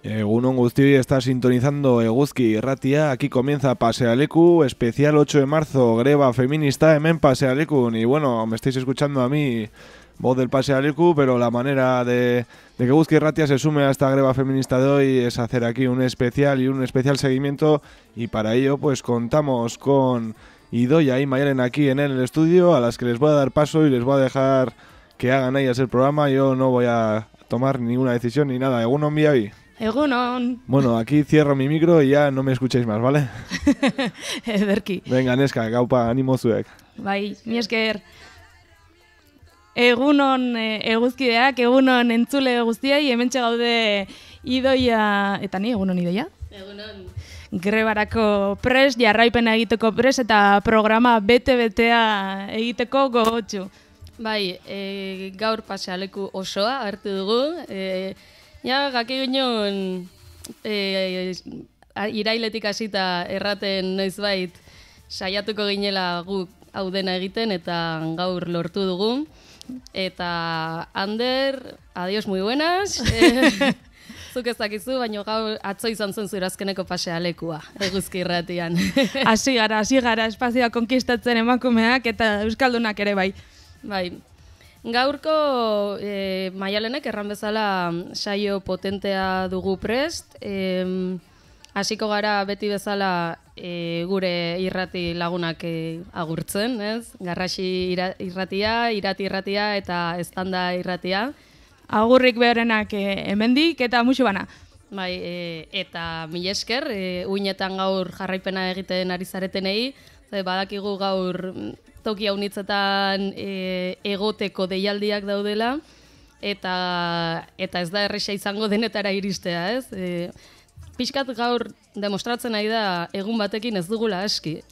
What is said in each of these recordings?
Egunon guztioi, está sintonizando Eguzki Irratia. Aquí comienza Pasealeku, especial 8 de marzo, greba feminista hemen Pasealekun. Y bueno, me estáis escuchando a mí, voz del Pasealeku, pero la manera de que Eguzki Irratia se sume a esta greba feminista de hoy es hacer aquí un especial seguimiento. Y para ello pues contamos con Idoia y Mayalen aquí en el estudio, a las que les voy a dar paso y les voy a dejar que hagan ellas el programa. Yo no voy a tomar ninguna decisión ni nada. Egunon biai. Egunon. Bueno, aquí cierro mi micro y ya no me escuchéis más, ¿vale? Ederki. Venga, neska, gaupa, animo zuek. Bai, mi esker. Egunon eguzkideak, egunon entzule guztiai, hementxe gaude Idoia, eta ni, egunon Idoia? Egunon. Grebarako pres, jarraipena egiteko pres, eta programa bete-betea egiteko gogotxu. Bai, gaur Pasealeku osoa hartu dugu, ja, gaki ginen irailetik hasita erraten noizbait saiatuko ginela guk hau dena egiten eta gaur lortu dugu. Eta Ander, adiós muy buenas. Zuk ez dakizu, baina gaur atzo izan zen zure azkeneko Pasealekua, Eguzki Irratian. Hasi gara, espazioa konkistatzen emakumeak eta euskaldunak ere bai. Bai. Gaurko Maialenek erran bezala saio potentea dugu prest. Hasiko gara beti bezala gure irrati lagunak agurtzen, ez? Garrasi irratia, irati irratia eta eztanda irratia. Agurrik behorenak hemendik eta musu bana. Bai, eta mila esker, uinetan gaur jarraipena egiten ari zaretenei, badakigu gaur toki haunitzetan egoteko deialdiak daudela, eta ez da erresa izango denetara iristea, ez? Pixkat gaur demostratzen nahi da egun batekin ez dugula aski.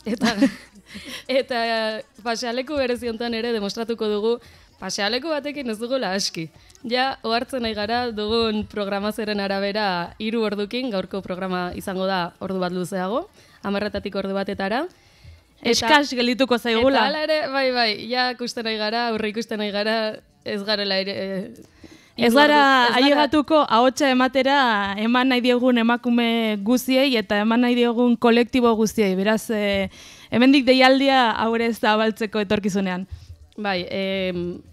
Eta Pasealeku bereziontan ere demostratuko dugu Pasealeku batekin ez dugula aski. Ja, ohartzen nahi gara dugun programazioaren arabera 3 ordukin, gaurko programa izango da ordu bat luzeago, 10:00 ordu batetara. Eskas gelituko zaigula. Eta hala ere, bai, ja ikusten nahi gara, aurre ikusten nahi gara, ez garela ere... Ez gara ailegatuko ahotsa ematera eman nahi diogun emakume guztiei eta eman nahi diogun kolektibo guztiei. Beraz, hemendik deialdia aurrez zabaltzeko etorkizunean. Bai,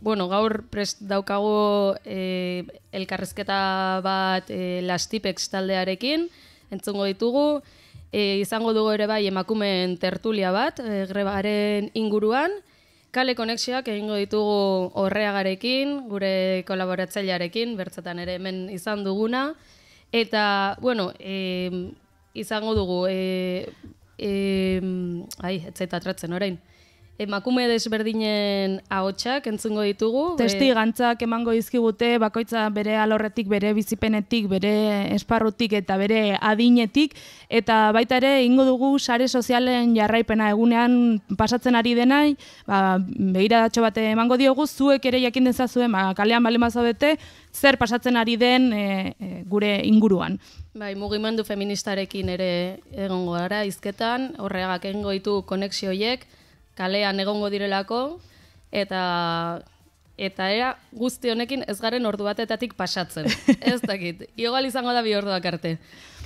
bueno, gaur prest daukago elkarrezketa bat Lastipex taldearekin, entzungo ditugu. Izango dugu ere bai emakumeen tertulia bat, grebaren inguruan. Kale konexioak egingo ditugu Orreagarekin, gure kolaboratzailearekin, bertzetan ere hemen izan duguna. Eta, bueno, izango dugu, etzait atratzen orain. Emakume desberdinen ahotsak entzungo ditugu. Testigantzak emango dizkigute, bakoitza bere alorretik, bere bizipenetik, bere esparrutik eta bere adinetik. Eta baita ere, ingo dugu sare sozialen jarraipena egunean pasatzen ari denai, begiradatxo bat emango diogu, zuek ere jakin dezazuen, kalean bale mazaudete, zer pasatzen ari den gure inguruan. Bai, mugimendu feministarekin ere egongo gara, hizketan, Orreagak egingo ditu konexioiek, kalean egongo direlako, eta ea guzti honekin ez garen ordu batetatik pasatzen. Ez dakit, igual izango da 2 orduak arte.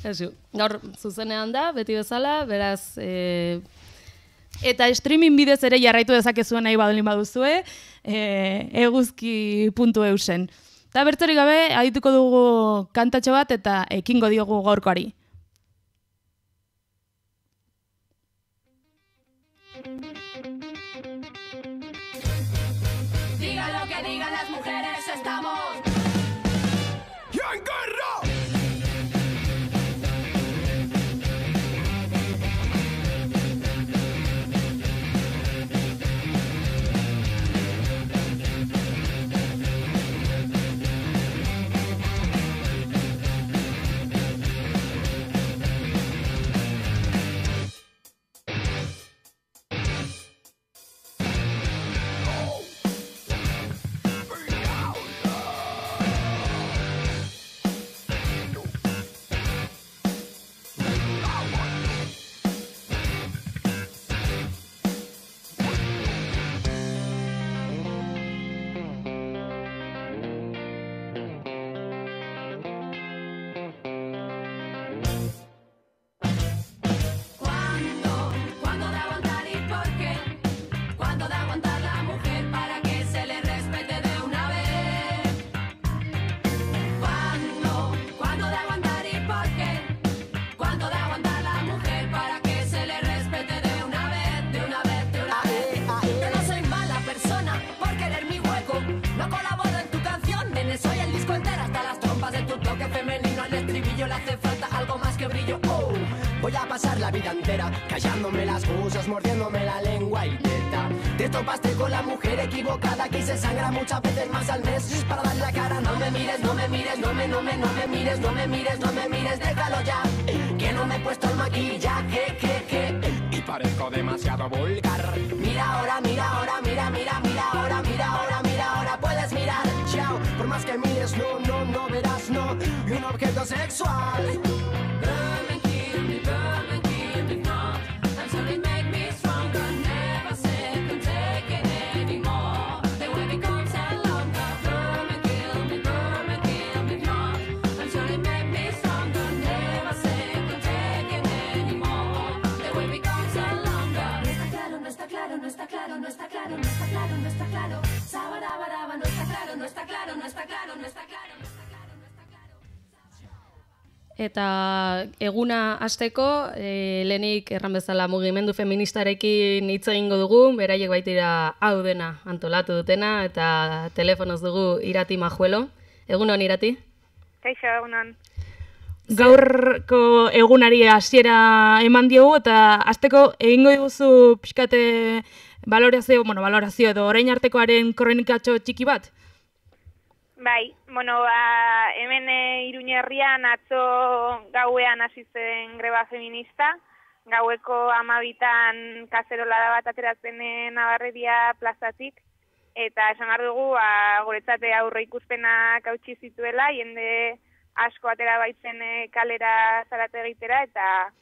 Gaur zuzenean da, beti bezala, beraz... Eta streaming bidez ere jarraitu dezakezuen nahi badolin baduzue, eguzki.eusen. Eta bertzorik gabe, adituko dugu kantatxo bat eta ekingo diogu gaurkoari. Digan lo que digan las mujeres, estamos en guerra. pasar la vida entera callándome las cosas, mordiéndome la lengua y teta. Te topaste con la mujer equivocada que se sangra muchas veces más al mes para dar la cara. No me mires, no me mires, no me mires, no me mires, no me mires, déjalo ya, que no me he puesto el maquillaje, y parezco demasiado vulgar. Mira ahora, mira ahora, mira, mira, mira ahora, mira ahora, mira ahora, puedes mirar, chao, por más que mires, no verás, no, y un objeto sexual. Eta eguna hasteko, lehenik erran bezala mugimendu feministarekin hitz egingo dugu, beraiek baitira hau dena antolatu dutena, eta telefonoz dugu Irati Majuelo. Egunon, Irati? Kaixo, egunon. Gaurko egunari hasiera eman diogu, eta hasteko egingo diguzu pixkate valorazio edo orain artekoaren kronikatxo txiki bat? Bai, hemen Iruñerrian atzo gauean hasi zen greba feminista, gaueko 12 kaserolada bat ateratzen Nabarreria plazatik, eta esan behar dugu, guretzat aurre ikuspenak hautsi zituela, jende asko atera baitzen kalera zarate egitera, eta,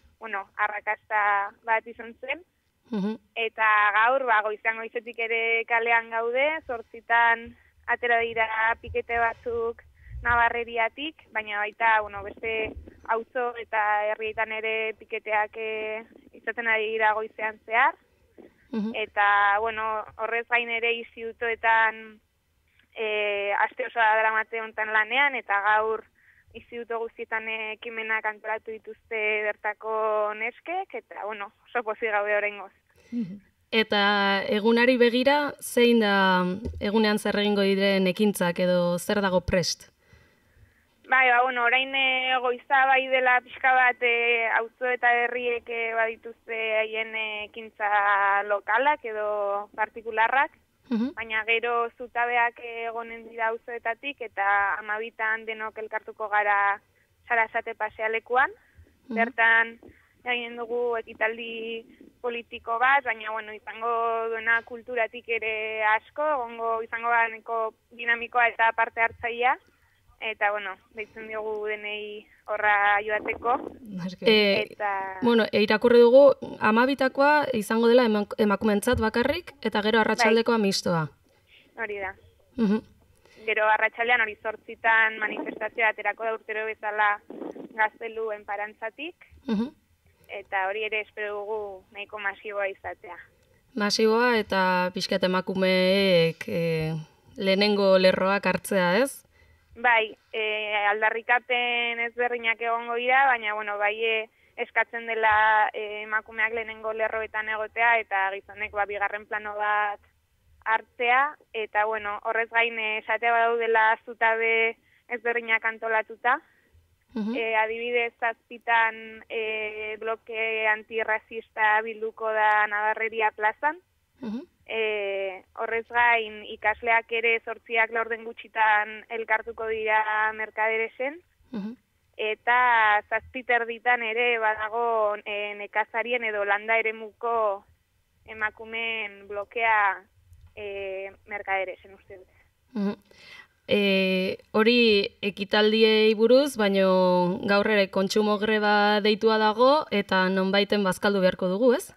arrakasta bat izan zen. Eta gaur, goizean goizetik ere kalean gaude, 8 atera dira pikete batzuk Nabarreriatik, baina baita, beste auzo eta herrietan ere piketeak izaten ari dira goizean zehar. Eta, horrez gain ere institutoetan aste osoa daramate hontan lanean, eta gaur instituto guztietan ekimenak antolatu dituzte bertako neskek, eta, oso pozik gaude oraingoz. Eta egunari begira, zein da egunean zer egingo diren ekintzak edo zer dago prest? Bai, orain goiza bai dela pixka bat auzo eta herriek badituzte haien ekintza lokalak edo partikularrak, baina gero zutabeak egonen dira auzoetatik eta 12 denok elkartuko gara Sarasate pasealekuan, bertan egin dugu ekitaldi politiko bat, baina izango duena kulturatik ere asko, izango ganeko dinamikoa eta parte hartzailea, eta deitzen diogu denei horra joateko. Irakurri dugu, 12koa izango dela emakumentzat bakarrik, eta gero arratsaldekoa mistoa. Hori da. Gero arratsaldean hori 8 manifestazioa aterako da urtero bezala gazteluen parantzatik, eta hori ere espero dugu nahiko masiboa izatea. Masiboa eta pixkat emakumeek lehenengo lerroak hartzea, ez? Bai, aldarrikapen ezberdinak egongo dira, baina bai eskatzen dela emakumeak lehenengo lerroetan egotea eta gizonek bigarren plano bat hartzea, eta horrez gain esatea badaudela zutabe ezberdinak antolatuta. Adibidez, 7 bloke antirrazista bilduko da Nabarreria plazan. Horrez gain, ikasleak ere 8 laurden gutxitan elkartuko dira Merkaderesen. Eta 7:30 ere badago nekazarien edo landa eremuko emakumeen blokea Merkaderesen uste dut. Hori ekitaldiei buruz, baino gaur ere kontsumo greba deitua dago eta nonbaiten bazkaldu beharko dugu, ez?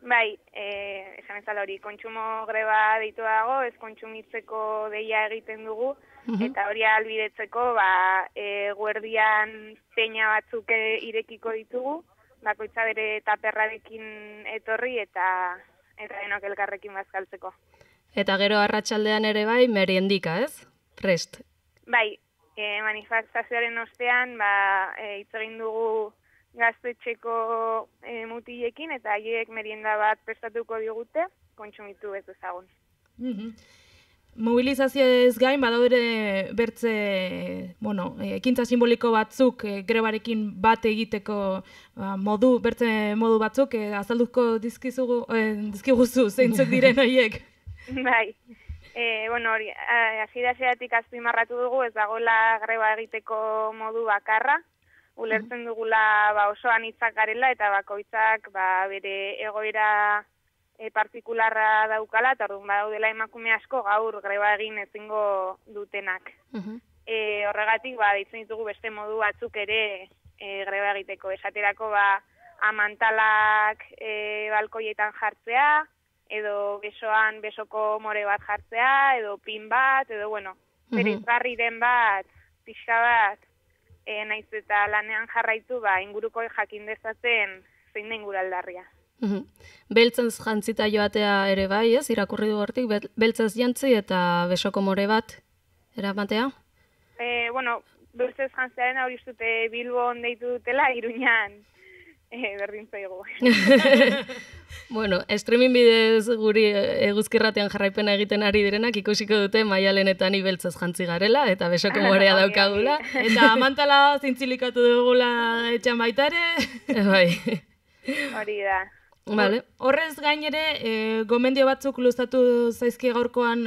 Bai, esan ezala hori kontsumo greba deitua dago, ez kontsumitzeko deia egiten dugu, eta hori ahalbidetzeko guerdian peña batzuk irekiko ditugu, bakoitza bere taperrarekin etorri eta denok elkarrekin bazkaltzeko. Eta gero arratsaldean ere bai, meriendika, ez? Prest. Bai, manifestazioaren ostean, hitz egin dugu gaztetxeko mutilekin, eta haiek merienda bat prestatuko digute, kontsumitu ez dezagun. mobilizazioez gain, badaude bertze, ekintza simboliko batzuk grebarekin bat egiteko bertze modu batzuk, azalduko dizkiguzu zeintzuk diren horiek. Bai, hori, hasiera-hasieratik azpimarratu dugu, ez dagoela greba egiteko modu bakarra, ulertzen dugula oso anitzak garela eta bakoitzak bere egoera partikularra daukala, eta orduan badaudela emakume asko gaur greba egin ezingo dutenak. Horregatik, deitzen ditugu beste modu batzuk ere greba egiteko. Esaterako, amantalak balkoietan jartzea, edo besoan besoko more bat jartzea, edo pin bat, edo, bereizgarri den bat, pixka bat, naiz eta lanean jarraitu, inguruko jakin dezaten zein den gure aldarria. Beltzez jantzita joatea ere bai, ez? Irakurri du hortik, beltzez jantzi eta besoko more bat eramatea? Beltzez jantziaren hori ustute Bilbon deitu dutela, Iruñan berdin zaigu. Streaming bidez guri eguzkirratean jarraipena egiten ari direnak ikusiko dute Maialenetan beltzez jantzi garela eta besoko morea daukagula. Eta amantala zintzilikatu dugula etxan baita ere. Bai. Hori da. Vale. Horrez gain ere, gomendio batzuk luztatu zaizki gaurkoan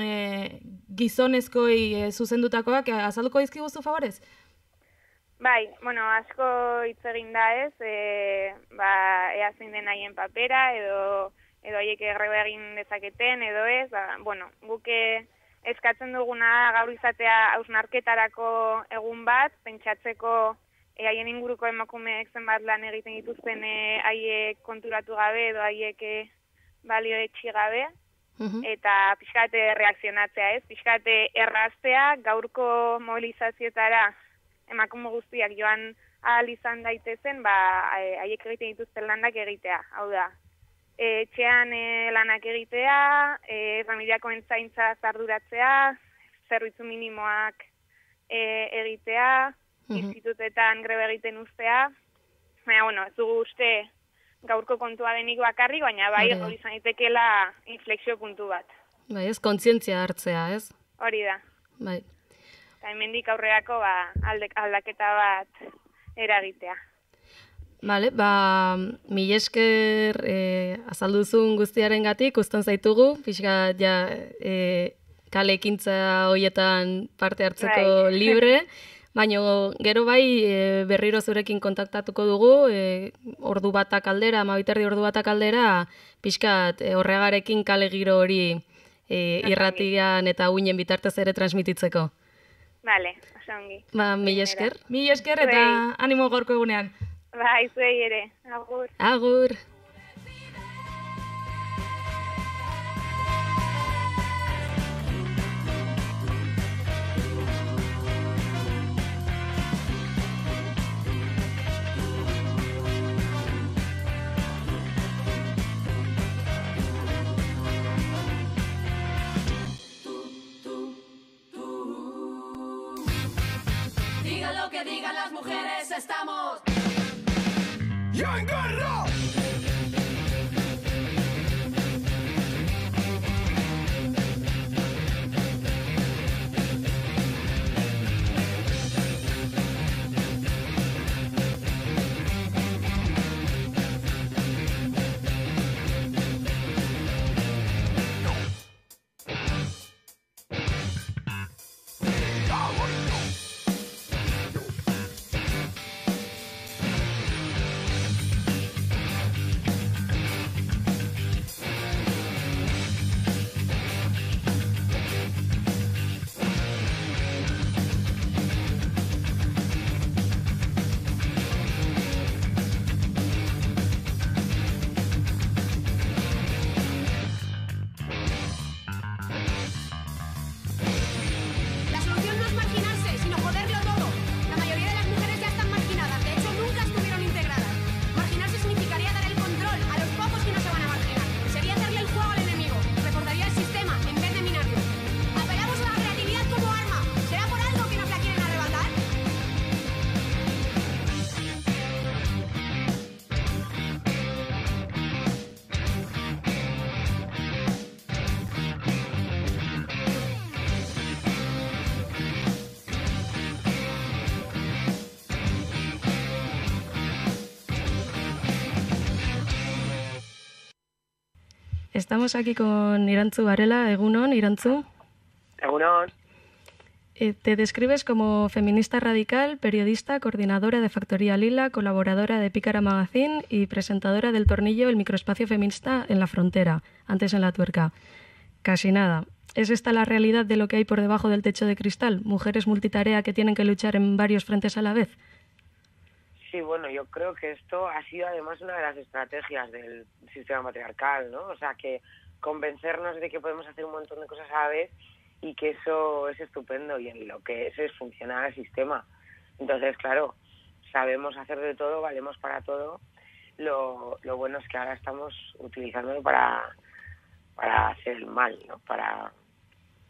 gizonezkoi zuzendutakoak, azalduko dizkiguzu favorez? Bai, asko hitz egin da ez, ea zein den haien papera, edo haiek greba egin dezaketen, edo ez, guk eskatzen duguna gaur izatea hausnarketarako egun bat, pentsatzeko haien inguruko emakumeek zenbat lan egiten dituzten haiek konturatu gabe edo haiek balio etxi gabe, eta pixkate reakzionatzea ez, pixkate erraztea gaurko mobilizazioetara emakume guztiak joan ahal izan daitezen, haiek egiten dituzten lanak egitea, hau da. Etxean lanak egitea, familiakoen zaintza zarduratzea, zerbitzu minimoak egitea, institutetan greba egiten ustea, baina, ez dugu uste gaurko kontua denik bakarrik, baina bai hori izan daitekeela inflexio puntu bat. Bai, ez kontzientzia hartzea, ez? Hori da. Bai. Eta hemendik aurrerako aldaketa bat eragitea. Bale, mila esker azalduzun guztiarengatik uzten zaitugu, pixka kale ekintza horietan parte hartzeko libre, baina gero bai berriro zurekin kontaktatuko dugu, ordu batak aldera, 12 ordu batak aldera, pixkat horregarekin kale giro hori irratian eta uinen bitartez ere transmititzeko. Bale, oso ongi. Mila esker. Mila esker eta animo gaurko egunean. Bai, zuei ere. Agur. Agur. Digan lo que digan las mujeres, estamos ¡Ya en guerra! Estamos aquí con Irantzu Varela. Egunon, Irantzu. Egunon. Te describes como feminista radical, periodista, coordinadora de Factoría Lila, colaboradora de Pícara Magazine y presentadora del Tornillo, el microespacio feminista en la frontera, antes en La Tuerca. Casi nada. ¿Es esta la realidad de lo que hay por debajo del techo de cristal? ¿Mujeres multitarea que tienen que luchar en varios frentes a la vez? Sí, bueno, yo creo que esto ha sido además una de las estrategias del sistema patriarcal, ¿no? O sea, que convencernos de que podemos hacer un montón de cosas a la vez y que eso es estupendo y en lo que es funcionar el sistema. Entonces, claro, sabemos hacer de todo, valemos para todo. Lo bueno es que ahora estamos utilizándolo para hacer el mal, ¿no? Para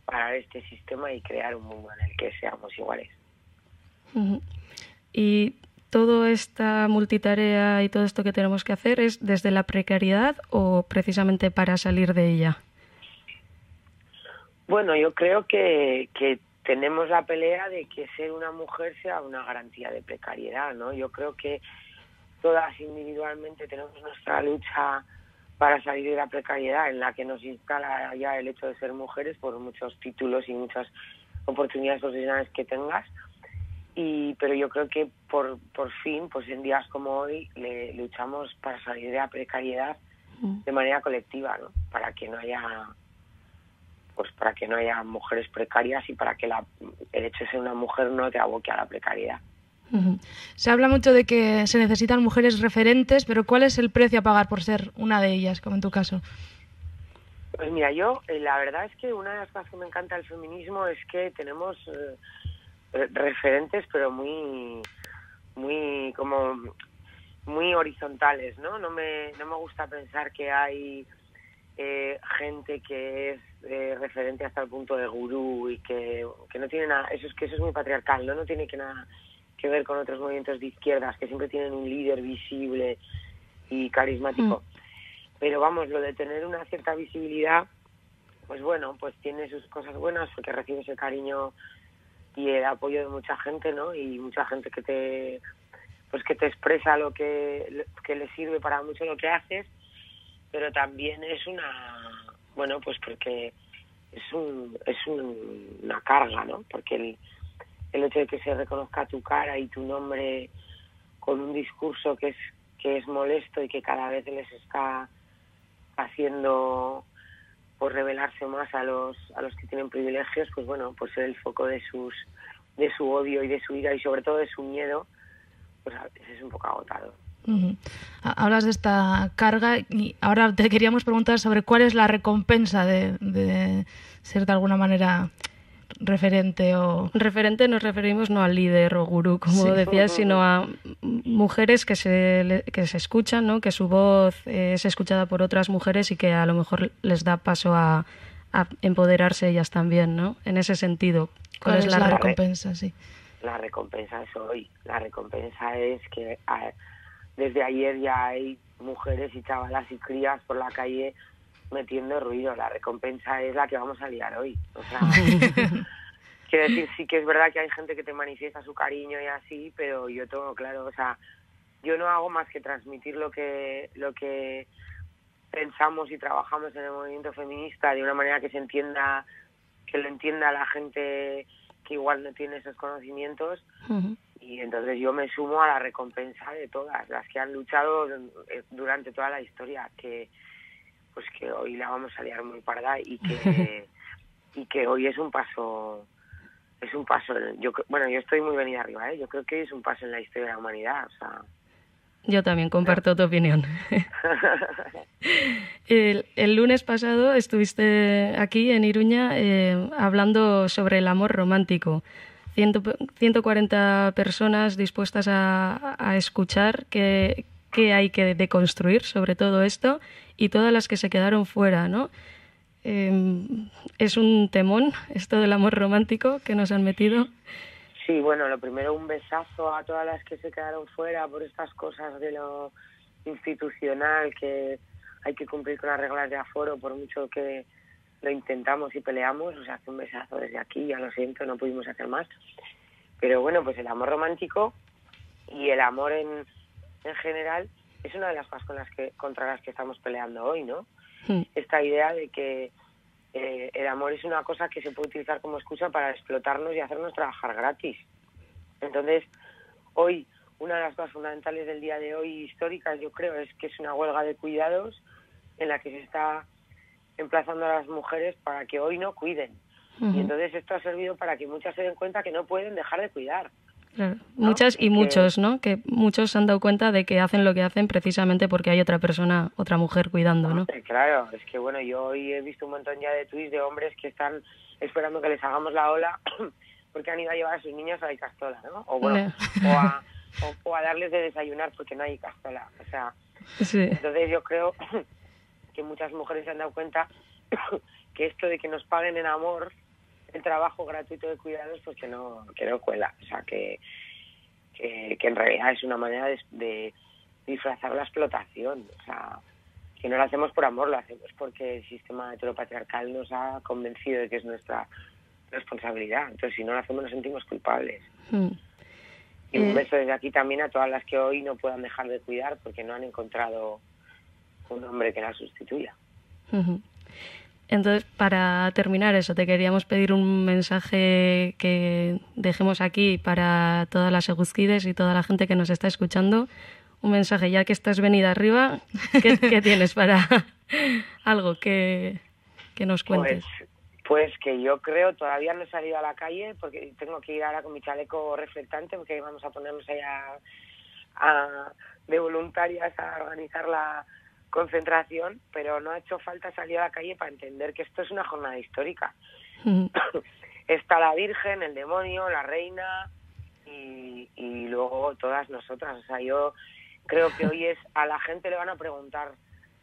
parar este sistema y crear un mundo en el que seamos iguales. Y toda esta multitarea y todo esto que tenemos que hacer, ¿es desde la precariedad o precisamente para salir de ella? Bueno, yo creo que tenemos la pelea de que ser una mujer sea una garantía de precariedad, ¿no? Yo creo que todas individualmente tenemos nuestra lucha para salir de la precariedad en la que nos instala ya el hecho de ser mujeres por muchos títulos y muchas oportunidades profesionales que tengas. Pero yo creo que por fin, pues en días como hoy, luchamos para salir de la precariedad de manera colectiva, ¿no? Para que no haya mujeres precarias y para que el hecho de ser una mujer no te aboque a la precariedad. Se habla mucho de que se necesitan mujeres referentes, pero ¿cuál es el precio a pagar por ser una de ellas, como en tu caso? Pues mira, la verdad es que una de las cosas que me encanta del feminismo es que tenemos referentes, pero muy horizontales, ¿no? No me gusta pensar que hay gente que es referente hasta el punto de gurú y que no tiene nada, eso es muy patriarcal, no tiene nada que ver con otros movimientos de izquierdas que siempre tienen un líder visible y carismático. Pero vamos, lo de tener una cierta visibilidad, pues bueno, pues tiene sus cosas buenas porque recibes el cariño y el apoyo de mucha gente, ¿no? Y mucha gente que te expresa lo que le sirve para mucho lo que haces, pero también es porque es una carga, ¿no? Porque el hecho de que se reconozca tu cara y tu nombre con un discurso que es molesto y que cada vez les está haciendo por revelarse más a los que tienen privilegios, pues bueno, pues ser el foco de su odio y de su ira y sobre todo de su miedo, pues a veces es un poco agotador. Hablas de esta carga y ahora te queríamos preguntar sobre cuál es la recompensa de ser de alguna manera referente o... Referente nos referimos no al líder o gurú, como decías, sino a mujeres que se escuchan, ¿no? Que su voz es escuchada por otras mujeres y que a lo mejor les da paso a empoderarse ellas también, ¿no? En ese sentido, ¿cuál es la recompensa? Sí. La recompensa es hoy. La recompensa es que desde ayer ya hay mujeres y chavalas y crías por la calle metiendo ruido. La recompensa es la que vamos a liar hoy. O sea, quiero decir, sí que es verdad que hay gente que te manifiesta su cariño y así, pero yo tengo claro, o sea, yo no hago más que transmitir lo que pensamos y trabajamos en el movimiento feminista de una manera que lo entienda la gente que igual no tiene esos conocimientos. Y entonces yo me sumo a la recompensa de todas las que han luchado durante toda la historia, que hoy la vamos a liar muy parda y que hoy es un paso. Yo estoy muy venida arriba, ¿eh? Yo creo que es un paso en la historia de la humanidad, o sea. Yo también comparto tu opinión. El lunes pasado estuviste aquí en Iruña hablando sobre el amor romántico. 140 personas dispuestas a escuchar qué hay que deconstruir sobre todo esto y todas las que se quedaron fuera, ¿no? Es un temón esto del amor romántico que nos han metido. Sí, bueno, lo primero, un besazo a todas las que se quedaron fuera por estas cosas de lo institucional, que hay que cumplir con las reglas de aforo por mucho que lo intentamos y peleamos. O sea, un besazo desde aquí, ya lo siento, no pudimos hacer más. Pero bueno, pues el amor romántico y el amor en general es una de las cosas contra las que estamos peleando hoy, ¿no? esta idea de que el amor es una cosa que se puede utilizar como excusa para explotarnos y hacernos trabajar gratis. Entonces, hoy, una de las cosas fundamentales del día de hoy, históricas, yo creo, es que es una huelga de cuidados en la que se está emplazando a las mujeres para que hoy no cuiden. Y entonces esto ha servido para que muchas se den cuenta que no pueden dejar de cuidar. Claro. ¿No? Muchas y muchos, ¿no? Que muchos se han dado cuenta de que hacen lo que hacen precisamente porque hay otra persona, otra mujer cuidando, ¿no? Claro, es que bueno, yo hoy he visto un montón ya de tweets de hombres que están esperando que les hagamos la ola porque han ido a llevar a sus niños a la Icastola, ¿no? O bueno, o a darles de desayunar porque no hay Icastola. O sea, sí. Entonces yo creo que muchas mujeres se han dado cuenta que esto de que nos paguen en amor el trabajo gratuito de cuidados, pues que no cuela. O sea, que en realidad es una manera de disfrazar la explotación. O sea, que no lo hacemos por amor, lo hacemos porque el sistema heteropatriarcal nos ha convencido de que es nuestra responsabilidad. Entonces, si no lo hacemos, nos sentimos culpables. Y un beso desde aquí también a todas las que hoy no puedan dejar de cuidar porque no han encontrado un hombre que la sustituya. Entonces, para terminar eso, te queríamos pedir un mensaje que dejemos aquí para todas las eguzquides y toda la gente que nos está escuchando. Un mensaje, ya que estás venida arriba, ¿qué tienes para algo que nos cuentes? Pues que yo creo, todavía no he salido a la calle porque tengo que ir ahora con mi chaleco reflectante porque vamos a ponernos allá de voluntarias a organizar la concentración, pero no ha hecho falta salir a la calle para entender que esto es una jornada histórica. Está la Virgen, el demonio, la reina y luego todas nosotras. O sea, yo creo que hoy a la gente le van a preguntar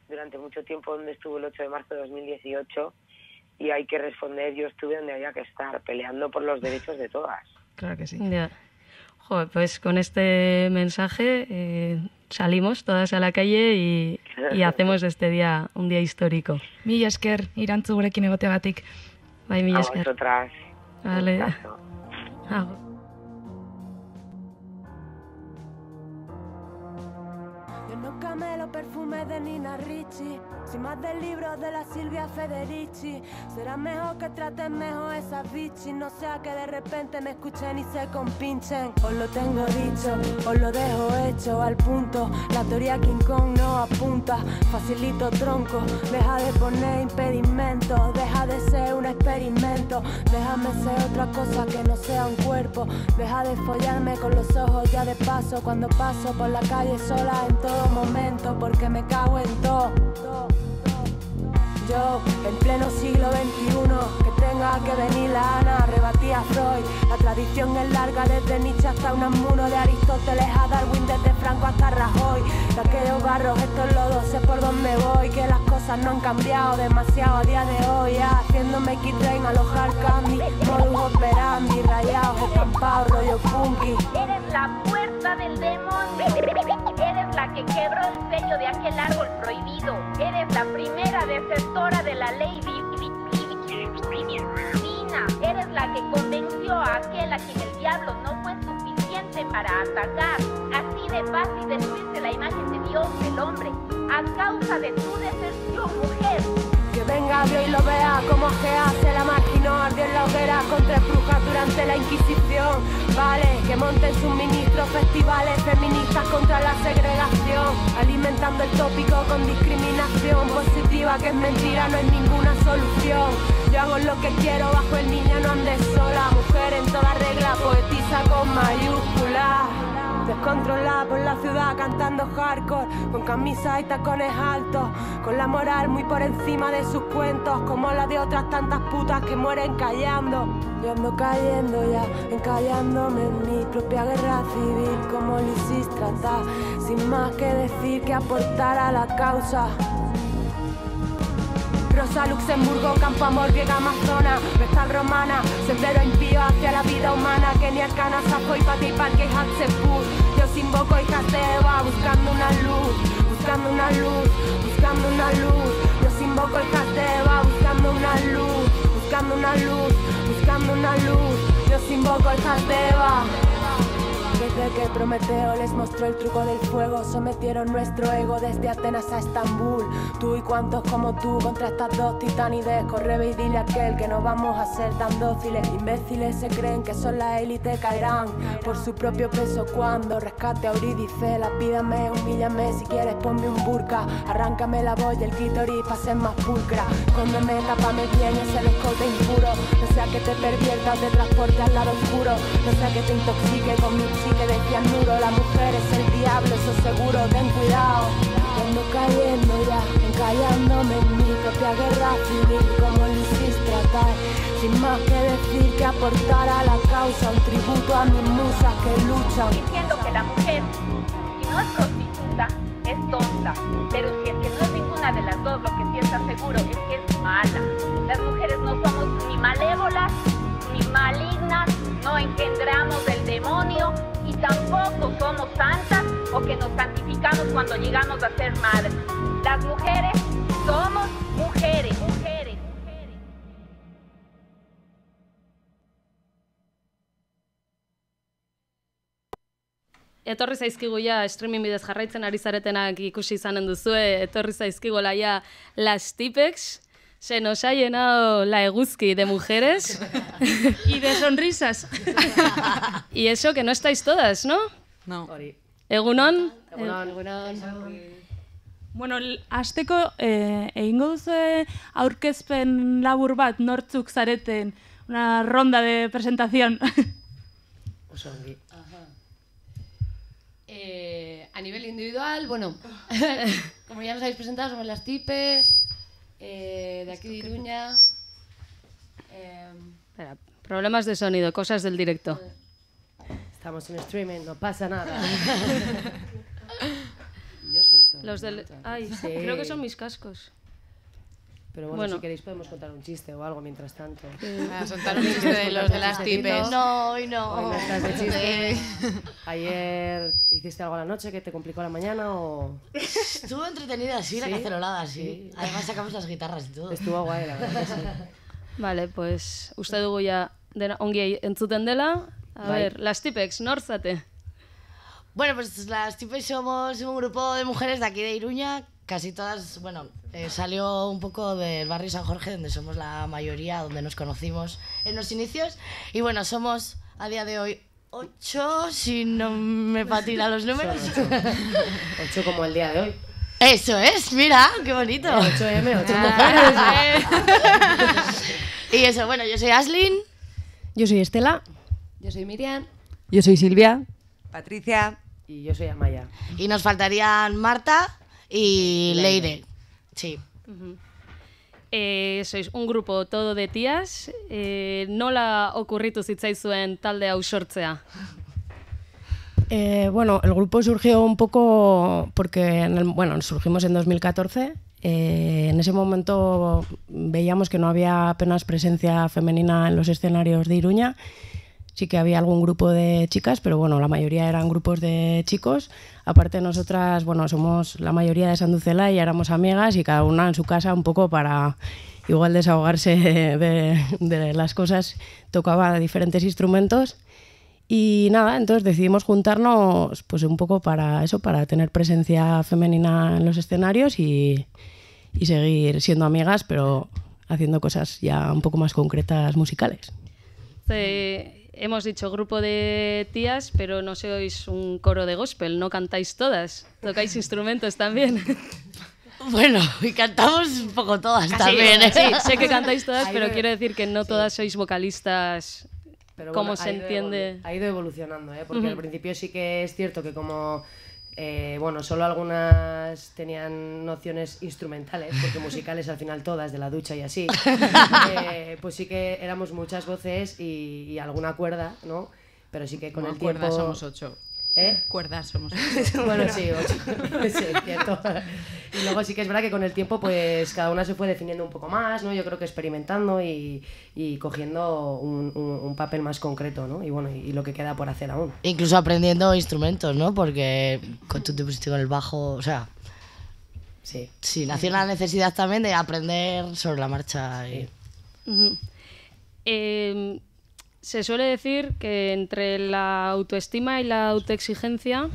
durante mucho tiempo dónde estuvo el 8 de marzo de 2018 y hay que responder, yo estuve donde había que estar, peleando por los derechos de todas. Claro que sí. Ya. Joder, pues con este mensaje salimos todas a la calle y hacemos de este día un día histórico. Mila esker, irantzu gurekin egoteagatik. Bai, mila esker. A vosotras. Vale. Yo no camelo perfume de Nina Ricci, sin más del libro de la Silvia Federici. Será mejor que traten mejor esas bichis, no sea que de repente me escuchen y se compinchen. Os lo tengo dicho, os lo dejo hecho al punto. La teoría King Kong no apunta, facilito tronco. Deja de poner impedimentos, deja de ser un experimento. Déjame ser otra cosa que no sea un cuerpo. Deja de follarme con los ojos ya de paso cuando paso por la calle sola en todo momento, porque me cago en todo. Yo, en pleno siglo XXI, que tenga que venir la Ana, rebatí a Freud. La tradición es larga, desde Nietzsche hasta Unamuno, de Aristóteles a Darwin, desde Franco hasta Rajoy. De aquellos barros, estos lodos, sé por dónde voy, que las cosas no han cambiado demasiado a día de hoy. Haciéndome X-Train, alojar Candy, modus operandi, rayados, estampados, rollo funky. Eres la puerta del demonio, eres la que quebró el sello de aquel árbol prohibido, eres la primera desertora de la ley divina, eres la que convenció a aquel a quien el diablo no fue suficiente para atacar. Así de fácil destruirse la imagen de Dios, el hombre, a causa de tu deserción, mujer. Que venga Dios y lo vea como Agea se la marginó, ardió en la hoguera con 3 brujas durante la Inquisición. Vale, que monten sus ministros festivales feministas contra la segregación, alimentando el tópico con discriminación positiva, que es mentira, no es ninguna solución. Yo hago lo que quiero bajo el niño, no andes sola. Mujer en toda regla, poetisa con mayúsculas. Descontrolada por la ciudad cantando hardcore, con camisas y tacones altos, con la moral muy por encima de sus cuentos, como la de otras tantas putas que mueren callando. Yo ando cayendo ya, encallándome en mi propia guerra civil, como Lisistrata, sin más que decir que aportar a la causa. Rosa Luxemburgo, Campo Amor, griega amazona, vestal romana, sendero impío hacia la vida humana, Kenia, Cana, Sapo y Pati, Parque, Hatzeput. Yo os invoco, hijas de Eva, buscando una luz, buscando una luz, buscando una luz. Yo os invoco, hijas de Eva, buscando una luz, buscando una luz, buscando una luz. Yo os invoco, hijas de Eva. Desde que Prometeo les mostró el truco del fuego, sometieron nuestro ego desde Atenas a Estambul. Tú y cuantos como tú contra estas dos titanides. Corre ve y dile a aquel que no vamos a ser tan dóciles. Imbéciles se creen que son la élite, caerán por su propio peso cuando rescate a Eurídice. Lapídame, humíllame, si quieres ponme un burka. Arráncame la boya, el clítoris pa' ser más pulcra. Cóndeme, tápame bien ese escote impuro. No sea que te pervierta o te transporte al lado oscuro. No sea que te intoxique con mi psique de cianuro. La mujer es el diablo, eso seguro, ten cuidado. Ando cayendo ya, encallándome en mi propia guerra civil. Como lo hiciste tratar, sin más que decir que aportar a la causa. Un tributo a mis musas que luchan. Diciendo que la mujer, si no es prostituta, es tonta. Pero si es que no es ninguna de las dos, lo que sí está seguro es que es mala. Las mujeres no somos ni malévolas, ni malignas, no engendramos del demonio y tampoco somos santas o que nos santificamos cuando llegamos a ser madres. Las mujeres somos mujeres, mujeres. Etorri zaizkigu ja, streaming bidez jarraitzen ari zaretenak ikusi izanen duzue, etorri zaizkigola ja Las Tipex. Se nos ha llenado la eguzki de mujeres. Y de sonrisas. Y eso que no estáis todas, ¿no? No. Egunon? Bueno, hasteko egingo duzu aurkezpen labur bat nortzuk zareten, una ronda de presentación. A nivel individual, bueno, como ya nos habéis presentado, somos Las Tipes, de aquí de Iruña. Espera, problemas de sonido, cosas del directo. Estamos en streaming, no pasa nada. Yo suelto. Los del... Ay, Sí. creo que son mis cascos. Pero bueno, si queréis podemos contar un chiste o algo mientras tanto. A soltar un chiste de los de Las Tipes. No, hoy no. Hoy no estás de chiste. Ayer hiciste algo a la noche que te complicó la mañana o... Estuvo entretenida, sí, la cacerolada, sí. Además sacamos las guitarras y todo. Estuvo guay, la verdad que sí. Vale, pues uste dugu ja ongi entzuten dela. A ver, Las Tipex, norzate. Bueno, pues Las Tipes somos un grupo de mujeres de aquí de Iruña. Casi todas, bueno, salió un poco del barrio San Jorge, donde somos la mayoría, donde nos conocimos en los inicios. Y bueno, somos a día de hoy 8, si no me patina los números. 8 como el día de hoy. Eso es, mira, qué bonito. 8M, 8 mujeres. Y eso, bueno, yo soy Aslin. Yo soy Estela. Yo soy Miriam. Yo soy Silvia. Patricia. Y yo soy Amaya. Y nos faltarían Marta y Leire. Sí. Sois un grupo todo de tías. Nola okurritu zitzaizuen talde hau sortzea? Bueno, el grupo surgió un poco porque, surgimos en 2014. En ese momento veíamos que no había apenas presencia femenina en los escenarios de Iruña. Sí que había algún grupo de chicas, pero bueno, la mayoría eran grupos de chicos. Aparte nosotras, bueno, somos la mayoría de Sanducela y éramos amigas y cada una en su casa un poco para igual desahogarse de las cosas. Tocaba diferentes instrumentos y nada, entonces decidimos juntarnos pues un poco para eso, para tener presencia femenina en los escenarios y seguir siendo amigas, pero haciendo cosas ya un poco más concretas musicales. Hemos dicho grupo de tías, pero no sois un coro de gospel, no cantáis todas, tocáis instrumentos también. Bueno, y cantamos un poco todas también, ¿eh? Sí, sé que cantáis todas, pero quiero decir que no todas sois vocalistas, pero como bueno, se entiende. Ha ido evolucionando, ¿eh? Porque al principio sí que es cierto que como... solo algunas tenían nociones instrumentales, porque musicales al final todas, de la ducha y así, pues sí que éramos muchas voces y alguna cuerda, ¿no? Pero sí que con el tiempo... Cuerdas somos 8. Cuerdas somos 8. Bueno, sí, 8. Sí, cierto. Y luego sí que es verdad que con el tiempo pues cada una se fue definiendo un poco más, ¿no? Yo creo que experimentando y cogiendo un papel más concreto, ¿no? Y bueno, y lo que queda por hacer aún. Incluso aprendiendo instrumentos, ¿no? Porque tú te pusiste con el bajo, o sea... Sí, nació la necesidad también de aprender sobre la marcha. se suele decir que entre la autoestima y la autoexigencia,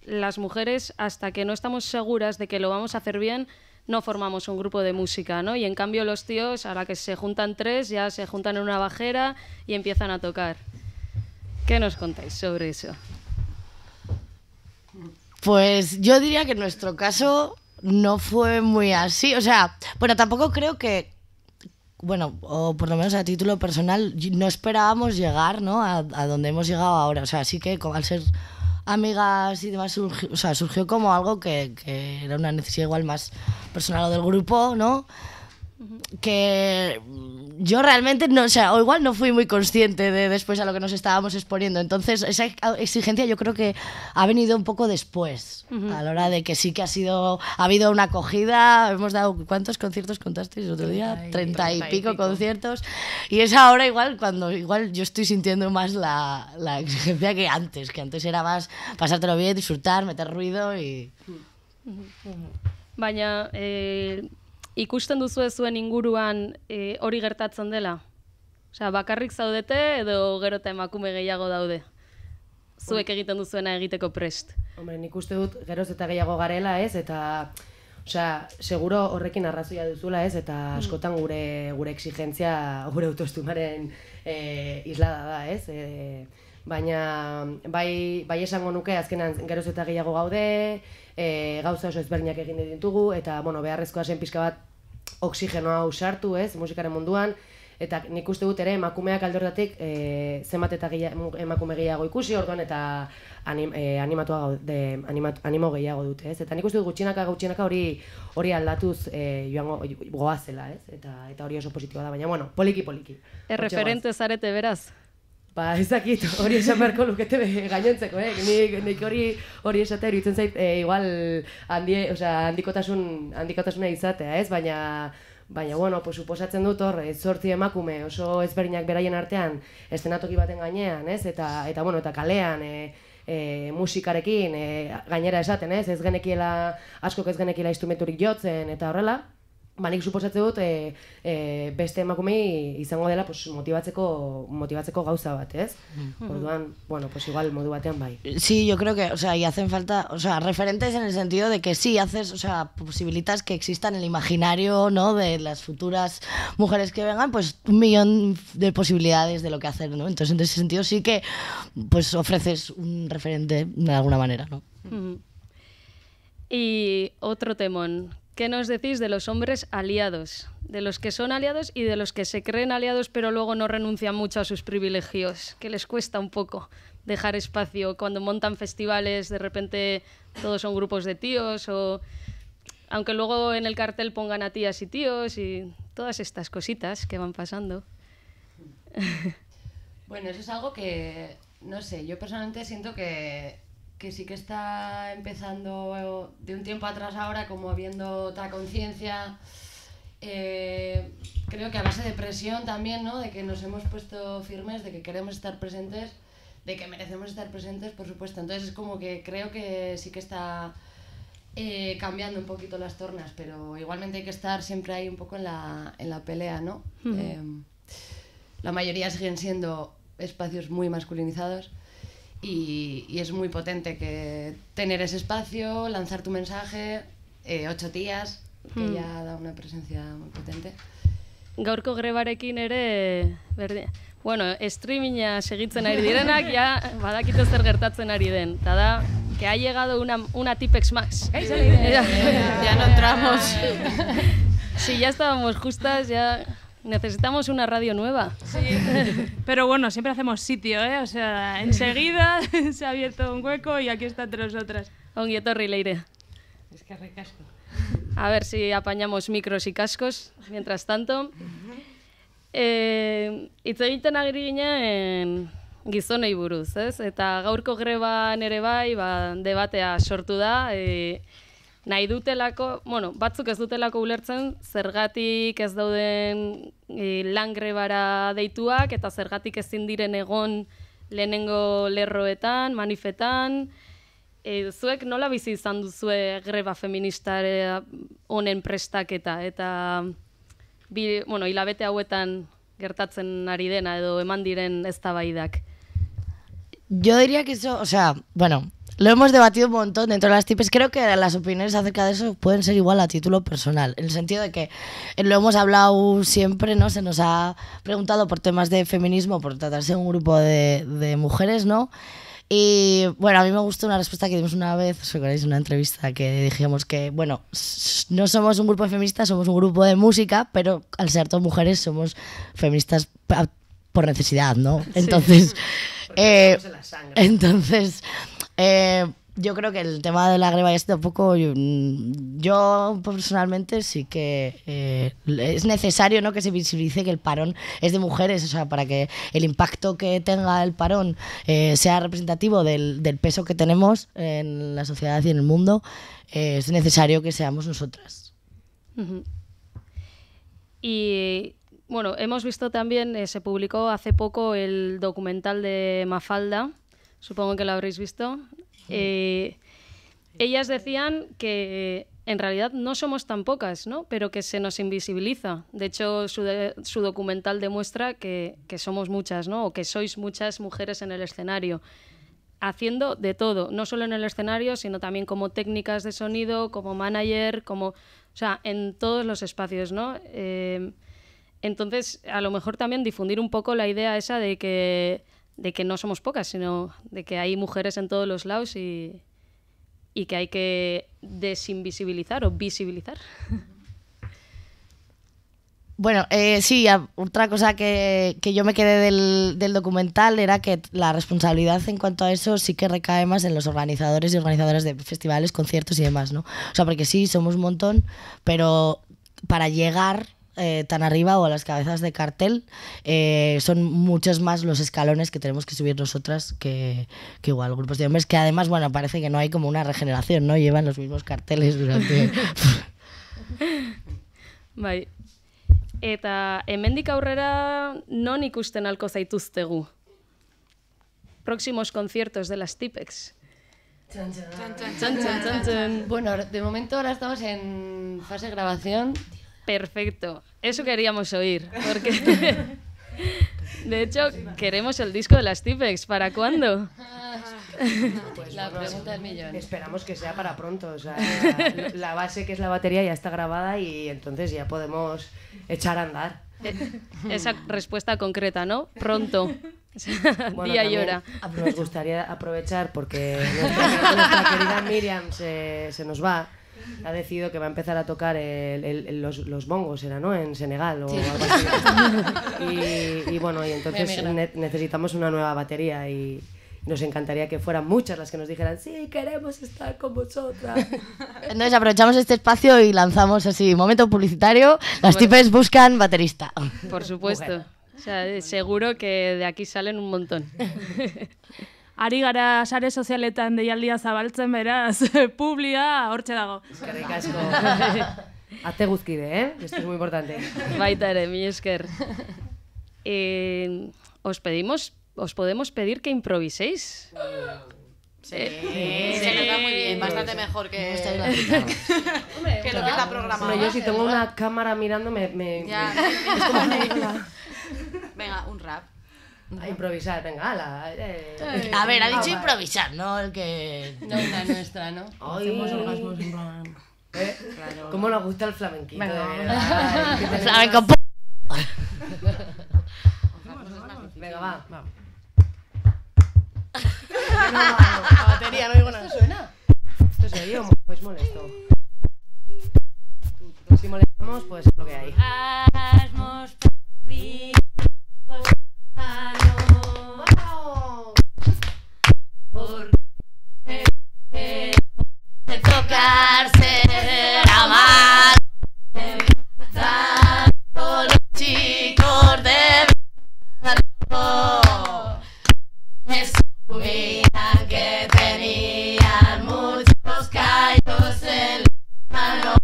las mujeres, hasta que no estamos seguras de que lo vamos a hacer bien, no formamos un grupo de música, ¿no? Y en cambio los tíos, a la que se juntan 3, ya se juntan en una bajera y empiezan a tocar. ¿Qué nos contáis sobre eso? Pues yo diría que en nuestro caso no fue muy así. O sea, bueno, tampoco creo que, bueno, o por lo menos a título personal, no esperábamos llegar, ¿no? a donde hemos llegado ahora. O sea, sí que al ser amigas y demás, surgió como algo que era una necesidad igual más personal o del grupo, ¿no? Que yo realmente no, o sea, o igual no fui muy consciente de después a lo que nos estábamos exponiendo. Entonces, esa exigencia yo creo que ha venido un poco después, a la hora de que sí que ha habido una acogida. Hemos dado, ¿cuántos conciertos contasteis el otro día? 30 y pico conciertos. Y es ahora igual cuando igual yo estoy sintiendo más la exigencia que antes era más pasártelo bien, disfrutar, meter ruido y... Baina, ikusten duzu zuen inguruan hori gertatzen dela? Osea, bakarrik zaudete edo gero eta emakume gehiago daude? Zuek egiten duzuena egiteko prest? Hombre, nik uste dut geroz eta gehiago garela, ez? Eta, osea, seguro horrekin arrazoia duzula, ez? Eta askotan gure exigentzia, gure autoestimaren islada da, ez? Baina, bai esango nuke, azkenan geroz eta gehiago gaude, gauza oso ezberdinak egin ditugu, eta, bueno, beharrezkoa zen pixka bat oxigenoa usartu, ez, musikaren munduan, eta nik uste dut ere emakumeak alde horretatik zenbat eta emakume gehiago ikusi, orduan eta animo gehiago dute, ez, eta nik uste dut gutxinaka hori aldatuz joango goazela, ez, eta hori oso positiboa da, baina, bueno, poliki. Erreferente zarete beraz? Ba, ezakit, hori esan beharko lukete gainontzeko, nik hori esatea iruditzen zait, igual handikotasuna izatea, ez? Baina, bueno, pues suposatzen dut hor, 8 emakume oso ezberdinak beraien artean, eszenatoki baten gainean, ez? Eta bueno, eta kalean, musikarekin, gainera esaten, ez? Askok ez genekiela instrumenturik jotzen, eta horrela, nik suposatzen dut beste emakumei izango dela motibatzeko gauza bat, ¿ez? Orduan, bueno, pues igual modu batean bai. Sí, yo creo que, o sea, y hacen falta, o sea, referentes en el sentido de que sí haces, o sea, posibilitas que existan en el imaginario, ¿no? De las futuras mujeres que vengan, pues 1 millón de posibilidades de lo que hacer, ¿no? Entonces, en ese sentido sí que, pues ofreces un referente de alguna manera, ¿no? Y otro temón. ¿Qué nos decís de los hombres aliados? De los que son aliados y de los que se creen aliados pero luego no renuncian mucho a sus privilegios, que les cuesta un poco dejar espacio cuando montan festivales, de repente todos son grupos de tíos, o aunque luego en el cartel pongan a tías y tíos y todas estas cositas que van pasando. Bueno, eso es algo que, no sé, yo personalmente siento que sí que está empezando de un tiempo atrás ahora como habiendo otra conciencia, creo que a base de presión también, ¿no? De que nos hemos puesto firmes, de que queremos estar presentes, de que merecemos estar presentes, por supuesto. Entonces es como que creo que sí que está cambiando un poquito las tornas, pero igualmente hay que estar siempre ahí un poco en la pelea, ¿no? La mayoría siguen siendo espacios muy masculinizados. Y es muy potente que tener ese espacio, lanzar tu mensaje, 8 tías, que ya da una presencia muy potente. Gaurko grebarekin ere, bueno, streaminga segitzen ari direnak, ja badakite zer gertatzen ari den. Eta da, que ha llegado una Tipex Max. Ya no entramos. Sí, ya estábamos justas, ya... Necesitamos una radio nueva. Sí. Pero bueno, siempre hacemos sitio, ¿eh? O sea, enseguida se ha abierto un hueco y aquí está entre nosotras. Ongi etorri, Leire. Es que recasco. A ver si apañamos micros y cascos, mientras tanto. Hitz egiten ari ginen gizonei buruz, ez? Eta gaurko greban ere bai, debatea sortu da, nahi dutelako, bueno, batzuk ez dutelako ulertzen, zergatik ez dauden lan grebara deituak, eta zergatik ezin diren egon lehenengo lerroetan, manifetan. Zuek nola bizi izan duzue greba feminista honen prestaketa, eta hilabete hauetan gertatzen ari dena edo eman diren eztabaidak? Yo diría que eso, o sea, bueno, lo hemos debatido un montón dentro de las tipes. Creo que las opiniones acerca de eso pueden ser igual a título personal, en el sentido de que lo hemos hablado siempre, ¿no? Se nos ha preguntado por temas de feminismo, por tratarse de un grupo de mujeres, ¿no? Y bueno, a mí me gustó una respuesta que dimos una vez, ¿os acordáis? Una entrevista que dijimos que, bueno, no somos un grupo de feministas, somos un grupo de música, pero al ser todas mujeres somos feministas por necesidad, ¿no? Entonces, yo creo que el tema de la greba y este tampoco, yo personalmente sí que es necesario, ¿no?, que se visibilice que el parón es de mujeres, o sea, para que el impacto que tenga el parón sea representativo del peso que tenemos en la sociedad y en el mundo, es necesario que seamos nosotras. Y bueno, hemos visto también, se publicó hace poco el documental de Mafalda, supongo que lo habréis visto. Ellas decían que en realidad no somos tan pocas, ¿no?, pero que se nos invisibiliza. De hecho, su documental demuestra que somos muchas, ¿no?, o que sois muchas mujeres en el escenario, haciendo de todo, no solo en el escenario, sino también como técnicas de sonido, como manager, o sea, en todos los espacios, ¿no? Entonces, a lo mejor también difundir un poco la idea esa de que no somos pocas, sino de que hay mujeres en todos los lados y que hay que desinvisibilizar o visibilizar. Bueno, sí, otra cosa que yo me quedé del documental era que la responsabilidad en cuanto a eso sí que recae más en los organizadores y organizadoras de festivales, conciertos y demás, ¿no? O sea, porque sí, somos un montón, pero para llegar tan arriba o a las cabezas de cartel son muchos más los escalones que tenemos que subir nosotras que igual grupos de hombres, que además, bueno, parece que no hay como una regeneración, ¿no? Llevan los mismos carteles durante... Bai. Eta hemendik aurrera non ikusten alko zaituztegu? Próximos conciertos de las Tipex. Chan, chan, chan. Bueno, de momento ahora estamos en fase de grabación. Perfecto, eso queríamos oír, porque de hecho queremos el disco de las Tipex. ¿Para cuándo? Pues la pregunta del millón. Esperamos que sea para pronto, o sea, la base, que es la batería, ya está grabada y entonces ya podemos echar a andar. Esa respuesta concreta, ¿no? Pronto. Bueno, día y hora. Nos gustaría aprovechar porque nuestra querida Miriam se nos va. Ha decidido que va a empezar a tocar los bongos, era, ¿no?, en Senegal o algo así. Y bueno, y entonces necesitamos una nueva batería y nos encantaría que fueran muchas las que nos dijeran sí, queremos estar con vosotras. Entonces aprovechamos este espacio y lanzamos así, momento publicitario, las Tipex buscan baterista. Por supuesto, o sea, seguro que de aquí salen un montón. Ari gara sare sozialetan deialdia zabaltzen, beraz, publia hortxe dago. Eskerrik asko. Ate guzkide, esto es muy importante. Baita ere, mi esker. ¿Os podemos pedir que improviséis? Sí, se nos da muy bien, bastante mejor que lo que está programado. Bueno, yo si tengo una cámara mirándome... Ya. Es como... Venga, un rap. A improvisar, venga, ala. A ver, ha dicho improvisar, ¿no? El que... No es la nuestra, ¿no? Hacemos orgasmos en plan... Claro. ¿Cómo nos gusta el flamenquito? Venga, el flamenco... Venga, va. La batería, no digo nada. ¿Esto suena? ¿Esto es serio o es molesto? Si molestamos, pues es lo que hay. De tocarse la mano, todos los chicos de verano me subían que tenían muchos callos en la mano.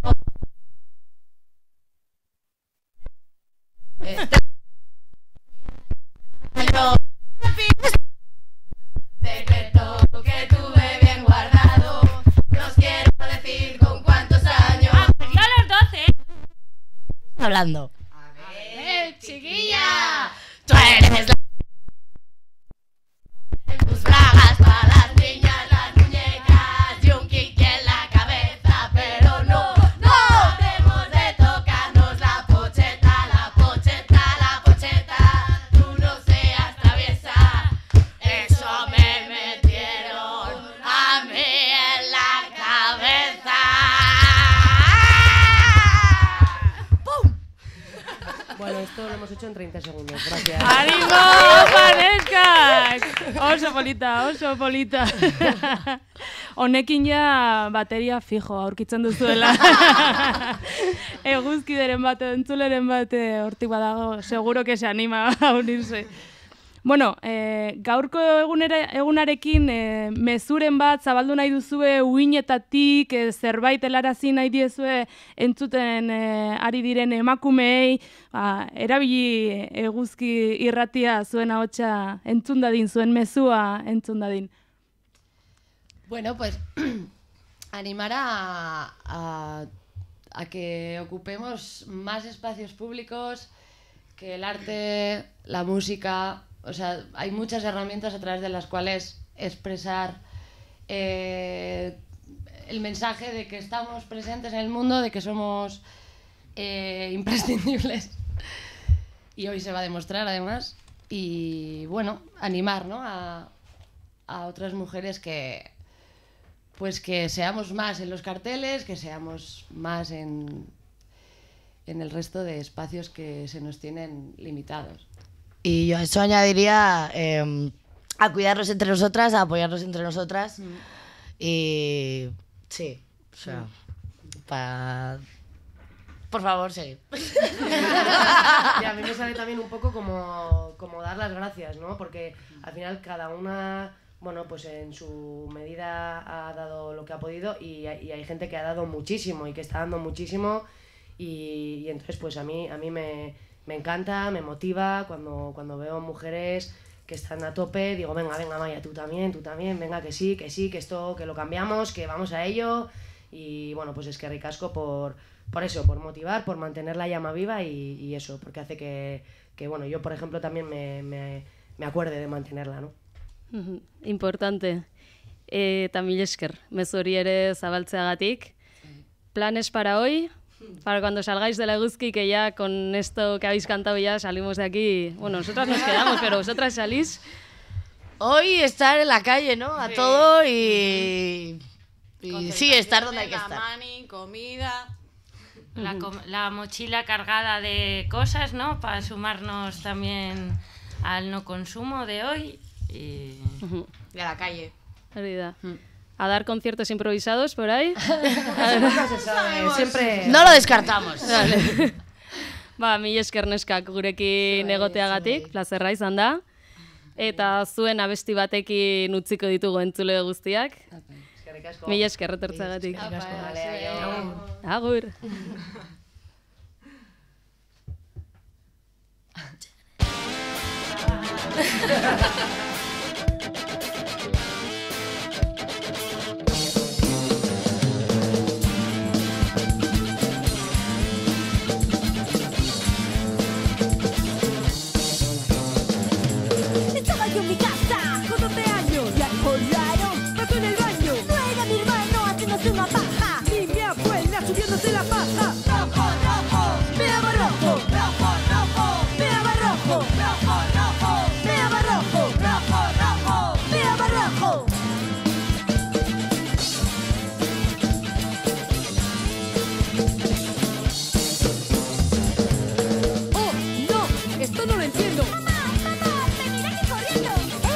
Secreto que tuve bien guardado, no os quiero decir con cuántos años. ¡Ah, pues yo a los 12! Hablando. A ver, chiquilla. Tú eres la... Tus bragas para las niñas, las muñecas y un kick en la cabeza, pero no debemos de tocarnos la pocheta, la pocheta, la pocheta. Tú no seas traviesa, eso me metieron a mí en la cabeza. ¡Pum! Bueno, esto lo hemos hecho en 30 segundos, gracias. ¡Ánimo, Vaneskak! Oso polita, oso polita. Honekin ja bateria fijo aurkitzen duzuela. Eguzkideren bate, entzuleren bate hortik badago, seguro que se anima a unirse. Bueno, gaurko egunarekin mezuren bat zabaldu nahi duzue uinetatik, zerbait helarazi nahi diezue entzuten ari diren emakumeei, erabili eguzki irratia zuen ahotsa entzun dadin, zuen mezua entzun dadin. Bueno, pues animar a que ocupemos más espacios públicos, que el arte, la música... O sea, hay muchas herramientas a través de las cuales expresar el mensaje de que estamos presentes en el mundo, de que somos imprescindibles. Y hoy se va a demostrar, además. Y bueno, animar, ¿no? a otras mujeres que seamos más en los carteles, que seamos más en el resto de espacios que se nos tienen limitados. Y yo a eso añadiría a cuidarnos entre nosotras, a apoyarnos entre nosotras. Y sí, o sea, por favor, seguid. Y a mí me sale también un poco como dar las gracias, ¿no? Porque al final cada una, bueno, pues en su medida ha dado lo que ha podido y hay gente que ha dado muchísimo y que está dando muchísimo y entonces pues a mí me encanta, me motiva cuando veo mujeres que están a tope, digo, venga, Maya, tú también, venga, que sí, que esto, que lo cambiamos, que vamos a ello. Y bueno, pues es que ricasco por eso, por motivar, por mantener la llama viva y eso, porque hace que bueno, yo por ejemplo también me acuerde de mantenerla, ¿no? Importante. Eta mil esker, mezu hori ere zabaltzeagatik. ¿Planes para hoy? Para cuando salgáis de la Eguzki, que ya con esto que habéis cantado ya salimos de aquí. Bueno, nosotras nos quedamos, pero vosotras salís. Hoy estar en la calle, ¿no? A todo y sí, estar donde hay que estar. Mani, comida, la mochila cargada de cosas, ¿no? Para sumarnos también al no consumo de hoy y a la calle. A dar conciertos improvisados por ahí. Nunca se sabe, siempre... No lo descartamos. Vale. Ba, mil esker neskak gurekin egoteagatik, plazerra izan da. Eta zuen abesti batekin utziko ditugu entzule guztiak. Mil esker etortzeagatik. Agur. Estaba yo en mi casa con 12 años y algo raro pasó en el baño. No era mi hermano haciéndose una paja, ni mi abuela subiéndose la paja. Rojo, rojo, me daba rojo. Rojo, rojo, me daba rojo. Rojo, rojo, me daba rojo. Rojo, rojo, me daba rojo. Oh, no, esto no lo entiendo.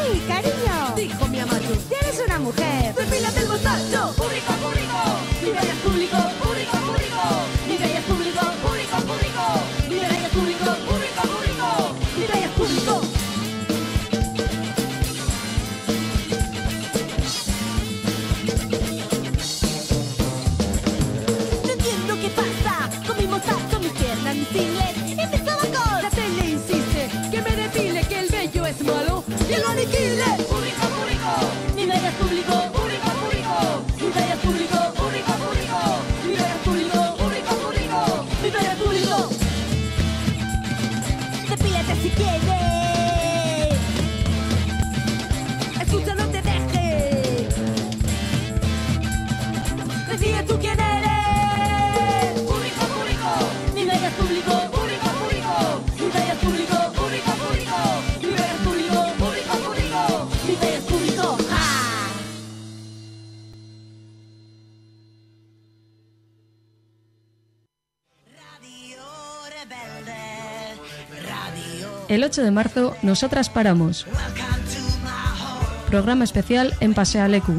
¡Ey, cariño! Dijo mi amacho. Tienes una mujer. ¡Depílate el mostacho! ¡Público, público! ¡Mi bella es público! ¡Público, público! ¡Mi bella es público! ¡Público, público! ¡Mi bella es público! ¡Público, público! ¡Mi bella es público! No entiendo qué pasa con mi mostacho, mis piernas, mis ingles. Empezaba con... La tele insiste que me depile, que el bello es malo y lo aniquile. Público, público, mi bella es público. Público, público, mi bella es público. Público, público, mi bella es público. Público, público, mi bella es público. Depílate si quieres. es público, público, público. Mi taller es público, público, público. Mi taller es público, público, público. Mi taller es público. ¡Ja! El 8 de marzo, nosotras paramos. Programa especial en Pasea Leku.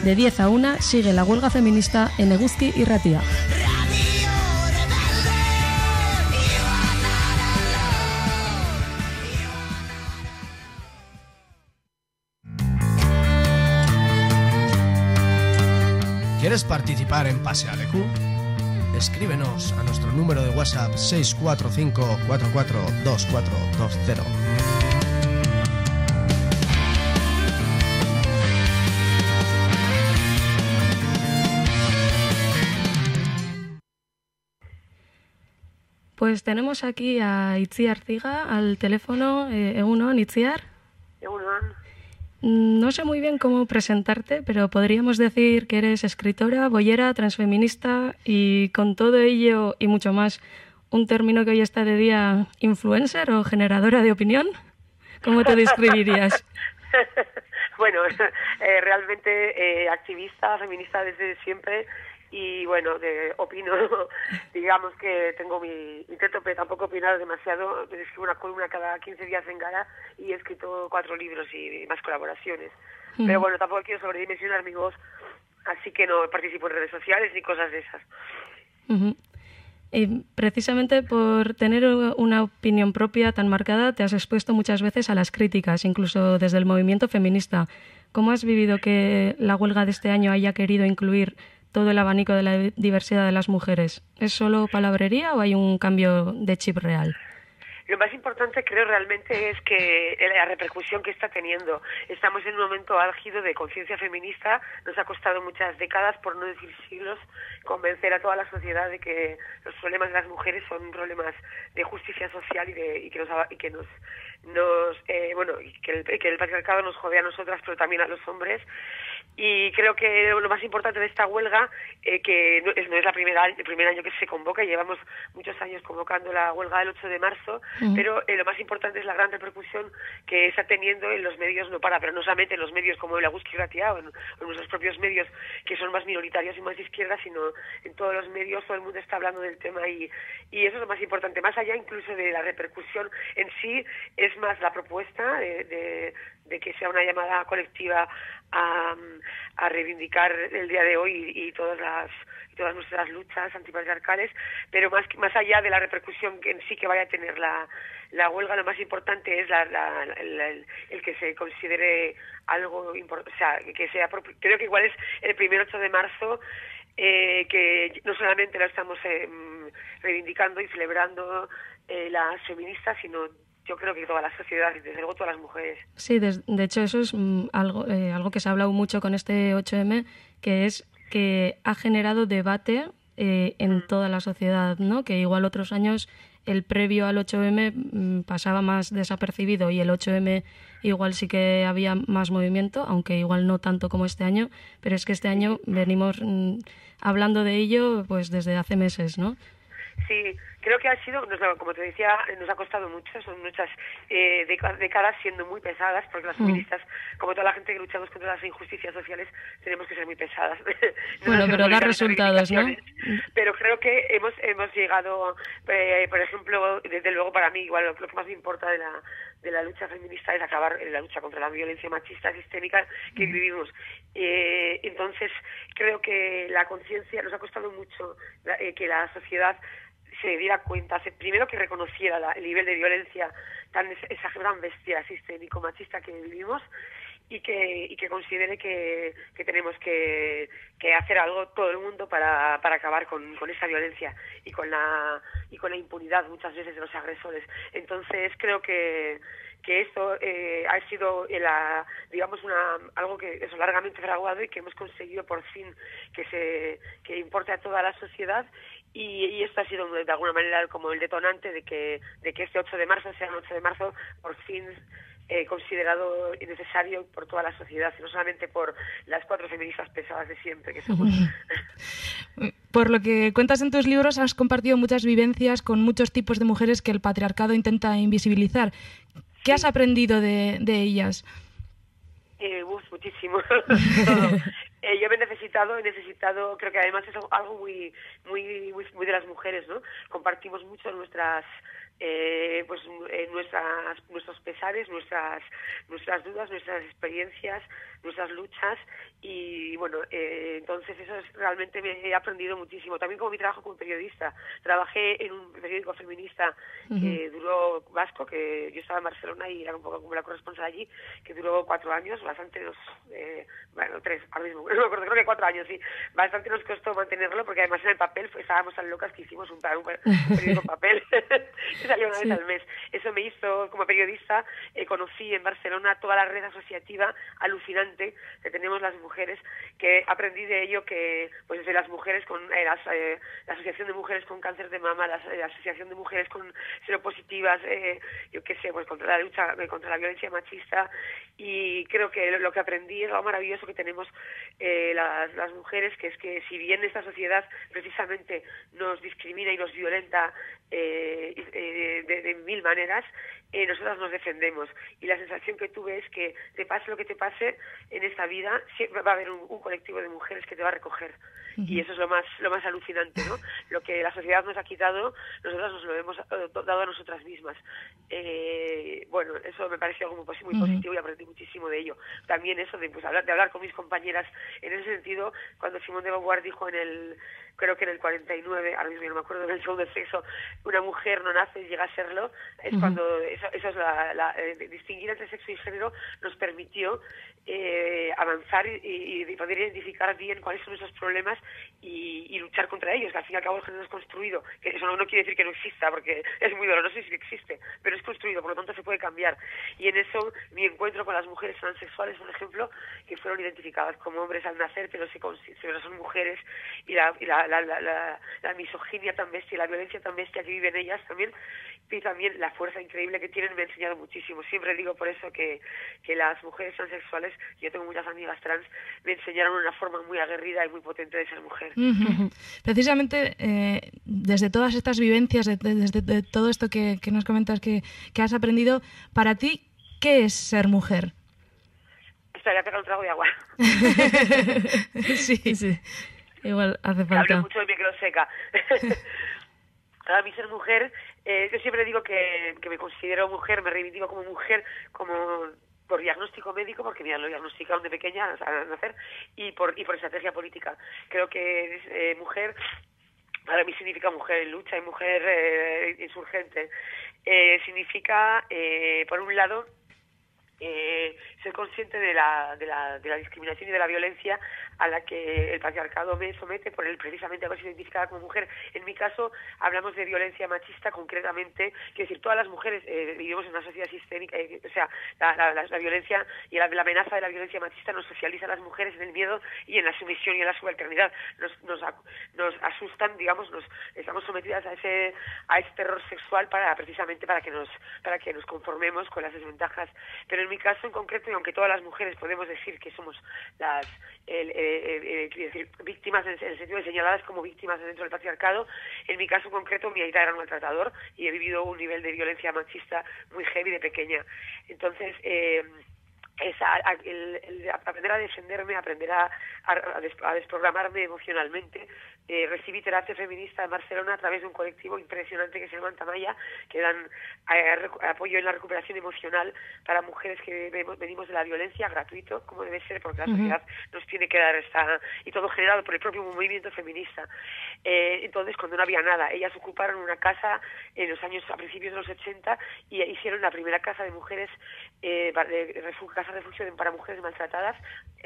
De 10 a 1 sigue la huelga feminista en Eguzki y Ratia. ¿Quieres participar en Pasea Leku? Escríbenos a nuestro número de WhatsApp 645 44 2420. Pues tenemos aquí a Itziar Ziga al teléfono. Egunon, Itziar. Egunon. No sé muy bien cómo presentarte, pero podríamos decir que eres escritora, boyera, transfeminista y con todo ello y mucho más, un término que hoy está de día, influencer o generadora de opinión. ¿Cómo te describirías? Bueno, realmente activista, feminista desde siempre. Y bueno, opino, digamos que intento pero tampoco opinar demasiado, escribo una columna cada 15 días en Gara y he escrito 4 libros y más colaboraciones. Pero bueno, tampoco quiero sobredimensionar mi voz, así que no participo en redes sociales ni cosas de esas. Precisamente por tener una opinión propia tan marcada, te has expuesto muchas veces a las críticas, incluso desde el movimiento feminista. ¿Cómo has vivido que la huelga de este año haya querido incluir todo el abanico de la diversidad de las mujeres? ¿Es solo palabrería o hay un cambio de chip real? Lo más importante creo realmente es que la repercusión que está teniendo. Estamos en un momento álgido de conciencia feminista. Nos ha costado muchas décadas, por no decir siglos, convencer a toda la sociedad de que los problemas de las mujeres son problemas de justicia social y que el patriarcado nos jode a nosotras, pero también a los hombres. Y creo que lo más importante de esta huelga, que no es el primer año que se convoca, llevamos muchos años convocando la huelga del 8 de marzo, pero lo más importante es la gran repercusión que está teniendo en los medios, pero no solamente en los medios como el Eguzki y Ratia o en nuestros propios medios que son más minoritarios y más de izquierda, sino en todos los medios. Todo el mundo está hablando del tema y eso es lo más importante. Más allá incluso de la repercusión en sí, es más la propuesta de que sea una llamada colectiva a reivindicar el día de hoy y todas nuestras luchas antipatriarcales, pero más allá de la repercusión que en sí que vaya a tener la huelga, lo más importante es el que se considere algo importante, o sea, creo que igual es el primer 8 de marzo, que no solamente lo estamos reivindicando y celebrando las feministas, sino yo creo que toda la sociedad y desde luego todas las mujeres. Sí, de hecho eso es algo que se ha hablado mucho con este 8M, que es que ha generado debate en toda la sociedad, ¿no? Que igual otros años el previo al 8M pasaba más desapercibido y el 8M igual sí que había más movimiento, aunque igual no tanto como este año, pero es que este año venimos hablando de ello pues desde hace meses, ¿no? Sí, creo que ha sido, como te decía, nos ha costado mucho, son muchas décadas siendo muy pesadas, porque las feministas, como toda la gente que luchamos contra las injusticias sociales, tenemos que ser muy pesadas. Bueno, pero da resultados, ¿no? Pero creo que hemos llegado, por ejemplo, desde luego para mí, igual lo que más me importa de la lucha feminista es acabar la lucha contra la violencia machista sistémica que vivimos. Entonces, creo que la conciencia nos ha costado mucho que la sociedad se diera cuenta, primero que reconociera el nivel de violencia esa gran bestia sistémico-machista que vivimos y que considere que tenemos que hacer algo todo el mundo para acabar con esa violencia y con la impunidad muchas veces de los agresores. Entonces creo que esto ha sido algo que es largamente fraguado y que hemos conseguido por fin que importe a toda la sociedad. Y esto ha sido de alguna manera como el detonante de que este 8 de marzo sea un 8 de marzo por fin considerado necesario por toda la sociedad, no solamente por las 4 feministas pesadas de siempre que somos. Por lo que cuentas en tus libros, has compartido muchas vivencias con muchos tipos de mujeres que el patriarcado intenta invisibilizar. ¿Qué has aprendido de ellas? Muchísimo. Todo. Yo he necesitado, creo que además es algo muy de las mujeres, ¿no? Compartimos mucho nuestros pesares, nuestras dudas, nuestras experiencias, nuestras luchas y bueno, entonces eso realmente me he aprendido muchísimo. También como mi trabajo como periodista. Trabajé en un periódico feminista que duró vasco, que yo estaba en Barcelona y era un poco como la corresponsal allí, que duró 4 años, bastante 3, ahora mismo, no me acuerdo, creo que 4 años, sí. Bastante nos costó mantenerlo porque además en el papel estábamos tan locas que hicimos un periódico en papel que salía una vez al mes. Eso me hizo, como periodista, conocí en Barcelona toda la red asociativa alucinante que tenemos las mujeres, que aprendí de ello que, pues desde las mujeres con la Asociación de Mujeres con Cáncer de Mama, la Asociación de Mujeres con Seropositivas, yo qué sé, pues contra la lucha contra la violencia machista, y creo que lo que aprendí es lo maravilloso que tenemos las mujeres, que es que si bien esta sociedad precisamente nos discrimina y nos violenta de mil maneras, nosotras nos defendemos, y la sensación que tuve es que te pase lo que te pase en esta vida, siempre va a haber un colectivo de mujeres que te va a recoger. Y eso es lo más alucinante, ¿no? Lo que la sociedad nos ha quitado, nosotras nos lo hemos dado a nosotras mismas. Bueno, eso me pareció algo muy positivo y aprendí muchísimo de ello. También eso de hablar con mis compañeras en ese sentido, cuando Simone de Beauvoir dijo creo que en el 49, ahora mismo no me acuerdo del show del sexo, una mujer no nace y llega a serlo, es cuando eso es distinguir entre sexo y género nos permitió avanzar y poder identificar bien cuáles son esos problemas y luchar contra ellos, que al fin y al cabo el género es construido, que eso no quiere decir que no exista, porque es muy doloroso y sí que existe, pero es construido, por lo tanto se puede cambiar. Y en eso mi encuentro con las mujeres transexuales, por ejemplo, que fueron identificadas como hombres al nacer, pero son mujeres, y la misoginia tan bestia, la violencia tan bestia que viven ellas también, y también la fuerza increíble que tienen, me ha enseñado muchísimo. Siempre digo por eso que las mujeres transexuales, yo tengo muchas amigas trans, me enseñaron una forma muy aguerrida y muy potente de ser mujer. Precisamente desde todas estas vivencias, desde todo esto que nos comentas que has aprendido, para ti, ¿qué es ser mujer? Espera, voy a pegar un trago de agua. Sí. Igual hace falta. Hablo mucho de micro seca. Para mí ser mujer, yo siempre digo que me considero mujer, me reivindico como mujer, como por diagnóstico médico, porque me lo diagnosticaron de pequeña al nacer, y por estrategia política. Creo que mujer, para mí significa mujer en lucha y mujer insurgente. Significa, por un lado, ser consciente de la discriminación y de la violencia a la que el patriarcado me somete por precisamente haber sido identificada como mujer. En mi caso hablamos de violencia machista concretamente, quiero decir, todas las mujeres vivimos en una sociedad sistémica, o sea, la violencia y la amenaza de la violencia machista nos socializa a las mujeres en el miedo y en la sumisión y en la subalternidad, nos asustan, digamos, estamos sometidas a ese terror sexual precisamente para que nos conformemos con las desventajas. Pero en mi caso en concreto, y aunque todas las mujeres podemos decir que somos víctimas en el sentido de señaladas como víctimas dentro del patriarcado, en mi caso concreto mi aita era un maltratador y he vivido un nivel de violencia machista muy heavy de pequeña. Entonces aprender a defenderme, aprender a desprogramarme emocionalmente. Recibí terapia feminista en Barcelona a través de un colectivo impresionante que se llama Antamaya, que dan apoyo en la recuperación emocional para mujeres que venimos de la violencia, gratuito, como debe ser, porque la sociedad nos tiene que dar y todo generado por el propio movimiento feminista. Entonces, cuando no había nada, ellas ocuparon una casa a principios de los 80 y hicieron la primera casa de mujeres, casa refugio para mujeres maltratadas,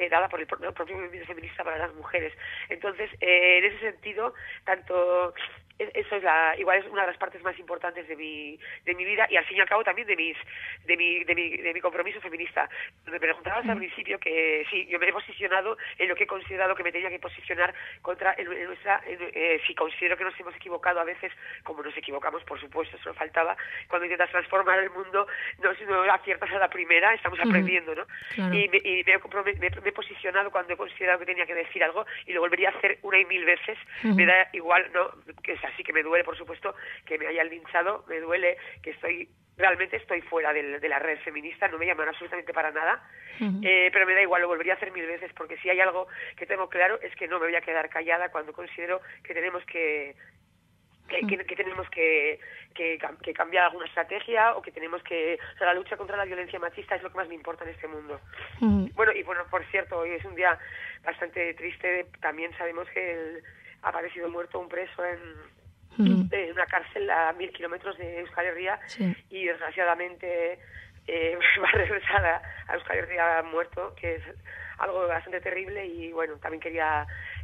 dada por el propio movimiento feminista para las mujeres. Entonces, en ese sentido, tanto eso es igual es una de las partes más importantes de mi vida y al fin y al cabo también de mi compromiso feminista. Me preguntabas al principio que sí, yo me he posicionado en lo que he considerado que me tenía que posicionar contra si considero que nos hemos equivocado a veces, como nos equivocamos, por supuesto, eso no faltaba, cuando intentas transformar el mundo no aciertas a la primera, estamos aprendiendo, ¿no? Claro. Y me he posicionado cuando he considerado que tenía que decir algo y lo volvería a hacer una y mil veces. Me da igual, ¿no? Que es así, que me duele, por supuesto, que me hayan linchado, me duele que realmente estoy fuera de la red feminista, no me llaman absolutamente para nada, pero me da igual, lo volvería a hacer mil veces, porque si hay algo que tengo claro es que no me voy a quedar callada cuando considero que tenemos que tenemos que cambiar alguna estrategia o que tenemos que... O sea, la lucha contra la violencia machista es lo que más me importa en este mundo. Bueno, por cierto, hoy es un día bastante triste. También sabemos que ha aparecido muerto un preso en una cárcel a 1000 kilómetros de Euskal Herria, y desgraciadamente va a regresar a Euskal Herria muerto, que es algo bastante terrible. Y bueno, también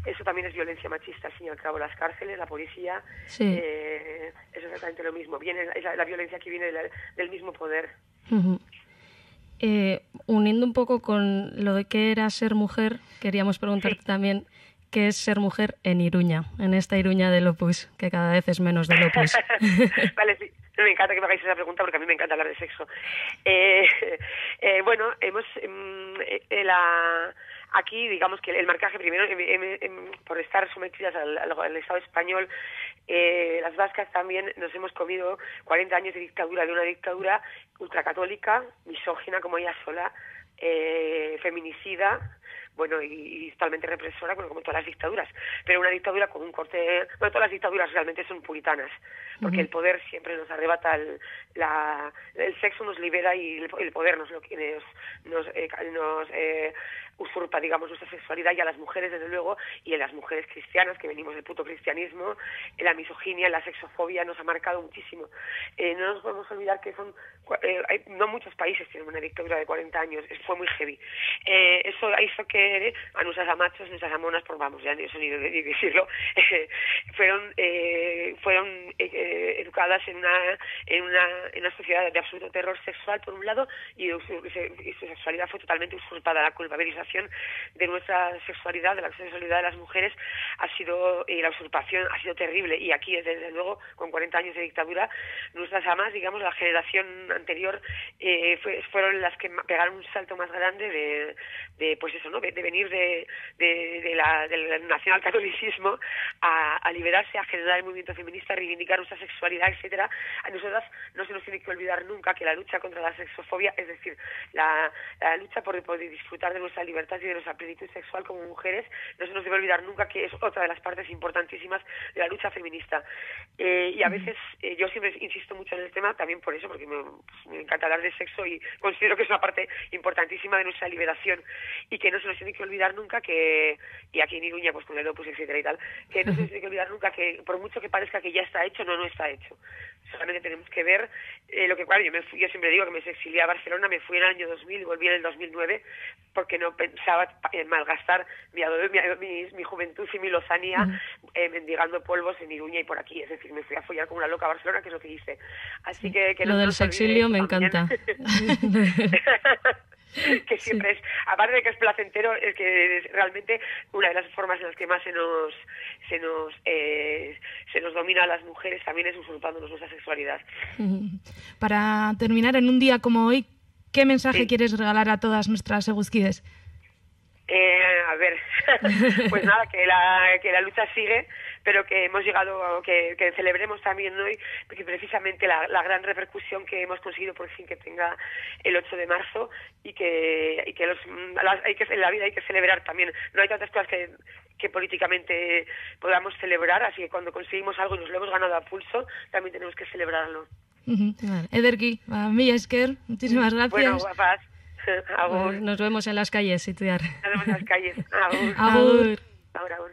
eso también es violencia machista, al fin y al cabo. Las cárceles, la policía, es exactamente lo mismo. Es la violencia que viene del mismo poder. Uniendo un poco con lo de qué era ser mujer, queríamos preguntarte también qué es ser mujer en Iruña, en esta Iruña del Opus, que cada vez es menos del Opus. Vale, sí. Me encanta que me hagáis esa pregunta porque a mí me encanta hablar de sexo. Bueno, hemos... aquí, digamos que el marcaje primero, por estar sometidas al Estado español, las vascas también nos hemos comido 40 años de dictadura, de una dictadura ultracatólica, misógina como ella sola, feminicida, bueno, y totalmente represora, bueno, como todas las dictaduras, pero una dictadura con un corte... Bueno, todas las dictaduras realmente son puritanas, porque el poder siempre nos arrebata, el sexo nos libera y el poder nos usurpa, digamos, nuestra sexualidad, y a las mujeres, desde luego, y en las mujeres cristianas, que venimos del puto cristianismo, la misoginia, la sexofobia nos ha marcado muchísimo. No nos podemos olvidar que no muchos países tienen una dictadura de 40 años, fue muy heavy. Eso hizo que a nuestras amachos, nuestras amonas, pues vamos, ya eso ni decirlo, fueron educadas en una sociedad de absoluto terror sexual, por un lado, y su sexualidad fue totalmente usurpada. La culpabilización de nuestra sexualidad, de la sexualidad de las mujeres, y la usurpación ha sido terrible. Y aquí, desde luego, con 40 años de dictadura, nuestras amas, digamos, la generación anterior, fueron las que pegaron un salto más grande pues eso, ¿no? De venir del nacionalcatolicismo a liberarse, a generar el movimiento feminista, a reivindicar nuestra sexualidad, etcétera. A nosotras no se nos tiene que olvidar nunca que la lucha contra la sexofobia, es decir, la lucha por disfrutar de nuestra libertad y de nuestra plenitud sexual como mujeres, no se nos debe olvidar nunca que es otra de las partes importantísimas de la lucha feminista. Y a veces yo siempre insisto mucho en el tema, también por eso, porque me encanta hablar de sexo y considero que es una parte importantísima de nuestra liberación, y que no se nos tiene que olvidar nunca y aquí en Iruña, pues con el Opus, etcétera y tal, que no se nos tiene que olvidar nunca que por mucho que parezca que ya está hecho, no está hecho. Solamente tenemos que ver lo que, claro, yo siempre digo que me exilié a Barcelona, me fui en el año 2000 y volví en el 2009 porque no pensaba malgastar mi juventud y mi lozanía mendigando polvos en Iruña y por aquí. Es decir, me fui a follar como una loca a Barcelona, que es lo que hice. Así que lo del sexilio me encanta. Que siempre es, aparte de que es placentero, es que es realmente una de las formas en las que más se nos domina a las mujeres, también es usurpándonos nuestra sexualidad. Para terminar, en un día como hoy, ¿qué mensaje quieres regalar a todas nuestras eguzquides? A ver, pues nada, que la lucha sigue, pero que hemos llegado, que celebremos también hoy, porque precisamente la gran repercusión que hemos conseguido por fin que tenga el 8 de marzo, y que en la vida hay que celebrar también. No hay tantas cosas que políticamente podamos celebrar, así que cuando conseguimos algo y nos lo hemos ganado a pulso, también tenemos que celebrarlo. Ederki, mila esker, muchísimas gracias. Bueno, guapas. Agur. Nos vemos en las calles, Ituiar. Nos vemos en las calles. Agur. Agur. Agur, agur.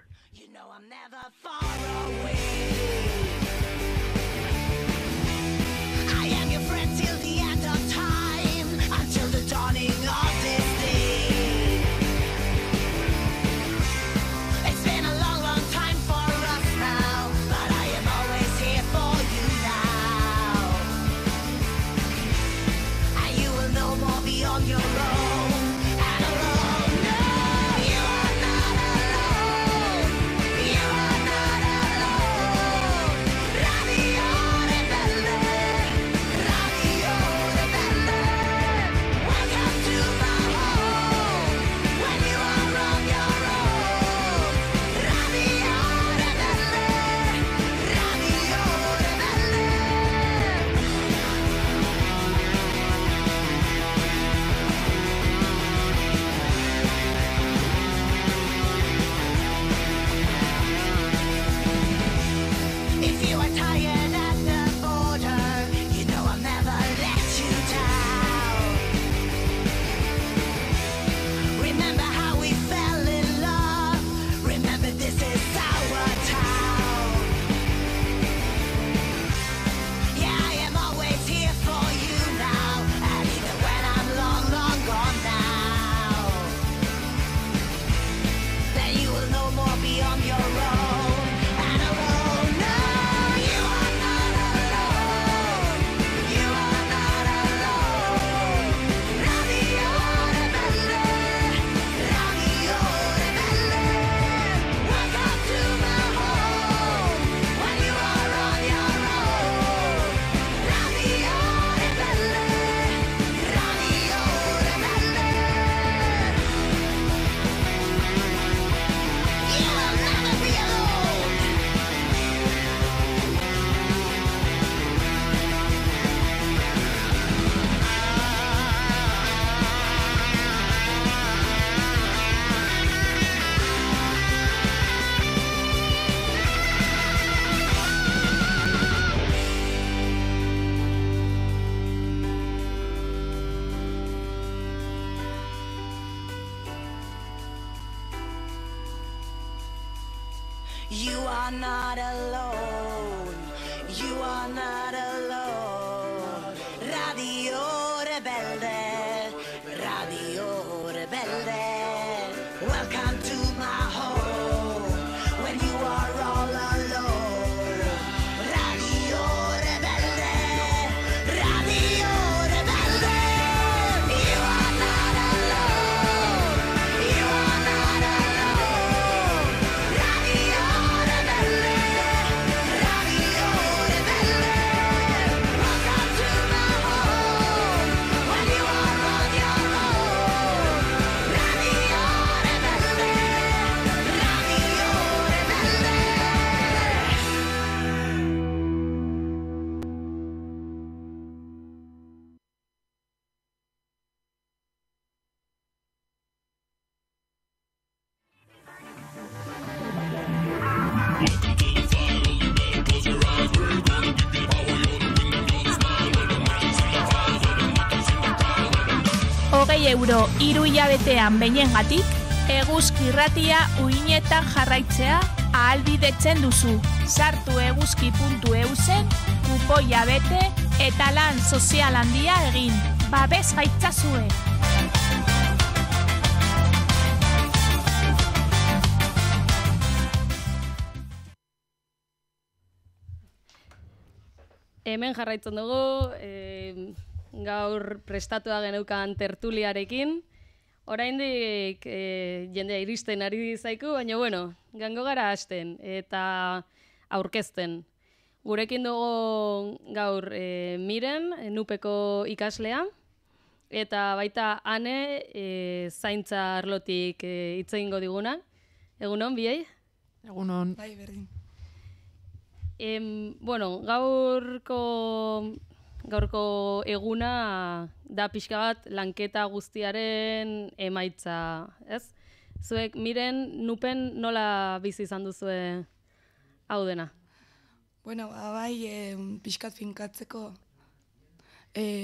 It's been a long, long time for us now, but I am always not alone. You are not alone. Radio Rebelde, Radio Rebelde. Welcome to my home when you are all alone. Radio Rebelde, Radio Rebelde. You are not alone. You are not alone. Radio Rebelde, Radio Rebelde. Welcome to my home when you are on your own. Radio Rebelde, Radio Rebelde. €20 hiru hilabetean behinengatik, Eguzki Irratia uinetan jarraitzea ahalbidetzen duzu. Sartu eguzki.eusen, kupoia bete eta lan sozial handia egin. Babes gaitzazue! Hemen jarraitzen dugu, gaur prestatua geneukan tertuliarekin. Oraindik jendea iristen ari zaiku, baina bueno, gango gara hasten eta aurkezten. Gurekin dugu gaur Miren, Nupeko ikaslea, eta baita Ane, zaintza arlotik hitz egingo diguna. Egunon, biei? Egunon. Bai, berdin. Bueno, gaurko eguna da pixka bat lanketa guztiaren emaitza, ez? Zuek Miren, Nupen nola bizi izan duzue hau dena? Bueno, bai, pixkat finkatzeko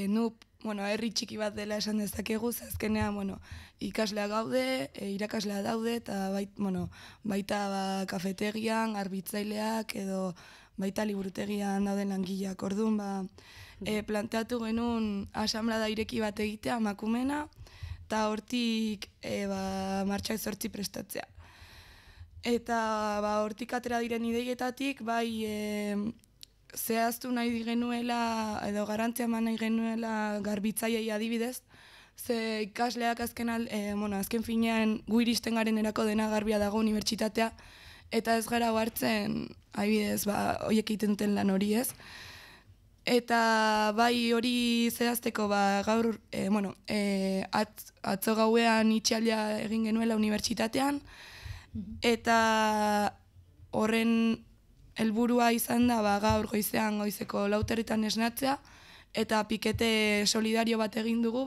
Nup, herri txiki bat dela esan dezakegu, azkenean, ikaslea gaude, irakaslea daude, eta baita kafetegian, garbitzaileak, edo baita liburutegian dauden langileak. Orduan, planteatu genuen asamblada ireki bat egitea, emakumena, eta hortik martxak 8 prestatzea. Eta hortik atera diren ideietatik, zehaztu nahi genuela, edo garantzia eman nahi genuela garbitzaileei adibidez, ze ikasleak azken finean gu iristen garen erako dena garbia dago unibertsitatea, eta ez gara hartzen, adibidez, horiek egiten duten lan hori ez. Eta hori zehazteko gaur, atzo gauean itxialdia egin genuela unibertsitatean, eta horren helburua izan da gaur goizeko 4:00 esnatzea, eta pikete solidario bat egin dugu,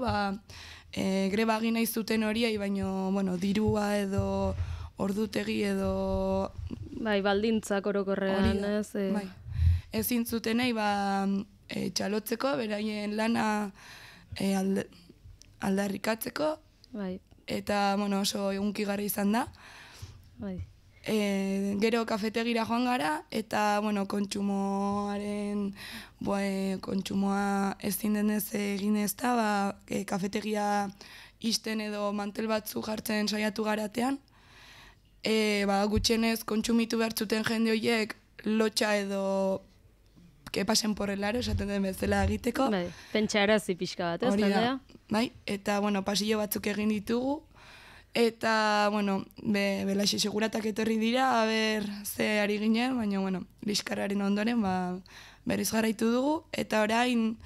greba egin nahi zuten horiei, baino dirua edo ordutegi edo... Bai, baldintzak orokorrean, ez? Bai, ezin zutenei txalotzeko, beraien lana aldarrikatzeko, eta oso egunkigarri izan da. Bai. Gero kafetegira joan gara, eta kontsumoa ezin denez egin ez da, kafetegia isten edo mantel batzu jartzen saiatu garatean, gutxienez kontsumitu behar zuten jende horiek lotxa edo que pasen por el aro, esaten den bezala egiteko. Bai, pentsarazi pixka bat, ez? Hori da, bai, eta pasillo batzuk egin ditugu, eta, belaxe seguratak etorri dira, ze ari ginen, baina, liskarraren ondoren, berriz garaitu dugu, eta orain,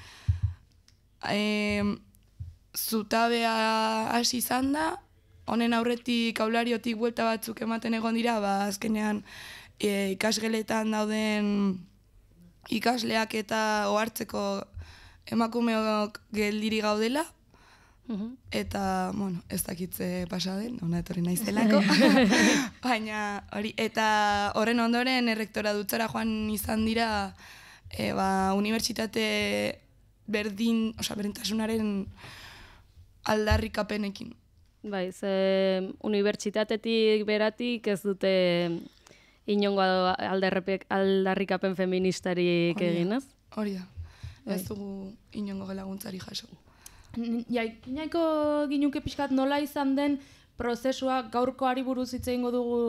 zutabea hasi izan da, honen aurretik aulariotik buelta batzuk ematen egon dira, azkenean ikasgeletan dauden ikasleak eta ohartzeko emakumeok geldiri gaudela, eta, ez dakitze pasa den, hona etorri naizelako, baina hori, eta horren ondoren errektora dutzara joan izan dira, unibertsitate berdintasunaren aldarrikapenekin. Bai, ze unibertsitatetik beratik ez dute inongo aldarrikapen feministarik egin, ez? Hori da. Ez dugu inongo laguntzari jaso. Inaiko ginuke pixkat nola izan den prozesua gaurkoari buruz hitz egingo dugu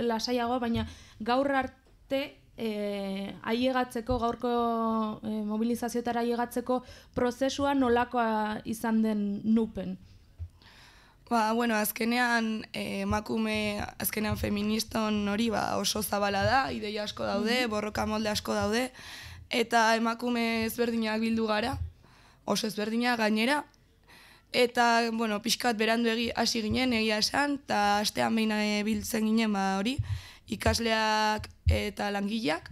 lasaiago, baina gaur arte ailegatzeko, gaurko mobilizazioetara ailegatzeko prozesua nolakoa izan den nupen? Bueno, azkenean emakume, azkenean feministon hori oso zabala da, ideia asko daude, borroka molde asko daude, eta emakume ezberdinak bildu gara, oso ezberdinak gainera, eta, bueno, pixkat berandu hasi ginen, egia esan, eta astean behin biltzen ginen hori, ikasleak eta langileak,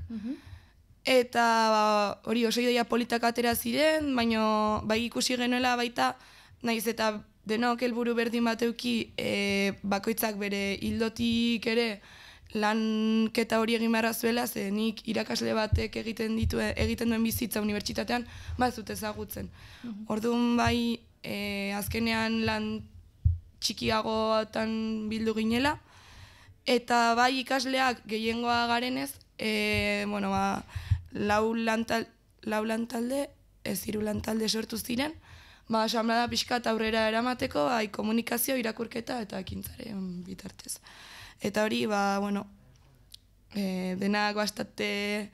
eta hori oso ideia politak atera ziren, baina bai ikusi genuela baita, naiz eta denok helburu berdin bateuki bakoitzak bere hildotik ere lanketa hori egin beharra zuela, ze nik irakasle batek egiten duen bizitza unibertsitatean bazut ezagutzen. Orduan bai azkenean lan txikiagotan bildu ginela, eta bai ikasleak gehiengoa garenez, lau lantalde, ez 3 lantalde sortu ziren, asamblada pixkat aurrera eramateko, komunikazio, irakurketa eta ekintzaren bitartez. Eta hori, denak bastate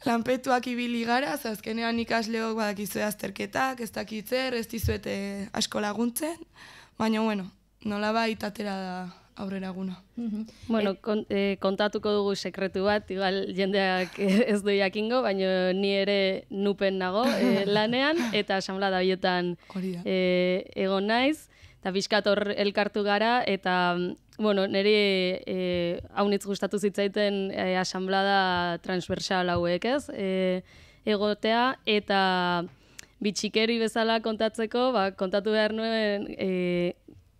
lanpetuak ibili gara, azkenean ikasleok badakizue azterketak, ez dakitzer, ez dizuete asko laguntzen, baina, nolabait atera da aurrera guna. Kontatuko dugu sekretu bat, igual jendeak ez du jakingo, baina ni ere nupen nago lanean, eta asamblada horietan egon naiz, eta bizkat hor elkartu gara, eta niri haunitz gustatu zitzaiten asamblada transversal hauek, ez? Egotea, eta bitxikeri bezala kontatzeko, kontatu behar nuen,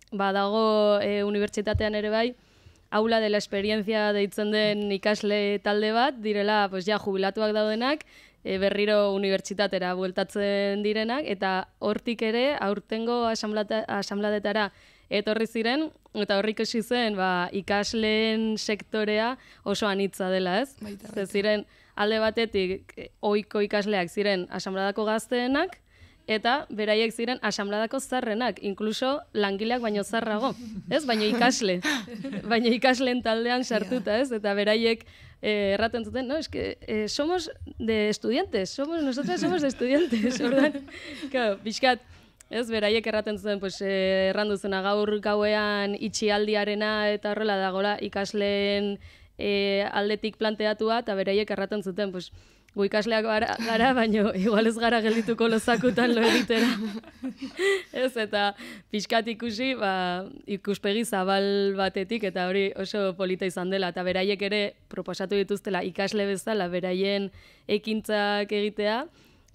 dago unibertsitatean ere bai, aula de la experiencia deitzen den ikasle talde bat, direla jubilatuak daudenak, berriro unibertsitatera bueltatzen direnak, eta hortik ere aurtengo asambladetara etorri ziren, eta horrik ikusi zen ikasleen sektorea oso anitza dela, ez? Ziren alde batetik ohiko ikasleak ziren asambladako gazteenak, eta beraiek ziren asambladako zarrenak, inkluso langileak baino zarrago, ez? Baina ikasleen taldean sartuta, ez? Eta beraiek erraten zuten, no, es que somos de estudiantes, nosotras somos de estudiantes, ordan, claro, pixkat, ez, beraiek erraten zuten, errandu zena gaur gauean itxialdiarena eta horrela dagoela ikasleen aldetik planteatua, eta beraiek erraten zuten, gu ikasleak gara, baina igual ez gara geldituko lozakutan lo egitera. Ez, eta pixkat ikusi, ikuspegi zabal batetik, eta hori oso polita izan dela, eta beraiek ere proposatu dituztela ikasle bezala beraien ekintzak egitea,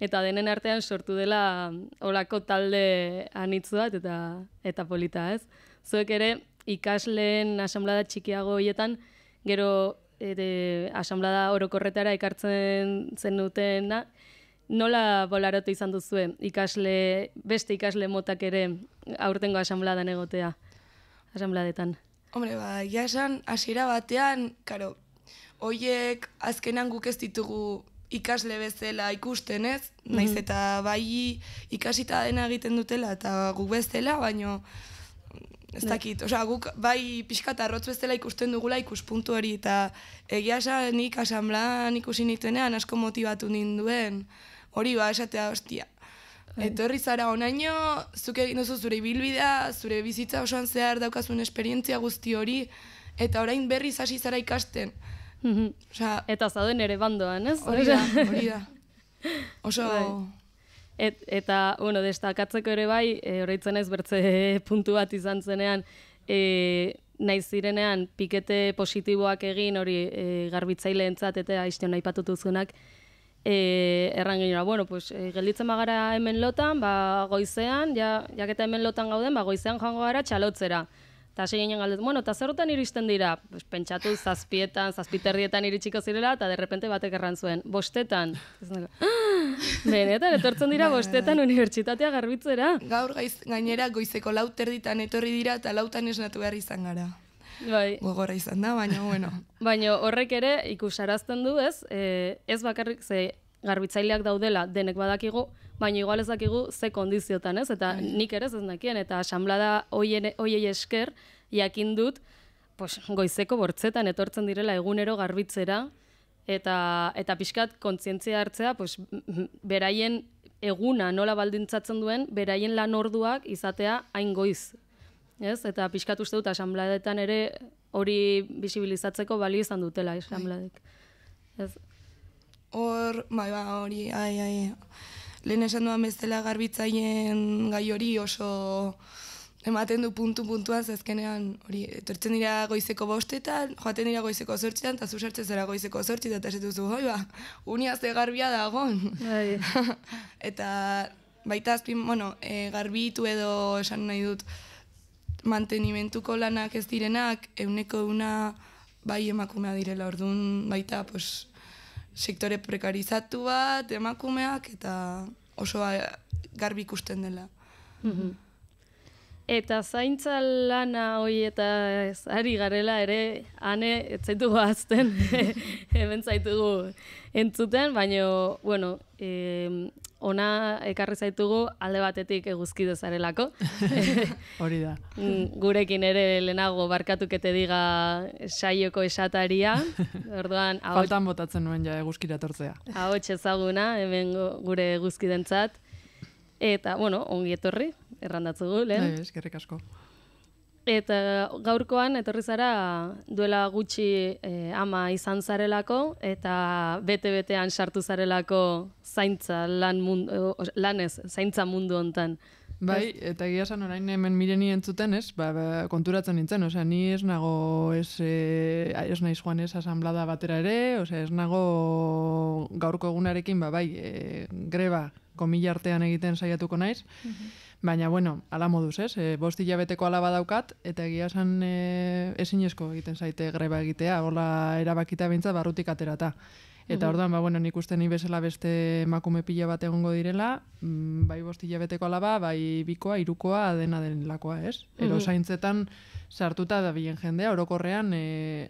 eta denen artean sortu dela olako talde anitz bat eta polita, ez? Zuek ere ikasleen asamblada txikiago horietan, gero asamblada orokorretara ekartzen zenutena, nola bolaratu izan duzue beste ikasle motak ere aurtengo asambladan egotea, asambladetan? Hombre, ja esan, hasiera batean, karo, hoiek azkenan guk ez ditugu ikasle bezala ikusten, ez? Naiz eta bai ikasita dena egiten dutela eta guk bezala, baino ez dakit, guk bai pixkat arrotz bezala ikusten dugula ikuspuntu hori, eta egia esan nik asambladan ikusi nituenean asko motibatu ninduen, hori esatea hostia. Etorri zara honaino, zuk egin duzu zure ibilbidea, zure bizitza osoan zehar daukazun esperientzia guzti hori, eta orain berriz hasi zara ikasten. Eta zauden ere bandoan, ez? Hori da. Oso... Eta, destakatzeko ere bai, horreitzen ez bertze puntu bat izan zenean, naiz zirenean pikete positiboak egin, hori garbitzaileentzat eta iztion nahi patutuzunak, erran genera, gelditzen bagara hemen lotan, goizean, jaketa hemen lotan gauden, goizean joango gara txalotzera. Eta hasi ginen galdetzen, eta zerrotan iristen dira? Pentsatu 7:00, 7:30 iritsiko zirela, eta derrepente batek erran zuen, 5:00. Benetan, etortzen dira 5:00 unibertsitatea garbitzera. Gaur gainera goizeko 4:30 etorri dira, eta 4:00 esnatu behar izan gara. gogorra izan da, baina, bueno. Baina horrek ere ikusarazten du, ez? Ez bakarrik ze garbitzaileak daudela denek badakigu, baina igual ez dakigu ze kondiziotan, ez? Eta nik ere ez nakien, eta asanblada hoiei esker jakin dut, pues, goizeko bortzetan etortzen direla egunero garbitzera, eta pixkat kontzientzia hartzea, pues, beraien eguna nola baldintzatzen duen, beraien lan orduak izatea hain goiz. Ez? Eta pixkat uste dut asanbladetan ere hori bisibilizatzeko balio izan dutela asanbladek. Hor, hori, lehen esan duan bezala garbitzaileen gai hori oso ematen du puntuan, zezkenean hori, etortzen dira goizeko 5:00, joaten dira goizeko 8:00, eta zu sartzen zera goizeko 8:00, eta esetuzu, unia ze garbia dagon. Eta baita garbitu edo esan nahi dut, mantenimentuko lanak ez direnak, 100% bai emakumea direla, orduan baita, sektore prekarizatu bat, emakumeak, eta oso garbi ikusten dela. Eta zaintza lana hoi eta ari garela ere, ane, ez zaitugu azten, hemen zaitugu entzuten, baina, bueno, ona ekarri zaitugu alde batetik eguzkide zarelako. Hori da. Gurekin ere lehenago barkatukete diga saioko esataria. Orduan, faltan botatzen nuen ja eguzkira tortzea. Ahots ezaguna, hemen gure eguzkidentzat. Eta, bueno, ongi etorri, errandatzugu, lehen. Eskerrik asko. Eta gaurkoan etorri zara duela gutxi ama izan zarelako eta bete-betean sartu zarelako zaintza zaintza mundu hontan. Bai, eta egia esan orain hemen mireni entzuten, ez? Konturatzen nintzen, ni ez nago ez naiz joan ez asanblada batera ere, ez nago gaurko egunarekin, greba komilla artean egiten saiatuko naiz. Baina, bueno, ala moduz, ez? 5 hilabeteko alaba daukat, eta egia esan ezinezko egiten zaite greba egitea, hola erabakita behintzat barrutik aterata. Eta orduan, nik uste ni bezala beste emakume pila bat egongo direla, bai 5 hilabeteko alaba, bai 2koa, 3koa, dena denlakoa, ez? Ero zaintzetan sartuta da bilen jendea, orokorrean,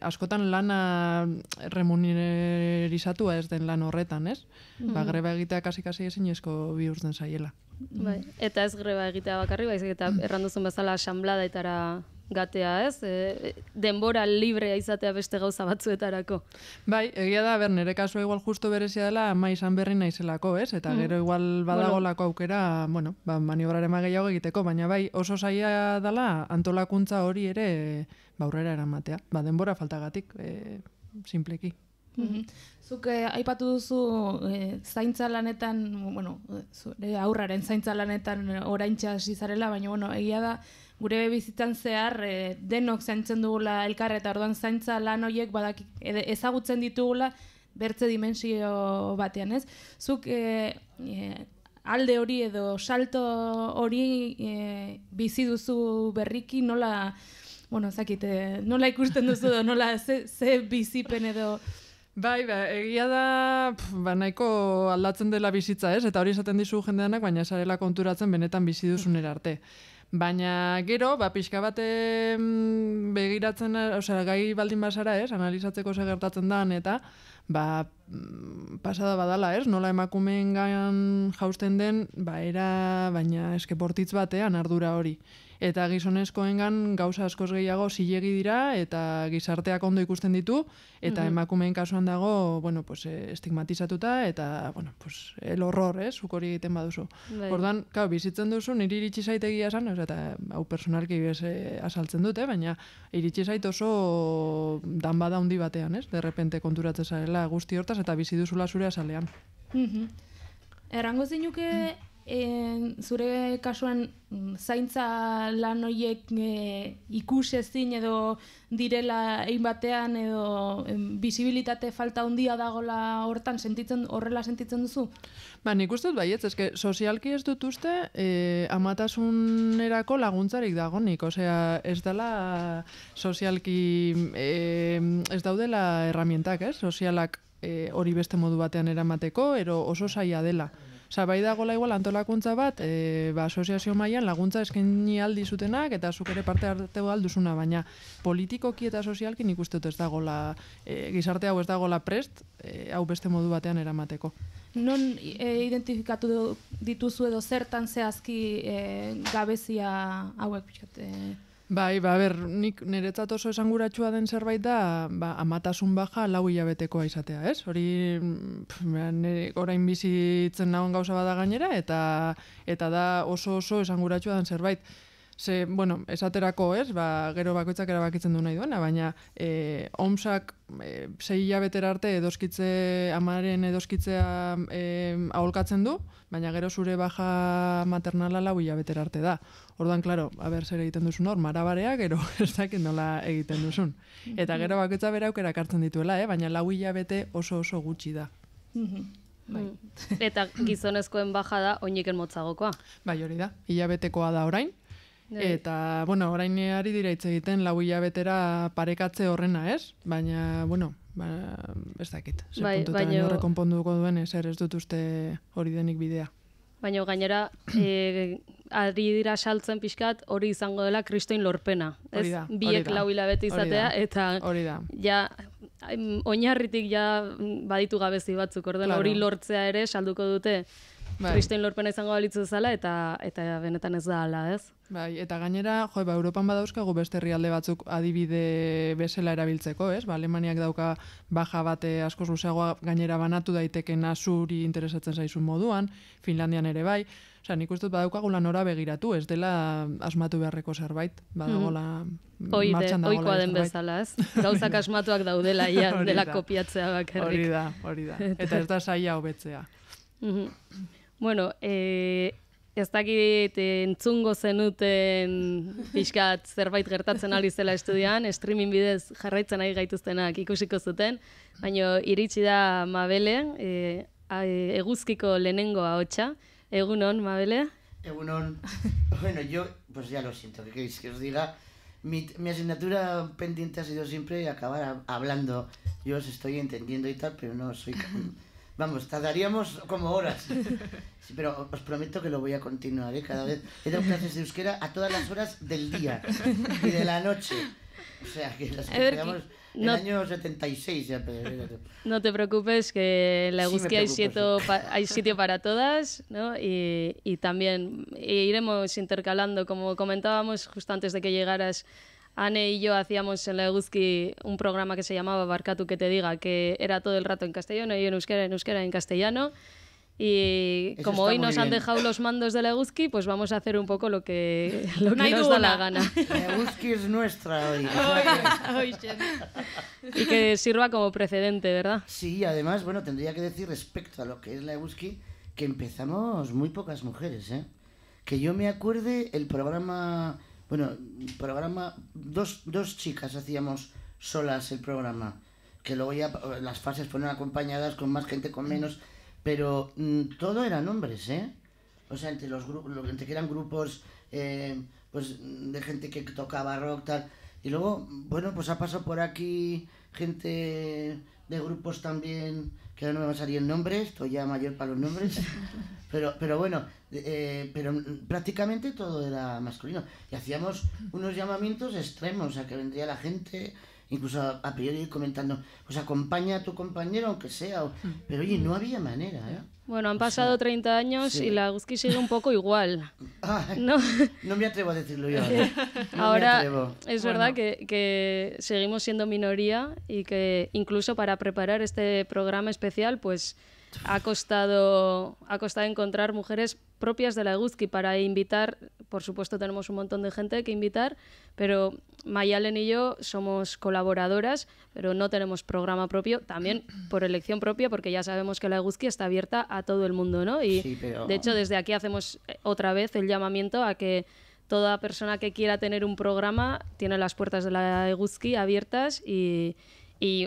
askotan lana remunerizatua ez den lan horretan, ez? Greba egitea kasi ezinezko bihurtzen zaiela. Eta ez greba egitea bakarri, baizik eta erranduzun bezala asanbladaetara gatea, ez? Denbora librea izatea beste gauza batzuetarako. Bai, egia da, nire kasua igual justo berezia dela ama izan berri naizelako, ez? Eta gero igual badagolako aukera, maniobraren gehiago egiteko, baina bai, oso zaila dela antolakuntza hori ere aurrera eramatea. Denbora faltagatik, simpleki. Zuk aipatu duzu zaintza lanetan, zure aurraren zaintza lanetan oraintxe hasi zarela, baina egia da gure bizitzan zehar denok zaintzen dugula elkarre, eta orduan zaintza lan horiek ezagutzen ditugula bertze dimensio batean, ez? Zuk alde hori edo salto hori bizi duzu berriki, nola ikusten duzu, nola ze bizipen edo... Bai, egia da nahiko aldatzen dela bizitza, ez? Eta hori esaten dizu jendeanak, baina esarela konturatzen benetan bizi duzunera arte. Baina gero, pixka bate begiratzen, gai baldin bazara, ez? Analizatzeko ze gertatzen dan, eta pasada badala, ez? Nola emakumeen gan jausten den, baina eske bortitz batean ardura hori. Eta gizonezkoengan gauza askoz gehiago zilegi dira eta gizarteak ondo ikusten ditu, eta emakumeen kasuan dago, estigmatizatuta eta, el horror, zuk hori egiten baduzu. Orduan, bizitzen duzu, niri iritsi zaitegia esan, eta hau personalki asaltzen dute, baina iritsi zait oso danbada handi batean, derrepente konturatzen zarela guzti hortaz, eta bizi duzula zure azalean. Errango zinuke, zure kasuan zaintza lan horiek ikusezin edo direla egin batean edo bisibilitate falta handia dagola horrela sentitzen duzu? Nik uste dut baietz, sozialki ez dut uste amatasunerako laguntzarik dagonik, ez dela sozialki ez daudela herramientak, sozialak hori beste modu batean eramateko, ero oso zaila dela. Osa, bai dagoela igual antolakuntza bat, asoziazio mailan laguntza eskaini aldi zutenak, eta zuk ere parte harteu alduzuna, baina politikoki eta sozialki nik uste dut ez dagoela, gizarte hau ez dagoela prest, hau beste modu batean eramateko. Non identifikatu dituzu edo zertan zehazki gabezia hauek pixkat? Bai, nik niretzat oso esanguratsua den zerbait da, amatasun baja 4 hilabetekoa izatea, ez? Hori, orain bizitzen nagoen gauza bada gainera, eta da oso esanguratsua den zerbait. Ze, bueno, esaterako, ez? Gero bakoitzak erabakitzen du nahi duena, baina OMSak 6 hilabetera arte amaren edoskitzea aholkatzen du, baina gero zure baja maternala 4 hilabetera arte da. Orduan, klaro, zer egiten duzun hor, marabareak, gero ez dakit nola egiten duzun. Eta gero bakoitza bere aukera hartzen dituela, baina 4 hilabete oso gutxi da. Eta gizonezkoen baja da oiniken motzagokoa. Bai, hori da, hilabetekoa da orain. Eta, bueno, orain ari dira hitz egiten 4 hilabetera parekatze horrena, ez? Baina, bueno, ez dakit. Zer puntutan horre konponduko duen, ez dut uste hori denik bidea. Baina gainera, ari dira saltzen pixkat hori izango dela kristoin lorpena. Biek 4 hilabete izatea, eta ja, oinarritik ja baditu gabezi batzuk, orduan hori lortzea ere salduko dute kristoin lorpena izango balitzu zela, eta benetan ez da ala, ez? Bai, eta gainera, Europan badauzkagu beste herrialde batzuk adibide bezala erabiltzeko, ez? Alemaniak dauka baja bate askoz luzeagoa gainera banatu daiteken zuri interesatzen zaizun moduan, Finlandian ere bai. Osa, nik uste badaukagula nora begiratu, ez dela asmatu beharreko zerbait, badagola martxan dagoela. Oikoa den bezala, ez? Gauzak asmatuak daudela, dela kopiatzea bakarrik. Hori da. Eta ez da saia hobetzea. Bueno, ez dakit entzungo zenuten pixkat zerbait gertatzen ari zela estudian, streaming bidez jarraitzen ari gaituztenak ikusiko zuten, baina iritsi da Mabele, eguzkiko lehenengo ahotsa. Egunon, Mabele. Egunon. Bueno, yo, pues ya lo siento, ¿qué queréis que os diga? Mi asignatura pendiente ha sido siempre acabar hablando. Yo os estoy entendiendo y tal, pero no soy... Vamos, tardaríamos como horas. Sí, pero os prometo que lo voy a continuar, cada vez. He dado clases de euskera a todas las horas del día y de la noche. O sea, que las que quedamos en el año 76 ya. No te preocupes, que en la Eguzki hay sitio para todas, ¿no? Y también iremos intercalando, como comentábamos justo antes de que llegaras. Ane y yo hacíamos en la Eguzki un programa que se llamaba Barkatu que te diga, que era todo el rato en castellano y en euskera en castellano. Y como hoy nos han dejado los mandos de la Eguzki, pues vamos a hacer un poco lo que nos da la gana. La Eguzki es nuestra hoy. Y que sirva como precedente, ¿verdad? Sí, además, bueno, tendría que decir respecto a lo que es la Eguzki, que empezamos muy pocas mujeres, ¿eh? Que yo me acuerde el programa... Bueno, dos chicas hacíamos solas el programa, que luego ya las fases fueron acompañadas con más gente, con menos, pero todo eran hombres, ¿eh? O sea, entre los grupos, entre que eran grupos pues de gente que tocaba rock, tal, y luego, bueno, pues ha pasado por aquí gente de grupos también, que ahora no me va a salir el nombre, estoy ya mayor para los nombres, pero bueno, pero prácticamente todo era masculino. Y hacíamos unos llamamientos extremos, a que vendría la gente, incluso a priori comentando, pues acompaña a tu compañero aunque sea, pero oye, no había manera, ¿eh? Bueno, han pasado 30 años sí. Y la Eguzki sigue un poco igual. No me atrevo a decirlo yo. Ahora es verdad que seguimos siendo minoría y que incluso para preparar este programa especial, pues ha costado encontrar mujeres propias de la Eguzki para invitar. Por supuesto tenemos un montón de gente que invitar, pero Mayalen y yo somos colaboradoras, pero no tenemos programa propio, también por elección propia, porque ya sabemos que la Eguzki está abierta a todo el mundo, ¿no? Y sí, pero... de hecho desde aquí hacemos otra vez el llamamiento a que toda persona que quiera tener un programa tiene las puertas de la Eguzki abiertas y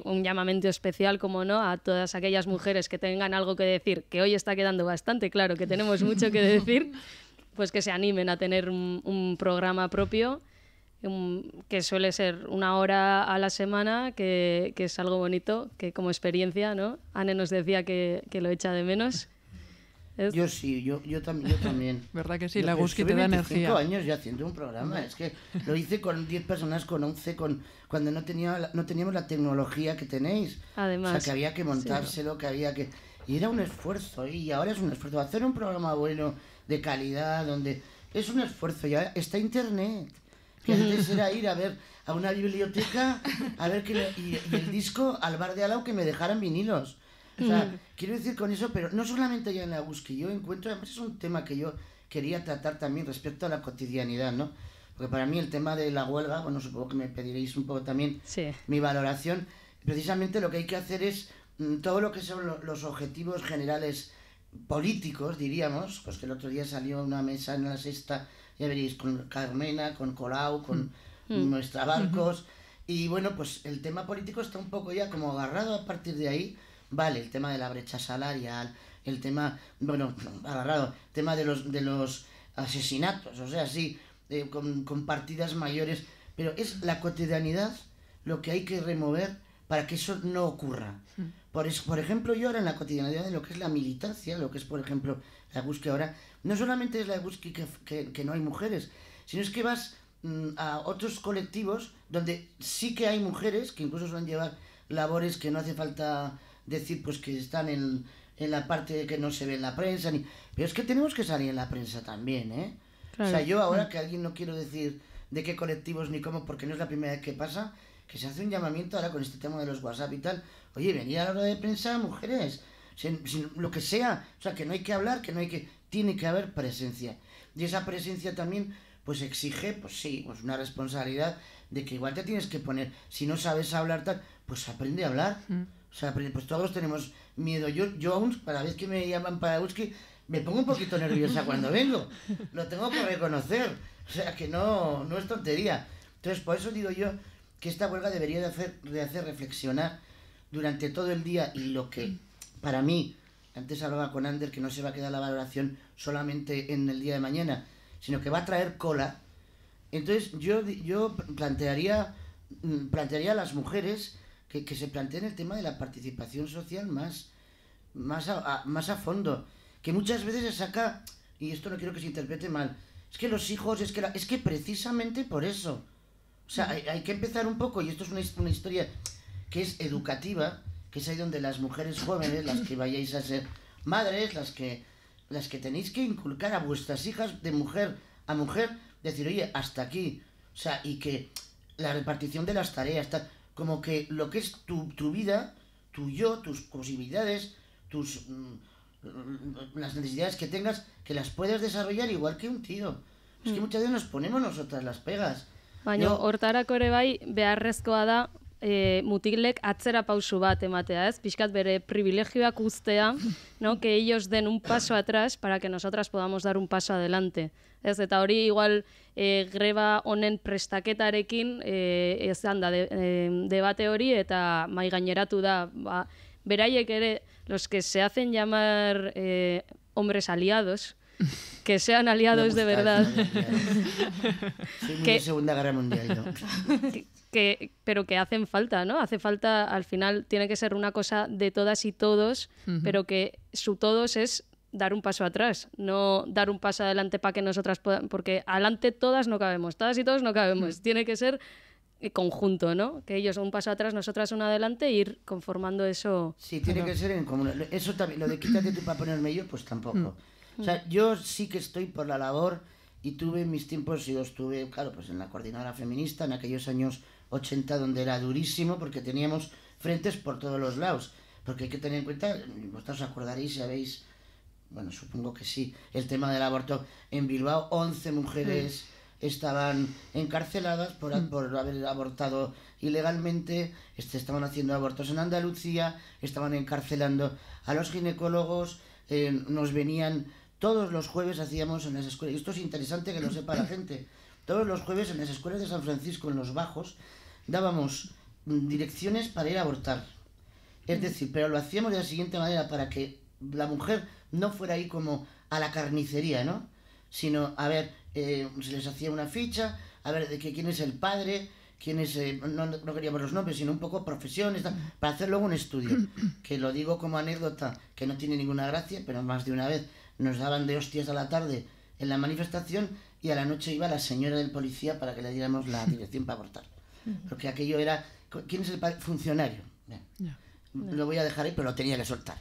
un llamamiento especial, como no, a todas aquellas mujeres que tengan algo que decir, que hoy está quedando bastante claro que tenemos mucho que decir, pues que se animen a tener un programa propio, que suele ser 1 hora a la semana, que es algo bonito, que como experiencia, ¿no? Ane nos decía que lo echa de menos. Yo sí, yo también. ¿Verdad que sí? La Eguzki te da energía. 25 años ya haciendo un programa. Es que lo hice con 10 personas, con 11, cuando no teníamos la tecnología que tenéis. Además. O sea, que había que montárselo, que había que... Y era un esfuerzo, y ahora es un esfuerzo. Hacer un programa bueno, de calidad, donde... Es un esfuerzo, ya está Internet. Que antes era ir a ver a una biblioteca, a ver y el disco al bar de al lado que me dejaran vinilos. O sea, quiero decir con eso, pero no solamente yo en la Eguzki, yo encuentro, además es un tema que yo quería tratar también respecto a la cotidianidad, ¿no? Porque para mí el tema de la huelga, bueno, supongo que me pediréis un poco también mi valoración, precisamente lo que hay que hacer es todo lo que son los objetivos generales políticos, diríamos, pues que el otro día salió una mesa en la Sexta, ya veréis, con Carmena, con Colau, con nuestra Barcos, y bueno, pues el tema político está un poco ya como agarrado a partir de ahí. Vale, el tema de la brecha salarial, el tema, bueno, agarrado, el tema de los asesinatos, o sea, sí, con partidas mayores, pero es la cotidianidad lo que hay que remover para que eso no ocurra. Por ejemplo, yo ahora en la cotidianidad de lo que es la militancia, lo que es, por ejemplo, la Eguzki ahora, no solamente es la Eguzki que no hay mujeres, sino es que vas a otros colectivos donde sí que hay mujeres, que incluso suelen llevar labores que no hace falta decir pues que están en la parte que no se ve en la prensa, pero es que tenemos que salir en la prensa también, ¿eh? Claro. O sea, yo ahora que alguien, no quiero decir de qué colectivos ni cómo, porque no es la primera vez que pasa, que se hace un llamamiento ahora con este tema de los WhatsApp y tal, oye, venid a la hora de prensa, mujeres, sin lo que sea, o sea, que no hay que hablar, tiene que haber presencia, y esa presencia también pues exige, pues sí, pues una responsabilidad de que igual te tienes que poner, si no sabes hablar tal, pues aprende a hablar. O sea, pues todos tenemos miedo. Yo aún, cada vez que me llaman para Eguzki, me pongo un poquito nerviosa cuando vengo. Lo tengo que reconocer. O sea, que no es tontería. Entonces, por eso digo yo que esta huelga debería de hacer reflexionar durante todo el día, y lo que, para mí, antes hablaba con Ander, que no se va a quedar la valoración solamente en el día de mañana, sino que va a traer cola. Entonces, yo plantearía a las mujeres que se planteen el tema de la participación social más a fondo, que muchas veces se saca, y esto no quiero que se interprete mal, es que los hijos, es que precisamente por eso, o sea, hay que empezar un poco, y esto es una historia que es educativa, que es ahí donde las mujeres jóvenes, las que vayáis a ser madres, las que tenéis que inculcar a vuestras hijas de mujer a mujer, decir, oye, hasta aquí, o sea, y que la repartición de las tareas, como que lo que es tu vida, tu yo, tus posibilidades, las necesidades que tengas, que las puedas desarrollar igual que un tío. Es que muchas veces nos ponemos nosotras las pegas. Baina, hortarako ere bai, beharrezkoa da, mutilek atzera pausu bat ematea, ez? Pixkat bere privilegioak uztea, no? Que ellos den un paso atrás para que nosotras podamos dar un paso adelante. Ez, eta hori igual greba honen prestaketarekin ezan da debate hori, eta mai gaineratu da, beraiek ere, los que se hacen llamar hombres aliados, que sean aliados de verdad. Soy muy de Segunda Guerra Mundial, ¿no? Pero que hacen falta, ¿no? Hace falta, al final, tiene que ser una cosa de todas y todos, pero que su todos es dar un paso atrás, no dar un paso adelante para que nosotras podamos, porque adelante todas no cabemos, todas y todos no cabemos, tiene que ser conjunto, ¿no? Que ellos un paso atrás, nosotras un adelante, e ir conformando eso. Sí, tiene que ser en común. Eso también, lo de quítate tú para ponerme yo, pues tampoco. O sea, yo sí que estoy por la labor, y tuve en mis tiempos, yo estuve, claro, pues en la coordinadora feminista, en aquellos años 80, donde era durísimo, porque teníamos frentes por todos los lados. Porque hay que tener en cuenta, vosotros os acordaréis, sabéis, bueno, supongo que sí, el tema del aborto. En Bilbao, 11 mujeres estaban encarceladas por haber abortado ilegalmente, estaban haciendo abortos en Andalucía, estaban encarcelando a los ginecólogos, nos venían... Todos los jueves hacíamos en las escuelas, y esto es interesante que lo sepa la gente, todos los jueves en las escuelas de San Francisco, en los Bajos, dábamos direcciones para ir a abortar. Es decir, pero lo hacíamos de la siguiente manera, para que la mujer no fuera ahí como a la carnicería, ¿no? Sino, a ver, se les hacía una ficha, a ver de quién es el padre, quién es, no queríamos los nombres, sino un poco profesiones, para hacer luego un estudio, que lo digo como anécdota, que no tiene ninguna gracia, pero más de una vez nos daban de hostias a la tarde en la manifestación y a la noche iba la señora del policía para que le diéramos la dirección para abortar. Porque aquello era... ¿Quién es el funcionario? Lo voy a dejar ahí, pero lo tenía que soltar.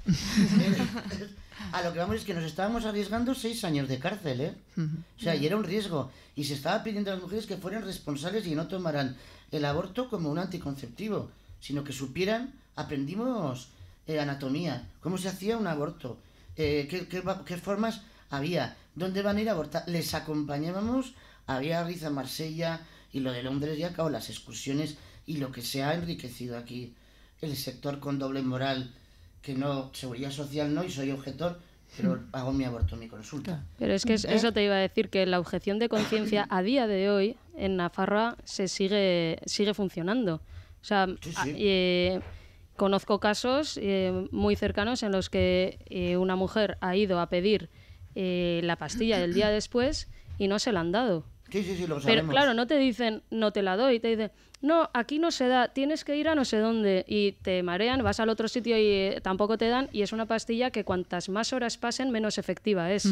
A lo que vamos es que nos estábamos arriesgando 6 años de cárcel, ¿eh? O sea, y era un riesgo. Y se estaba pidiendo a las mujeres que fueran responsables y no tomaran el aborto como un anticonceptivo, sino que supieran, aprendimos anatomía, cómo se hacía un aborto, qué formas había, dónde van a ir a abortar. Les acompañábamos a Biarritz, a Marsella y lo de Londres, y acabo las excursiones y lo que se ha enriquecido aquí. El sector con doble moral, que no, seguridad social no, y soy objetor, pero hago mi aborto, mi consulta. Pero es que eso te iba a decir, que la objeción de conciencia a día de hoy en Nafarroa se sigue funcionando. O sea, conozco casos muy cercanos en los que una mujer ha ido a pedir la pastilla del día después y no se la han dado. Sí, lo sabemos. Pero claro, no te dicen, no te la doy, te dicen, no, aquí no se da, tienes que ir a no sé dónde, y te marean, vas al otro sitio y tampoco te dan, y es una pastilla que cuantas más horas pasen, menos efectiva es.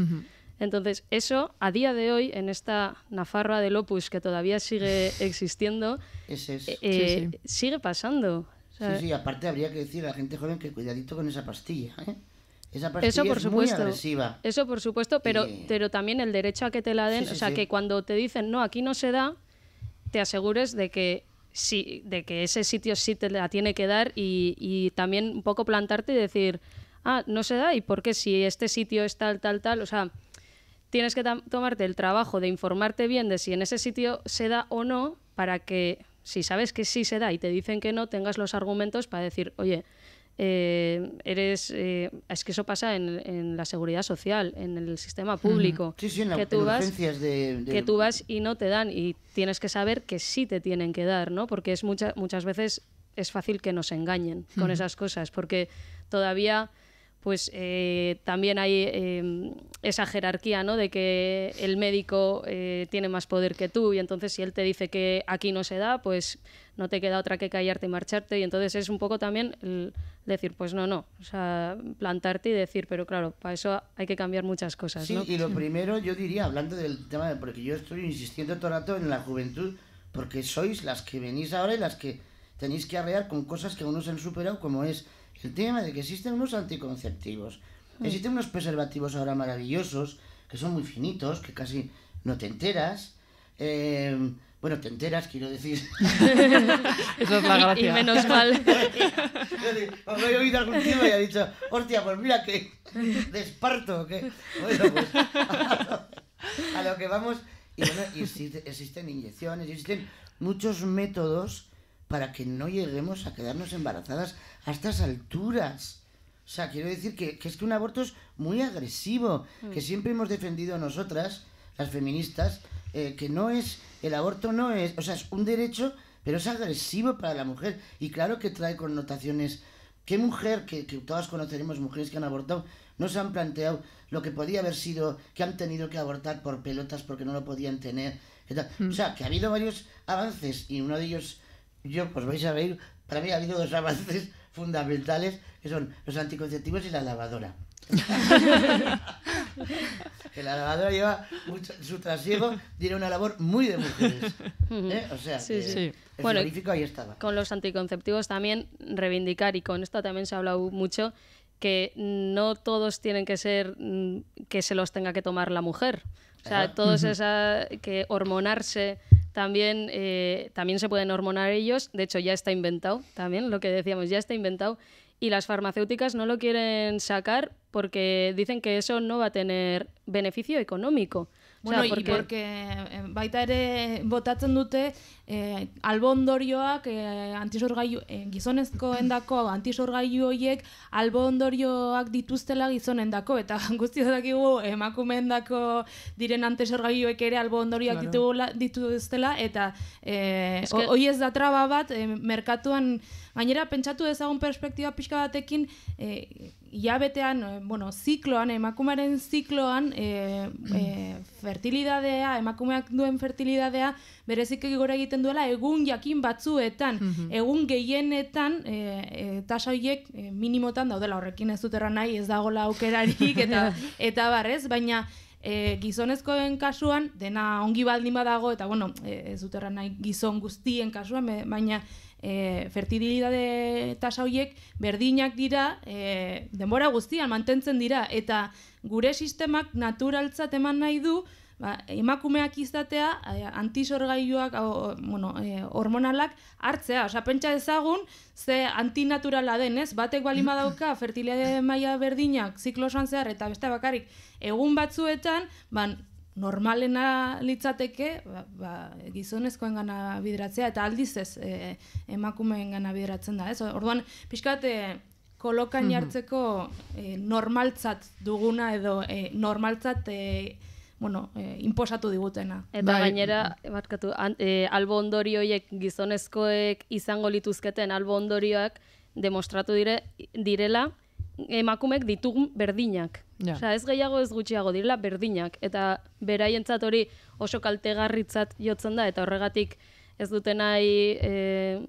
Entonces, eso, a día de hoy, en esta Nafarroa del Opus, que todavía sigue existiendo, sigue pasando. O sea, sí, aparte habría que decir a la gente joven que cuidadito con esa pastilla, ¿eh? Esa pastilla eso por es supuesto, muy agresiva. Eso por supuesto, pero también el derecho a que te la den, o sea, que cuando te dicen, no, aquí no se da, te asegures de que ese sitio sí te la tiene que dar, y también un poco plantarte y decir, no se da, ¿y por qué? Si este sitio es tal, o sea, tienes que tomarte el trabajo de informarte bien de si en ese sitio se da o no, para que, si sabes que sí se da y te dicen que no, tengas los argumentos para decir, oye, es que eso pasa en la seguridad social, en el sistema público, en que tú vas, urgencias que tú vas y no te dan, y tienes que saber que sí te tienen que dar, ¿no? Porque es muchas veces es fácil que nos engañen con esas cosas, porque todavía pues también hay esa jerarquía, ¿no? De que el médico tiene más poder que tú, y entonces si él te dice que aquí no se da, pues no te queda otra que callarte y marcharte, y entonces es un poco también el decir, pues no, o sea, plantarte y decir, pero claro, para eso hay que cambiar muchas cosas, ¿no? Sí, y lo primero yo diría, hablando del tema, porque yo estoy insistiendo todo el rato en la juventud, porque sois las que venís ahora y las que tenéis que arrear con cosas que aún no se han superado, como es el tema de que existen unos anticonceptivos, existen unos preservativos ahora maravillosos, que son muy finitos, que casi no te enteras. Bueno, te enteras, quiero decir. Eso es la gracia. Y menos mal. Os he oído algún tío y ha dicho, hostia, pues mira que de esparto, que... Bueno, pues a lo que vamos... Y bueno, existen inyecciones, existen muchos métodos para que no lleguemos a quedarnos embarazadas a estas alturas. O sea, quiero decir que es que un aborto es muy agresivo, que siempre hemos defendido nosotras, las feministas, que no es, el aborto no es, o sea, es un derecho, pero es agresivo para la mujer, y claro que trae connotaciones. ¿Qué mujer, que todas conoceremos mujeres que han abortado, no se han planteado lo que podía haber sido, que han tenido que abortar por pelotas porque no lo podían tener? O sea, que ha habido varios avances, y uno de ellos, pues vais a ver, para mí ha habido 2 avances fundamentales, que son los anticonceptivos y la lavadora. Que la lavadora lleva su trasiego, tiene una labor muy de mujeres, o sea, el frigorífico ahí estaba. Con los anticonceptivos también reivindicar, y con esto también se ha hablado mucho, que no todos tienen que ser que se los tenga que tomar la mujer. O sea, todos que hormonarse también se pueden hormonar ellos. De hecho, ya está inventado también, lo que decíamos, ya está inventado. Y las farmacéuticas no lo quieren sacar porque dicen que eso no va a tener beneficio económico. Bueno, o sea, porque baita ere botatzen dute albo ondorioak gizonezkoendako antisorgailu horiek albo ondorioak dituztela gizonendako, eta guztiz dakigu emakumeendako diren antisorgailuek ere albo ondorioak dituztela, eta hori ez da traba bat merkatuan. Gainera, pentsatu dezagun perspektiba pixka batekin, hilabetean, zikloan, emakumearen zikloan, fertilidadea, emakumeak duen fertilidadea, bereziki gora egiten duela egun jakin batzuetan, egun gehienetan, tasa horiek minimotan daudela, horrekin ez dut erran nahi, ez dagoela aukerarik, eta barrez, baina gizonezkoen kasuan, dena ongi baldin badago, eta ez dut erran nahi gizon guztien kasuan, baina fertilidade tasa horiek berdinak dira, denbora guztian mantentzen dira, eta gure sistemak naturaltzat eman nahi du, emakumeak izatea antisorgailuak, hormonalak hartzea. Pentsa ezagun, ze antinaturala den, ez? Batek balin badauka fertilidade maila berdinak ziklo osoan zehar, eta beste bakarrik egun batzuetan, normalena litzateke gizonezkoen gana bideratzea, eta aldiz ez emakumeen gana bideratzen da. Orduan, pixkat kolokan jartzeko normaltzat duguna edo normaltzat inposatu digutena. Eta gainera, albo ondorioiek gizonezkoek izango lituzketen albo ondorioak demostratu direla emakumek ditugun berdinak. Ez gehiago ez gutxiago direla berdinak. Eta beraientzat hori oso kaltegarritzat jotzen da, eta horregatik ez duten nahi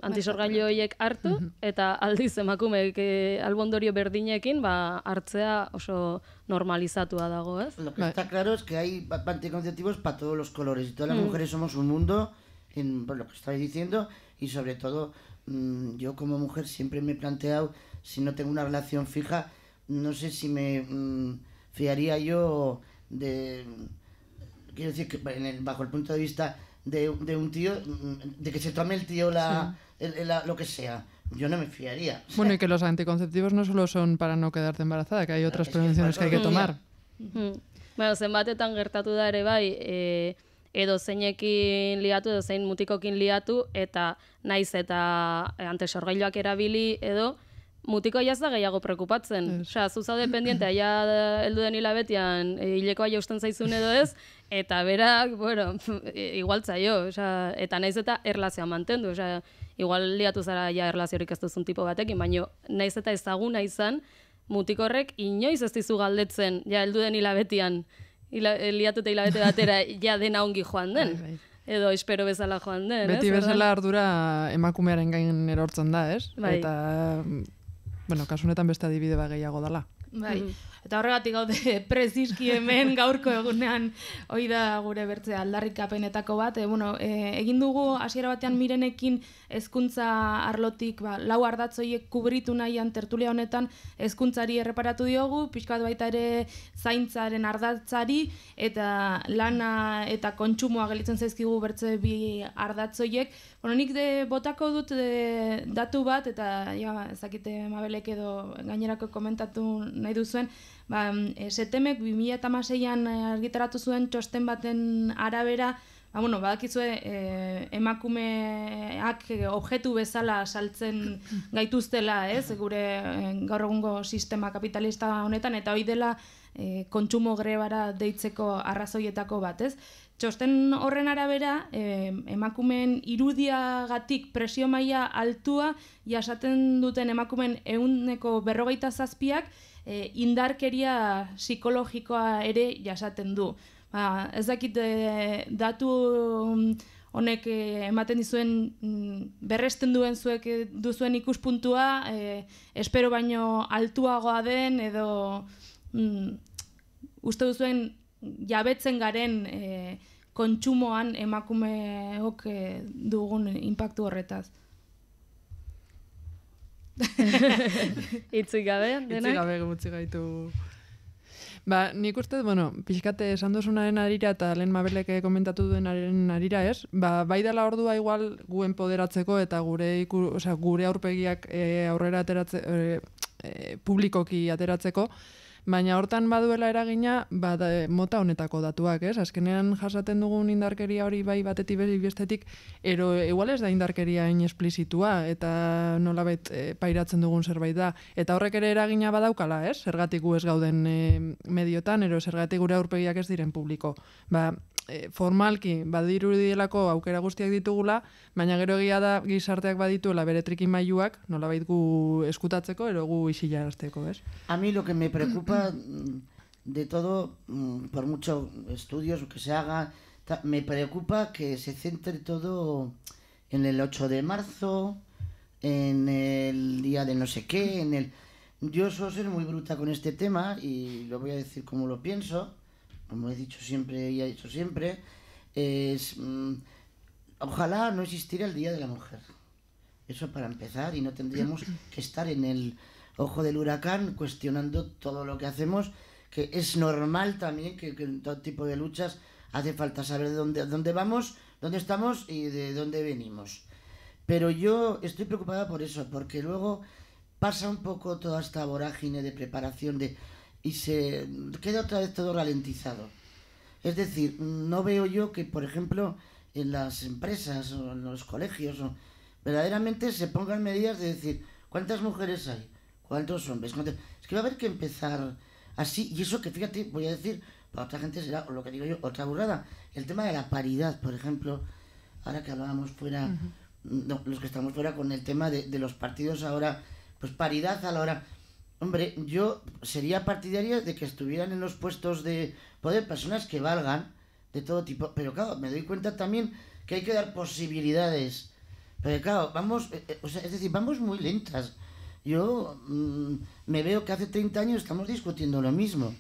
antisorgailu horiek hartu, eta aldiz emakumeek albondorio berdinekin hartzea oso normalizatua dago, ez? Lo que está claro es que hay anticonceptivos para todos los colores, y todas las mujeres somos un mundo, en lo que estáis diciendo, y sobre todo, yo como mujer siempre me he planteado, si no tengo una relación fija, no sé si me fiaría yo de... Quiero decir que bajo el punto de vista de un tío, de que se tome el tío lo que sea. Yo no me fiaría. Bueno, y que los anticonceptivos no solo son para no quedarte embarazada, que hay otras prevenciones que hay que tomar. Zenbatetan gertatu da ere bai, edo zeinekin liatu, edo zein mutikokin liatu, eta naiz eta antisorgailuak erabili edo, mutiko jaz da gehiago prekupatzen. Zuzaude pendiente, heldu den hilabetean hilekoa jausten zaizun edo ez, eta berak, igual zaio, eta naiz eta erlazioa mantendu. Igual liatu zara erlaziorik ez duzun tipo batekin, baina naiz eta ezaguna izan, mutikorrek inoiz ez dizu galdetzen, heldu den hilabetean, liatu eta hilabete batera, dena ongi joan den. Edo espero bezala joan den. Beti bezala ardura emakumearen gain erortzen da, ez? Eta... kasunetan beste adibide gehiago dela. Eta horregatik gaude preziski hemen gaurko egunean hoi da gure bertzea aldarrikapenetako bat. Egin dugu hasiera batean Mirenekin hezkuntza arlotik 4 ardatz horiek kubritu nahian tertulia honetan hezkuntzari erreparatu diogu, pixkat baita ere zaintzaren ardatzari, eta lana eta kontsumoa gelitzen zaizkigu bertze 2 ardatz horiek. Nik botako dut datu bat, eta ezakite Mabelek edo gainerako komentatu nahi duzuen, Setemek 2016an argitaratu zuen txosten baten arabera, badakizue emakumeak objektu bezala saltzen gaituztela, gure gaur egungo sistema kapitalista honetan, eta hori dela kontsumo grebara deitzeko arrazoietako bat, Txosten horren arabera, emakumeen irudiagatik presio maila altua jasaten duten emakumeen 47%, indarkeria psikologikoa ere jasaten du. Ez dakit datu honek ematen dizuen berresten duen zuek duzuen ikuspuntua, espero baino altuagoa den, edo uste duzuen jabetzen garen kontsumoan emakumeok dugun inpaktu horretaz. Itzik gabe, denak? Itzik gabe gutxi gaitu. Nik uste, pixkate esan duzunaren arira eta lehen Mabelek komentatu duenaren arira, ez? Bai dela ordua igual gu empoderatzeko eta gure aurpegiak aurrera publikoki ateratzeko, baina hortan baduela eragina mota honetako datuak, ez? Azkenean jasaten dugun indarkeria hori bai batetik bestetik, igual ez da indarkeria esplizitua, eta nolabait pairatzen dugun zerbait da. Eta horrek ere eragina badaukala, ez? Zergatik gu ez gauden mediotan, zergatik gure aurpegiak ez diren publiko. formalki badirudielako aukera guztiak ditugula, baina gero egia da gizarteak badituela bere trikimailuak, nolabait gu eskutatzeko, ero gu isilarazteko, ez? A mí lo que me preocupa de todo, por muchos estudios que se haga, me preocupa que se centre todo en el 8 de marzo, en el día de no sé qué, Yo suelo ser muy bruta con este tema y lo voy a decir como lo pienso, como he dicho siempre y he dicho siempre, ojalá no existiera el Día de la Mujer. Eso para empezar, y no tendríamos que estar en el ojo del huracán cuestionando todo lo que hacemos, que es normal también que en todo tipo de luchas hace falta saber de dónde vamos, dónde estamos y de dónde venimos. Pero yo estoy preocupada por eso, porque luego pasa un poco toda esta vorágine de preparación y se queda otra vez todo ralentizado. Es decir, no veo yo que, por ejemplo, en las empresas o en los colegios verdaderamente se pongan medidas de decir ¿cuántas mujeres hay? ¿Cuántos hombres? Es que va a haber que empezar así, y eso que, fíjate, voy a decir, para otra gente será, lo que digo yo, otra burrada. El tema de la paridad, por ejemplo, ahora que hablábamos fuera, no, los que estamos fuera con el tema de los partidos ahora, pues paridad a la hora. Hombre, yo sería partidaria de que estuvieran en los puestos de poder personas que valgan de todo tipo, pero claro, me doy cuenta también que hay que dar posibilidades. Pero claro, vamos, es decir, vamos muy lentas. Yo me veo que hace 30 años estamos discutiendo lo mismo.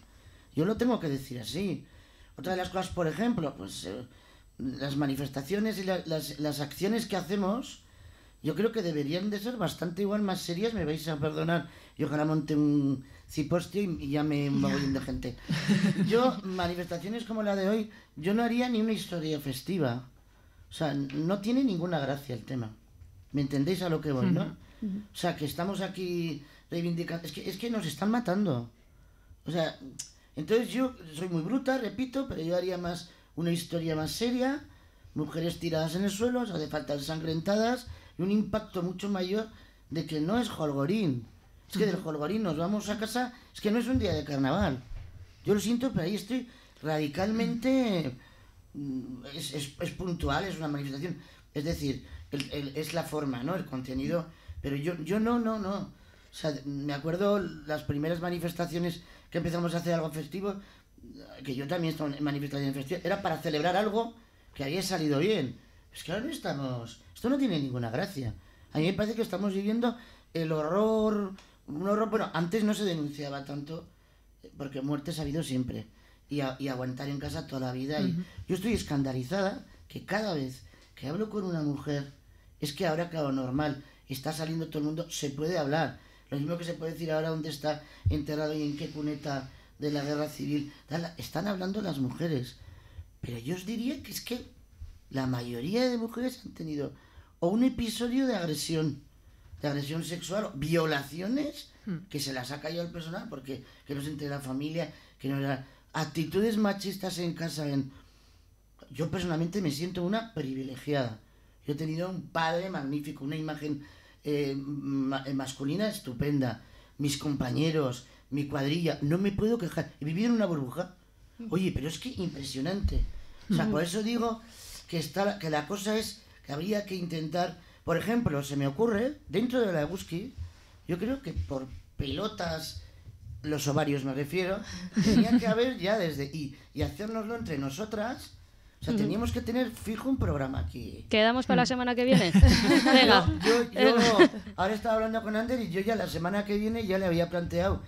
Yo lo tengo que decir así. Otra de las cosas, por ejemplo, pues las manifestaciones y las acciones que hacemos, yo creo que deberían de ser bastante igual más serias, me vais a perdonar, y ojalá monte un cipostio y llame un mogollón de gente. Yo, manifestaciones como la de hoy, yo no haría ni una historia festiva. O sea, no tiene ninguna gracia el tema. ¿Me entendéis a lo que voy, no? O sea, que estamos aquí reivindicando... Es que nos están matando. O sea, entonces yo soy muy bruta, repito, pero yo haría más una historia más seria, mujeres tiradas en el suelo, o sea, de falta ensangrentadas, y un impacto mucho mayor de que no es Holgorín. Es que del Holgorín nos vamos a casa, es que no es un día de carnaval. Yo lo siento, pero ahí estoy radicalmente... Es puntual, es una manifestación. Es decir, es la forma, ¿no? El contenido. Pero yo no. O sea, me acuerdo las primeras manifestaciones que empezamos a hacer algo festivo, que yo también estaba en manifestaciones festivas, era para celebrar algo que había salido bien. Es que ahora no estamos... Esto no tiene ninguna gracia. A mí me parece que estamos viviendo el horror... Un horror... Bueno, antes no se denunciaba tanto, porque muertes ha habido siempre. Y aguantar en casa toda la vida. Y yo estoy escandalizada que cada vez que hablo con una mujer, es que ahora, claro, normal, está saliendo todo el mundo, se puede hablar. Lo mismo que se puede decir ahora dónde está enterrado y en qué cuneta de la guerra civil. Están hablando las mujeres. Pero yo os diría que es que la mayoría de mujeres han tenido o un episodio de agresión sexual, violaciones, que se las ha caído al personal porque que no se entera la familia, que no era... Actitudes machistas en casa. Yo personalmente me siento una privilegiada. Yo he tenido un padre magnífico, una imagen masculina estupenda, mis compañeros, mi cuadrilla, no me puedo quejar. He vivido en una burbuja. Oye, pero es que impresionante. O sea, por eso digo que la cosa es que habría que intentar, por ejemplo, se me ocurre, dentro de la Eguski, yo creo que por pelotas, los ovarios me refiero, tenía que haber ya desde y hacérnoslo entre nosotras. O sea, teníamos que tener fijo un programa aquí. ¿Quedamos para la semana que viene? Venga. Yo ahora estaba hablando con Ander y yo ya la semana que viene ya le había planteado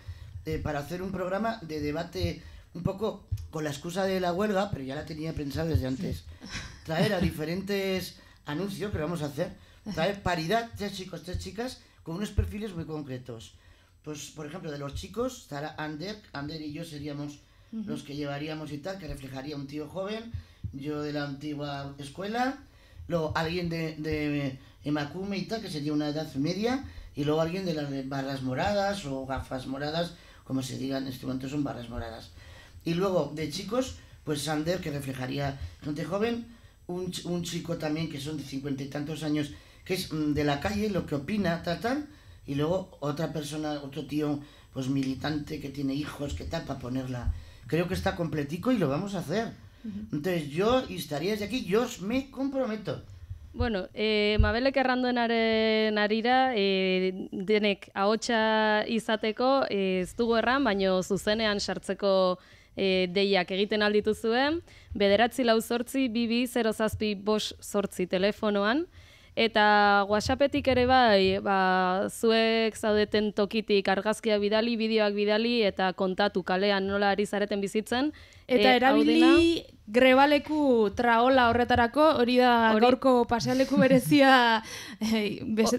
para hacer un programa de debate un poco con la excusa de la huelga, pero ya la tenía pensado desde antes. Traer a diferentes anuncios que vamos a hacer, traer paridad, 3 chicos, 3 chicas, con unos perfiles muy concretos. Pues, por ejemplo, de los chicos, estará Ander y yo seríamos los que llevaríamos y tal, que reflejaría un tío joven, yo de la antigua escuela, luego alguien de Emakume y tal, que sería una edad media, y luego alguien de las barras moradas o gafas moradas, como se diga en este momento, son barras moradas. Y luego de chicos, pues Ander, que reflejaría gente joven, un chico también que son de 50 y tantos años, que es de la calle, lo que opina, tal, y luego otra persona, otro tío, pues militante, que tiene hijos, que tal, para ponerla. Creo que está completico y lo vamos a hacer. Entonces yo estaría desde aquí, yo me comprometo. Bueno, Mabelek erranduenaren arira, denek ahotsa izateko ez dugu erran, baino zuzenean sartzeko deiak egiten aldituzuen, 948-2207-508 telefonoan, eta WhatsAppetik ere bai, zuek zaudeten tokitik argazkia bidali, bideoak bidali, eta kontatu kalean nola ari zareten bizitzen. Eta erabili grebaleku traola horretarako, hori da gaurko pasealeku berezia,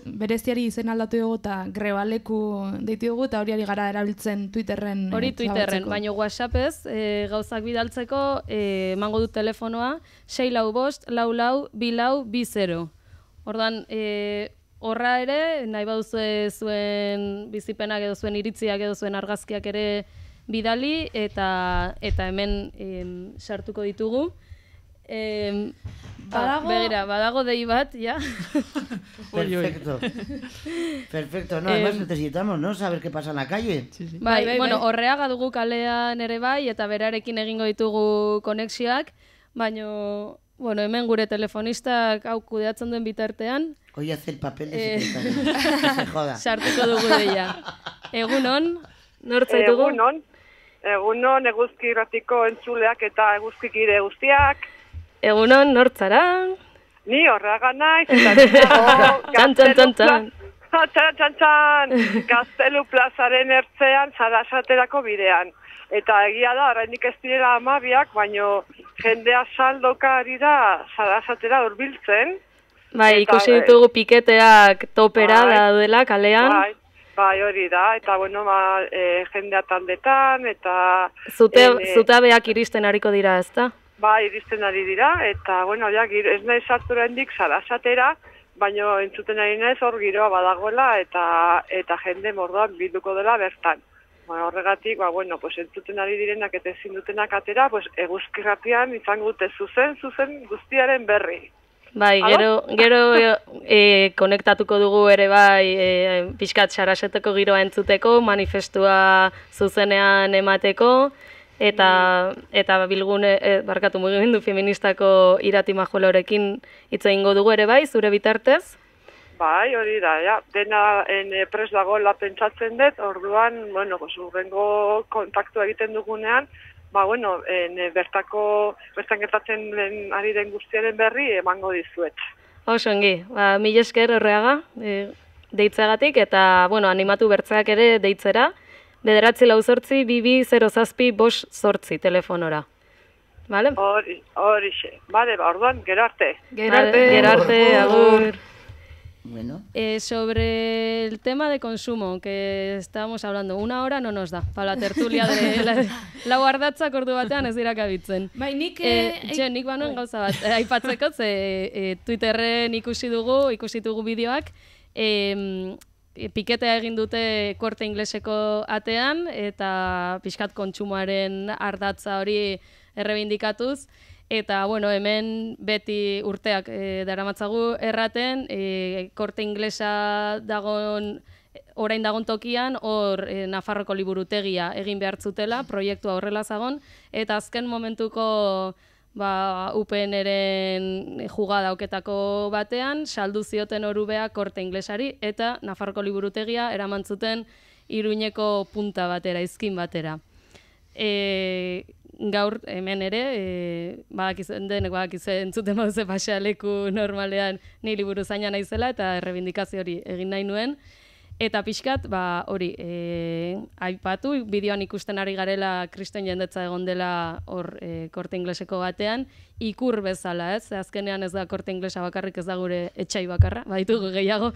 bereziari izen aldatu dugu eta grebaleku deitu dugu, eta hori ari gara erabiltzen Twitterren. Hori Twitterren, baina WhatsAppez gauzak bidaltzeko emango dut telefonoa, 645-44-2420. Orduan, horra ere, nahi baduzue zuen bizipenak edo zuen iritziak edo zuen argazkiak ere bidali, eta hemen sartuko ditugu. Badago dei bat, ya. Perfecto. Perfecto, no, además necesitamos, ¿no? Saber qué pasa en la calle. Bai, bueno, Orreaga dugu kalean ere bai, eta berarekin egingo ditugu konexioak, baina... Bueno, hemen gure telefonistak hau kudeatzen duen bitartean. Hoy hace el papel de secretario. Que se joda. Sartuko dugu deia. Egunon, nortzaitugu? Egunon, eguzki irratiko entzuleak eta eguzkikide guztiak. Egunon, nortzara? Ni Orreaga naiz, eta Gaztelu plazaren ertzean Sarasaterako bidean. Eta egia da, oraindik ez direla 12, baino jendea saldoka ari da Sarasatera hurbiltzen. Bai, ikusi ditugu piketeak topera daudela kalean. Bai, hori da, eta bueno, jendea taldetan, eta... Zutabeak iristen hariko dira, ezta? Bai, iristen ari dira, eta bueno, ez nahi sartu oraindik Sarasatera, baino entzuten ari naiz hor giroa badagoela, eta jende mordoan bilduko dela bertan. Horregatik, pues entzuten ari direnak eta ezin dutenak atera, pues eguzkirratian izango dute zuzen guztiaren berri. Bai, gero konektatuko dugu ere bai pixkat Saraseteko giroa entzuteko, manifestua zuzenean emateko, eta bilgune, mugimendu feministako Irati Majolorekin hitz egingo dugu ere bai, zure bitartez? Bai, hori da, ja. Dena prest dagoela pentsatzen dut, orduan, urrengo kontaktu egiten dugunean, bertan gertatzen ari den guztiaren berri emango dizuet. Oso ongi, mil esker Orreaga deitzagatik, eta animatu bertzeak ere deitzera, 948-2207-508 telefonora. Vale? Horixe. Vale, orduan, gero arte. Gero arte, agur. Bueno. Sobre el tema de consumo que estábamos hablando, 1 hora no nos da, para la tertulia de la guardatzak ordu batean ez dira kabitzen. Bai, nik banoen gauza bat, aipatzeko, Twitterren ikusi dugu bideoak, piketea egin dute Korte Ingleseko atean, eta pixkat kontsumoaren ardatza hori errebindikatuz, eta, hemen beti urteak daramatzagu erraten, Korte Inglesa orain dagon tokian, hor Nafarroko liburutegia egin behar zutela, proiektua horrela zagon, eta azken momentuko UPN-eren jugadauketako batean, saldu zioten orubea Korte Inglesari, eta Nafarroko liburutegia eraman zuten Iruñeko punta batera, izkin batera. Gaur hemen ere, denek badakizuen entzuten baduze pasealeku normalean ni liburuzaina naizela eta errebindikazio hori egin nahi nuen. Eta pixkat, hori, aipatu, bideoan ikusten ari garela kriston jendetza egon dela hor Korte Ingleseko batean, ikur bezala, ez? Azkenean ez da Korte Inglesa bakarrik, ez da gure etxai bakarra, baditugu gehiago.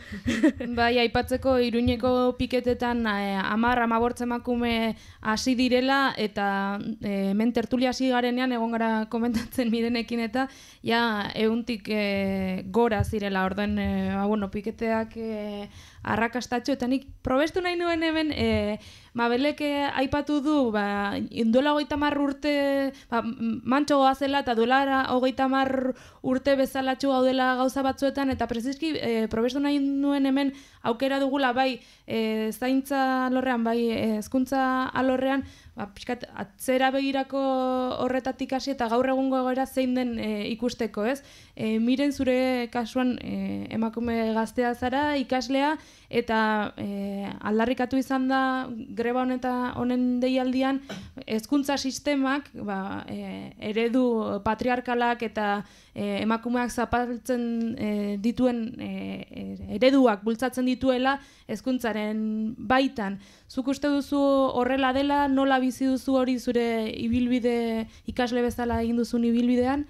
Bai, aipatzeko Iruñeko piketetan 10-15 emakume hasi direla, eta hemen tertulia hasi garenean egon gara komentatzen mirenekin, eta ja 100tik gora zirela, orden, piketeak arrakastatxo, eta nik probestu nahi nuen hemen Mabelek aipatu du, duela 30 urte, mantxo goazela eta duela 30 urte bezalatxu gaudela gauza batzuetan, eta preziski probestu nahi nuen hemen aukera dugula bai zaintza alorrean, bai hezkuntza alorrean, pixkat atzera begirako horretatik hasi eta gaur egungo egoera zein den ikusteko, ez? Miren zure kasuan emakume gaztea zara, ikaslea, eta aldarrikatu izan da greba honen deialdian hezkuntza sistemak eredu patriarkalak eta emakumeak zapaltzen dituen ereduak bultzatzen dituela hezkuntzaren baitan. Zuk uste duzu horrela dela, nola bizi duzu hori zure ibilbide, ikasle bezala egin duzun ibilbidean?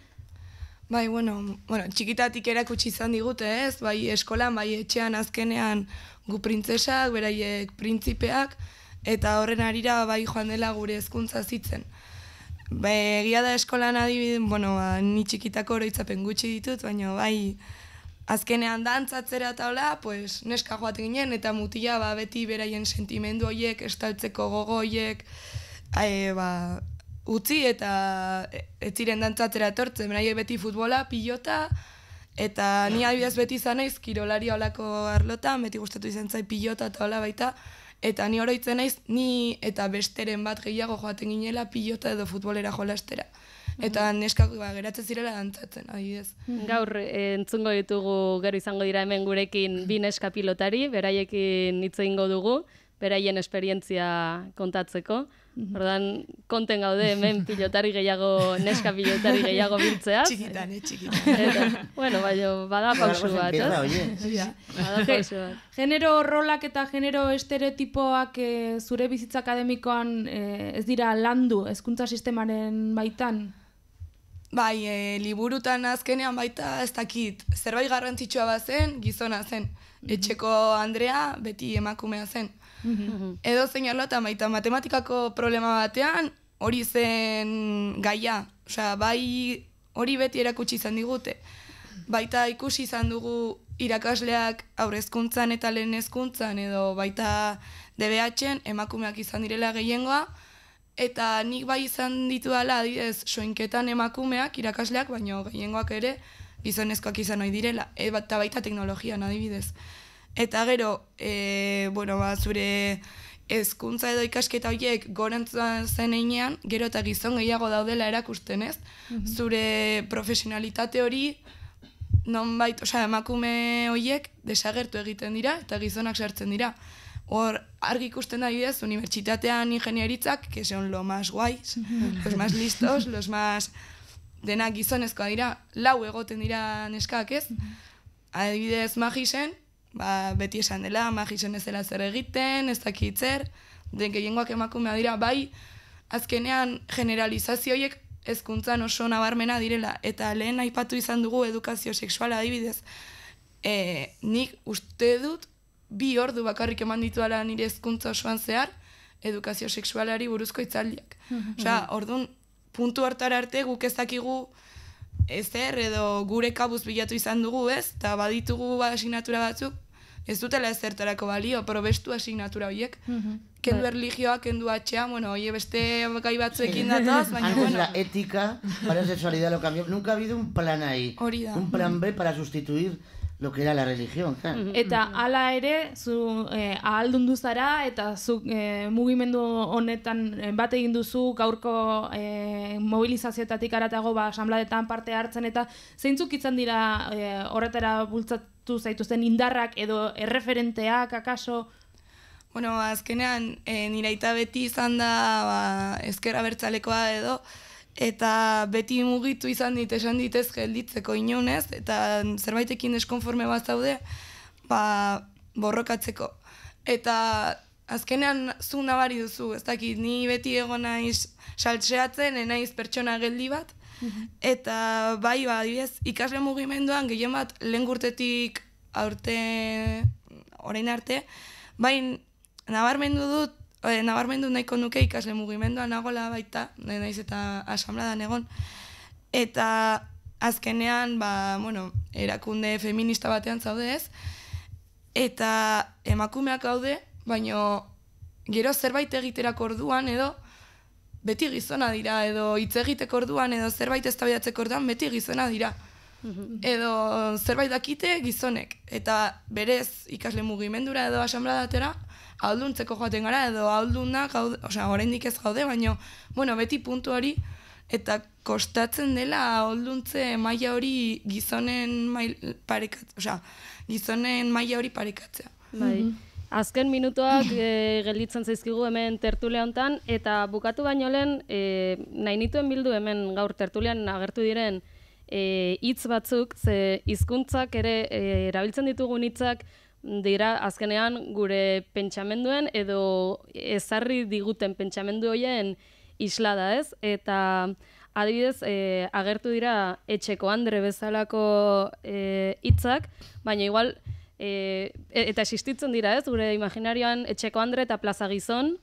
Bai, bueno, txikitatik erakutsi izan digute, ez? Bai eskolan, bai etxean azkenean gu printzesak, beraiek printzipeak, eta horren arira bai joan dela gure hezkuntza zitzen. Egia da eskolan adibide, ni txikitako oroitzapen gutxi ditut, baina bai azkenean dantzatzera eta hola, pues, neska joaten ginen, eta mutila beti beraien sentimendu horiek, estaltzeko gogo horiek, utzi eta ez ziren dantzatzera etortzen, beraiek beti futbola, pilota, eta ni adibidez beti izan naiz kirolari holako arlotan, beti gustatu izan zait pilota eta hola baita, eta ni oroitzen naiz, ni eta besteren bat gehiago joaten ginela pilota edo futbolera jolastera. Eta neskak geratzen zirela dantzatzen, adibidez. Gaur entzungo ditugu, gero izango dira hemen gurekin 2 neska pilotari, beraiekin hitz egingo dugu, beraien esperientzia kontatzeko. Ordan konten gaude hemen pilotari gehiago, neska pilotari gehiago biltzeaz. Txikitan, txikitan. Bueno, bada pausu bat, ez? Genero rolak eta genero estereotipoak zure bizitza akademikoan ez dira landu hezkuntza sistemaren baitan? Bai, liburutan azkenean baita ez dakit, zerbait garrantzitsua bazen, gizona zen. Etxeko Andrea beti emakumea zen. Edo zein arlotan baita matematikako problema batean hori zen gaia. Osea, bai hori beti erakutsi izan digute. Baita ikusi izan dugu irakasleak aurrezkuntzan eta lehen hezkuntzan edo baita DBH-en emakumeak izan direla gehiengoa. Eta nik bai izan ditu dela, adibidez, soinketan emakumeak, irakasleak, baina gehiengoak ere gizonezkoak izan ohi direla, eta baita teknologian adibidez. Eta gero, zure hezkuntza edo ikasketa horiek gorantzan zen einean, gero eta gizon gehiago daudela erakusten, ez? Zure profesionalitate hori, nonbait, emakume horiek desagertu egiten dira, eta gizonak sartzen dira. Hor, argi ikusten da bidez, unibertsitatean ingenieritzak, que son lo más guays, los más listos, los más denak gizonezkoa dira, 4 egoten dira neskak, ez? Adibidez, magisen, beti esan dela, magisen ez dela zer egiten, ez dakit zer, gehiengoak emakumea dira, bai, azkenean generalizazioiek hezkuntzan oso nabarmena direla, eta lehen aipatu izan dugu edukazio sexuala adibidez. Nik uste dut, 2 ordu bakarrik eman dituala nire hezkuntza osoan zehar, edukazio sexualari buruzko hitzaldiak. Osea, orduan, puntu hartara arte guk ez dakigu ezer edo gure kabuz bilatu izan dugu, ez? Eta baditugu asignatura batzuk, ez dutela ezertarako balio, probestu asignatura horiek. Kendu erlijioa, kendu atxea, oie beste gai batzuekin datoz, baina antes la ética para la sexualidad lo cambió. Nunca ha habido un plan ahí, un plan B para sustituir lo que era la religión, claro. Eta hala ere, zu ahaldundu zara eta zu mugimendu honetan bat egin duzu gaurko mobilizazioetatik aratago asanbladetan parte hartzen, eta zeintzuk izan dira horretara bultzatu zaituzten indarrak edo erreferenteak akaso? Bueno, azkenean nire aita beti izan da ezker abertzalekoa edo, eta beti mugitu izan dit, esan ditez gelditzeko inunez, eta zerbaitekin deskonforme bat zaude, borrokatzeko. Eta azkenean zu nabari duzu, ez dakit, ni beti egon naiz saltseatzen, naiz pertsona geldi bat, eta bai, adibidez, ikasle mugimenduan gehien bat lehen urtetik orain arte, bai, nabarmendu nahiko nuke ikasle mugimenduan nagola baita, naiz eta asanbladan egon. Eta azkenean, erakunde feminista batean zaude ez, eta emakumeak gaude, baina gero zerbait egiterako orduan edo beti gizona dira, edo hitz egiteko orduan edo zerbait eztabaidatzeko orduan beti gizona dira. Edo zerbait dakite gizonek, eta berez ikasle mugimendura edo asanbladatera ahalduntzeko joaten gara, edo ahalduna oraindik ez gaude, baina bueno, beti puntu hori, eta kostatzen dela ahalduntze maila hori gizonen maila hori parekatzea. Bai. Azken minutuak gelditzen zaizkigu hemen tertulia hontan, eta bukatu baino lehen, nahi nituen bildu hemen gaur tertulian agertu diren hitz batzuk, ze hizkuntzak ere erabiltzen ditugun hitzak dira azkenean gure pentsamenduen edo ezarri diguten pentsamendu horien islada, ez? Eta adibidez, agertu dira etxeko Andre bezalako hitzak, baina igual eta existitzen dira, ez? Gure imaginarioan etxeko Andre eta plaza gizon,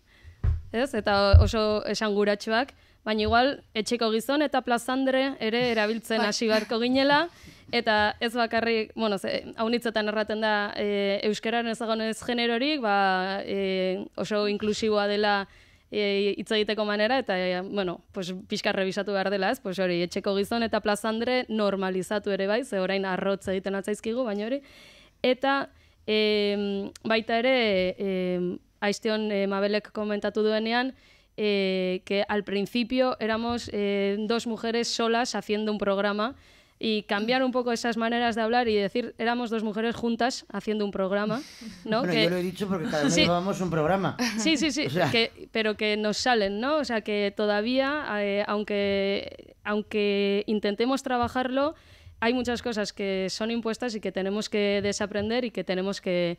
ez? Eta oso esanguratsuak, baina igual etxeko gizon eta plaza Andre ere erabiltzen hasi beharko ginela, eta ez bakarrik, bueno, haunitzetan erraten da euskararen ezagonez generorik, oso inklusiboa dela hitz egiteko manera, eta, bueno, pixka rebisatu behar dela, ez? Hori, etxeko gizon eta plaza Andre normalizatu ere bai, ze orain arrotz egiten atzaizkigu, baina hori. Eta baita ere, Aiztion Mabelek komentatu duenean, que al principio éramos dos mujeres solas haciendo un programa, y cambiar un poco esas maneras de hablar y decir, éramos dos mujeres juntas haciendo un programa, ¿no? Bueno, yo lo he dicho porque cada vez llevamos un programa. Sí, o sea, pero que nos salen, ¿no? O sea, que todavía, aunque intentemos trabajarlo, hay muchas cosas que son impuestas y que tenemos que desaprender y que tenemos que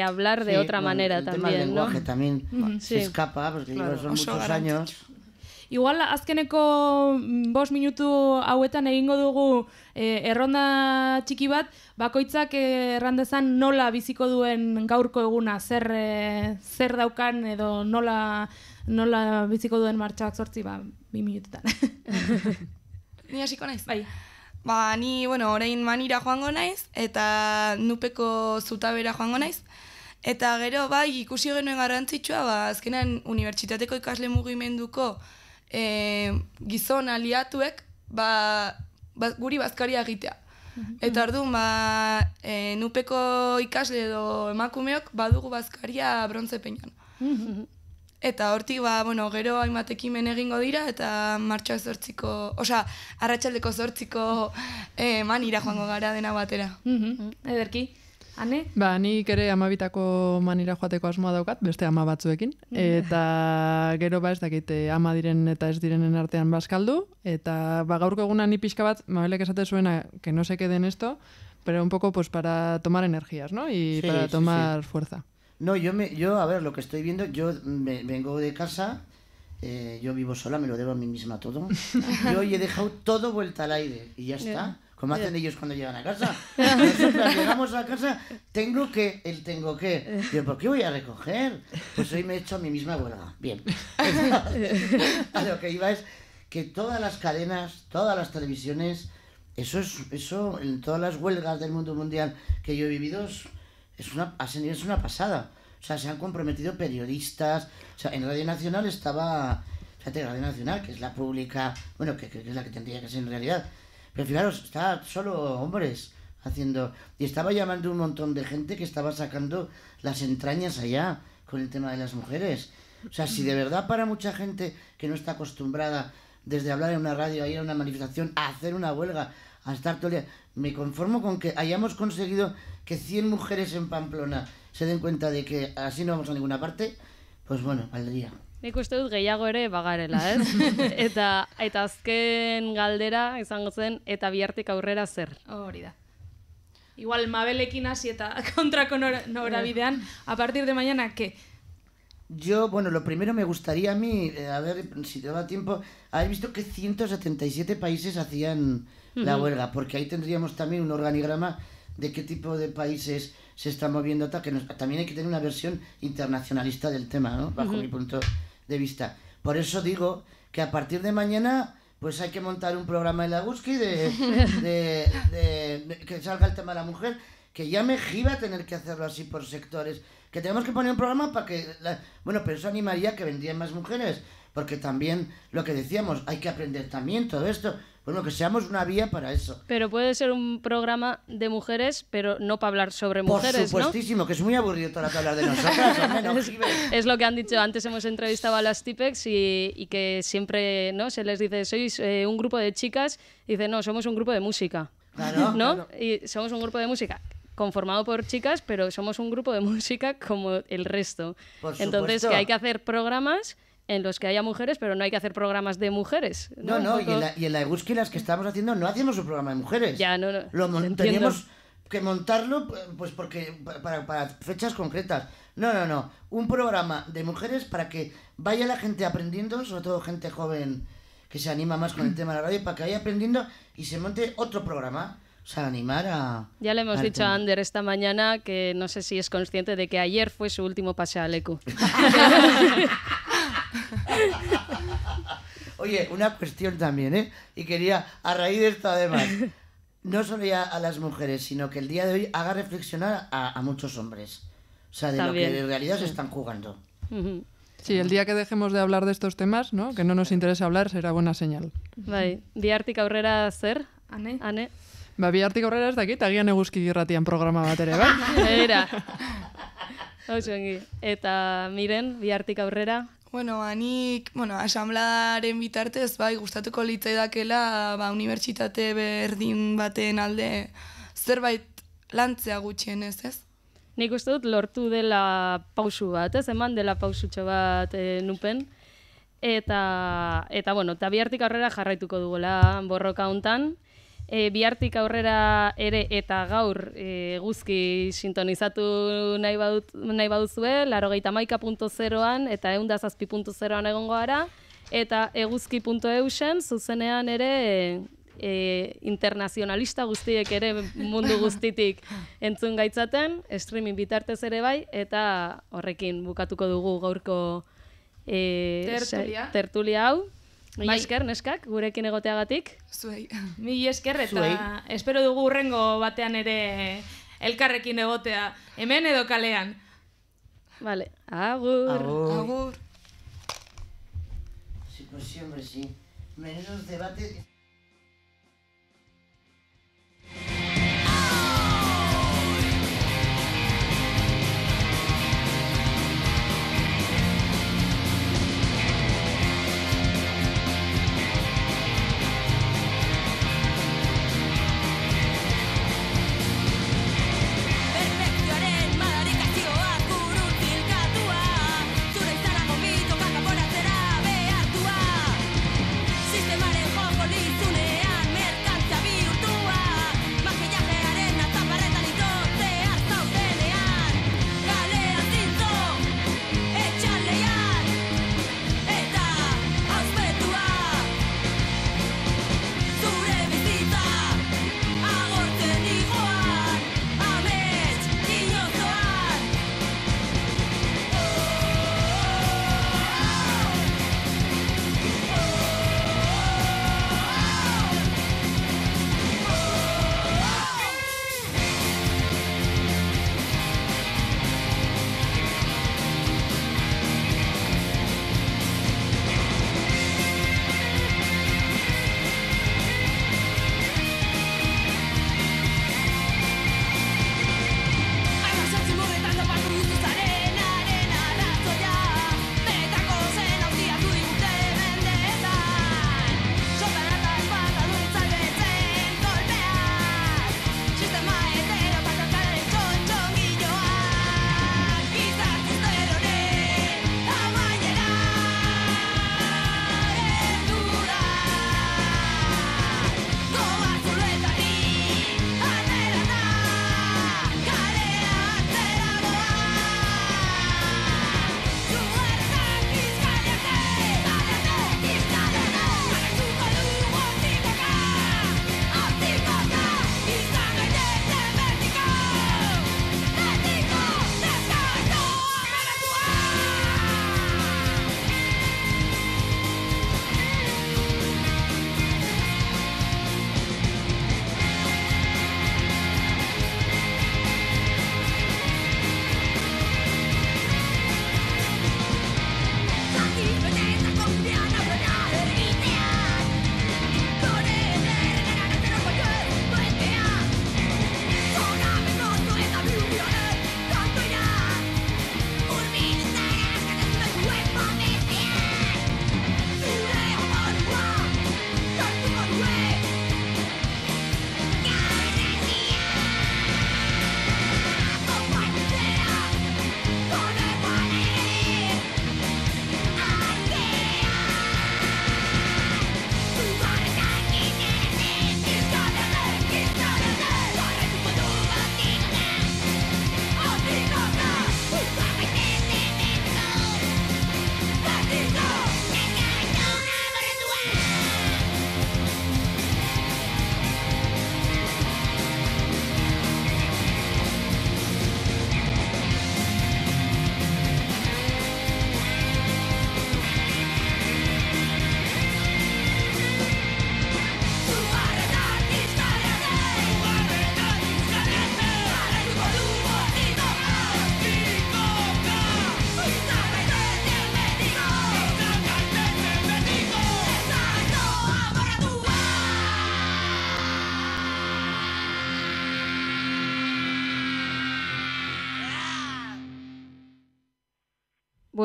hablar de otra manera también, ¿no? El lenguaje también se escapa, porque son muchos años. Igual, azkeneko 5 minutu hauetan egingo dugu erronda txiki bat, bakoitzak errandezan nola biziko duen gaurko eguna, zer daukan edo nola biziko duen martxoak 2 minututan. Ni hasiko naiz? Bai. Ni, orain Manira joango naiz, eta Nupeko Zutabera joango naiz. Eta gero, ikusi genuen garrantzitsua, azkenean unibertsitateko ikasle mugimenduko gizon aliatuek guri bazkaria egitea. Eta orduan, Nupeko ikasle edo emakumeok badugu bazkaria brontze peñan. Eta hortik, gero hainbat ekimen egingo dira, eta martxoak 8ko, arratsaldeko 8ko Manira joango gara dena batera. Ederki. Ane? Nik ere 12ko Manira joateko asmoa daukat, beste 10 batzuekin. Eta gero ez dakit 10 diren eta ez direnen artean bazkaldu. Eta gaurko eguna ni pixka bat, Mabelek esate zuena, que no se quede en esto, pero un poco para tomar energías, ¿no? Y para tomar fuerza. No, yo, a ver, lo que estoy viendo, yo vengo de casa, yo vivo sola, me lo debo a mí misma todo. Yo hoy he dejado todo vuelta al aire y ya está. Como hacen ellos cuando llegan a casa. Nosotros llegamos a casa, tengo que. Yo, ¿por qué voy a recoger? Pues hoy me he hecho a mí misma huelga. Bien. A lo que iba es que todas las cadenas, todas las televisiones, eso en todas las huelgas del mundo mundial que yo he vivido, es una pasada. O sea, se han comprometido periodistas. O sea, en Radio Nacional estaba. Fíjate, Radio Nacional, que es la pública, bueno, que es la que tendría que ser en realidad. Pero fijaros, está solo hombres haciendo. Y estaba llamando un montón de gente que estaba sacando las entrañas allá con el tema de las mujeres. O sea, si de verdad para mucha gente que no está acostumbrada desde hablar en una radio, a ir a una manifestación, a hacer una huelga, a estar todo el día, me conformo con que hayamos conseguido que 100 mujeres en Pamplona se den cuenta de que así no vamos a ninguna parte, pues bueno, valdría. Nik uste dut gehiago ere bagarela, ez? eta azken galdera izango zen, eta bihartik aurrera zer. Hori da. Igual Mabelekin hasi eta kontrako norabidean, a partir de mañana, ¿qué? Yo, lo primero me gustaría a mí, a ver si te da tiempo, haber visto que 177 países hacían la huelga, porque ahí tendríamos también un organigrama de qué tipo de países se están moviendo, que también hay que tener una versión internacionalista del tema, ¿no? Bajo mi punto de vista. Por eso digo que a partir de mañana pues hay que montar un programa en la Eguski de que salga el tema de la mujer, que ya me giba tener que hacerlo así por sectores, que tenemos que poner un programa para que... Bueno, pero eso animaría que vendrían más mujeres, porque también, lo que decíamos, hay que aprender también todo esto. Bueno, que seamos una vía para eso. Pero puede ser un programa de mujeres, pero no para hablar sobre mujeres, Por supuestísimo, ¿no? Que es muy aburrido toda la que hablar de nosotras, hombre, no, es lo que han dicho. Antes hemos entrevistado a las Tipex y que siempre, ¿no?, se les dice, sois un grupo de chicas, y dice, no, somos un grupo de música. Claro, ¿no? claro. Y somos un grupo de música conformado por chicas, pero somos un grupo de música como el resto. Entonces, que hay que hacer programas en los que haya mujeres, pero no hay que hacer programas de mujeres. No, y en la Eguski las que estamos haciendo no hacemos un programa de mujeres. Ya, no. Teníamos que montarlo pues porque para fechas concretas. No. Un programa de mujeres para que vaya la gente aprendiendo, sobre todo gente joven que se anima más con el tema de la radio, para que vaya aprendiendo y se monte otro programa. O sea, animar a... Ya le hemos dicho a Ander esta mañana que no sé si es consciente de que ayer fue su último paseo al ECU. Oye, una cuestión también, ¿eh? Y quería, a raíz de esto además, no solo ya a las mujeres, sino que el día de hoy haga reflexionar a muchos hombres. O sea, de también lo que en realidad se están jugando. Sí, el día que dejemos de hablar de estos temas, ¿no?, que no nos interesa hablar, será buena señal. Bai, bihartik aurrera zer? Ane? Bihartik aurrera ez dakit, agian Eguzki Irratian programa bat ere, bai? Begira. Oso ongi. Eta Miren, bihartik aurrera? Nik, asambladaren bitartez, gustatuko litzaidakela, unibertsitate berdin baten alde zerbait lantzea gutxienez, ez? Nik uste dut lortu dela pausu bat, ez? Eman dela pausutxo bat nupen. Eta bihartik aurrera jarraituko dugula borroka hontan. Bihartik aurrera ere eta gaur Eguzki sintonizatu nahi baduzue, 91.0an eta 107.0an egongo gara, eta eguzki.eusen zuzenean ere internazionalista guztiek ere mundu guztitik entzun gaitzaten, streaming bitartez ere bai, eta horrekin bukatuko dugu gaurko tertulia hau. Mila esker, neskak, gurekin egoteagatik. Zuei. Mila esker, eta espero dugu urrengo batean ere elkarrekin egotea. Hemen edo kalean. Vale, agur. Agur. Sí, pues sí, hombre, sí. Menos debate... Sistemaren joko liz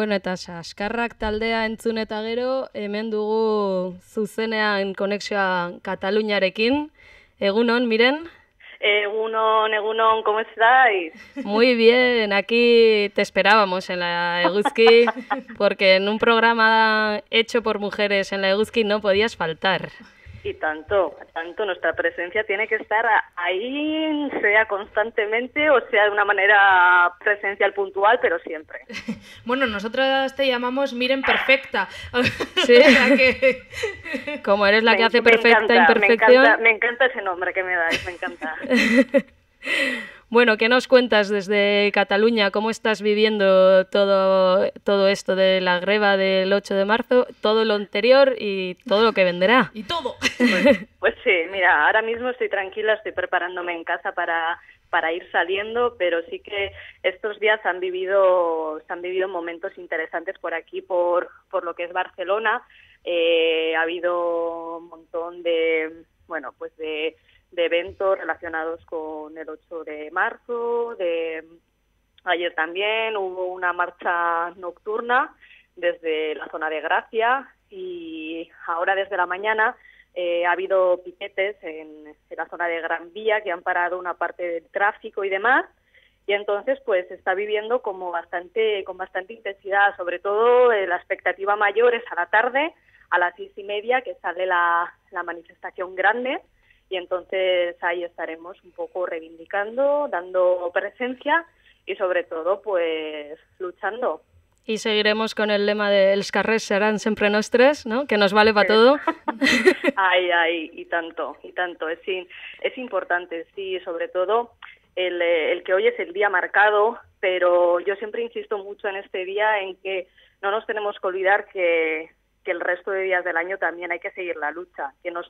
Bueno, eta Saskarrak taldea entzun eta gero, hemen dugu zuzenean konexioa Kataluniarekin. Egunon, Miren? Egunon, ¿cómo estáis? Muy bien, aquí te esperábamos en la Eguzki, porque en un programa hecho por mujeres en la Eguzki no podías faltar. Y tanto, nuestra presencia tiene que estar ahí, sea constantemente o sea de una manera presencial puntual, pero siempre. Bueno, nosotras te llamamos Miren Perfecta. Sí. O sea que... Como eres la que hace perfecta imperfección. Me encanta ese nombre que me dais, me encanta. Bueno, ¿qué nos cuentas desde Cataluña? ¿Cómo estás viviendo todo esto de la greva del 8 de marzo, todo lo anterior y todo lo que vendrá? Y todo. Pues sí, mira, ahora mismo estoy tranquila, estoy preparándome en casa para ir saliendo, pero sí que estos días se han vivido momentos interesantes por aquí, por lo que es Barcelona. Ha habido un montón de eventos relacionados con el 8 de marzo. Ayer también hubo una marcha nocturna desde la zona de Gracia y ahora desde la mañana ha habido piquetes en la zona de Gran Vía que han parado una parte del tráfico y demás, y entonces pues se está viviendo con bastante intensidad. Sobre todo la expectativa mayor es a la tarde, a las 6:30, que sale la manifestación grande. Y entonces ahí estaremos un poco reivindicando, dando presencia y sobre todo pues luchando. Y seguiremos con el lema de Els carrers seran sempre nostres, ¿no? Que nos vale para todo. Ay, y tanto. Es importante, sí, sobre todo el que hoy es el día marcado, pero yo siempre insisto mucho en este día en que no nos tenemos que olvidar que el resto de días del año también hay que seguir la lucha, que no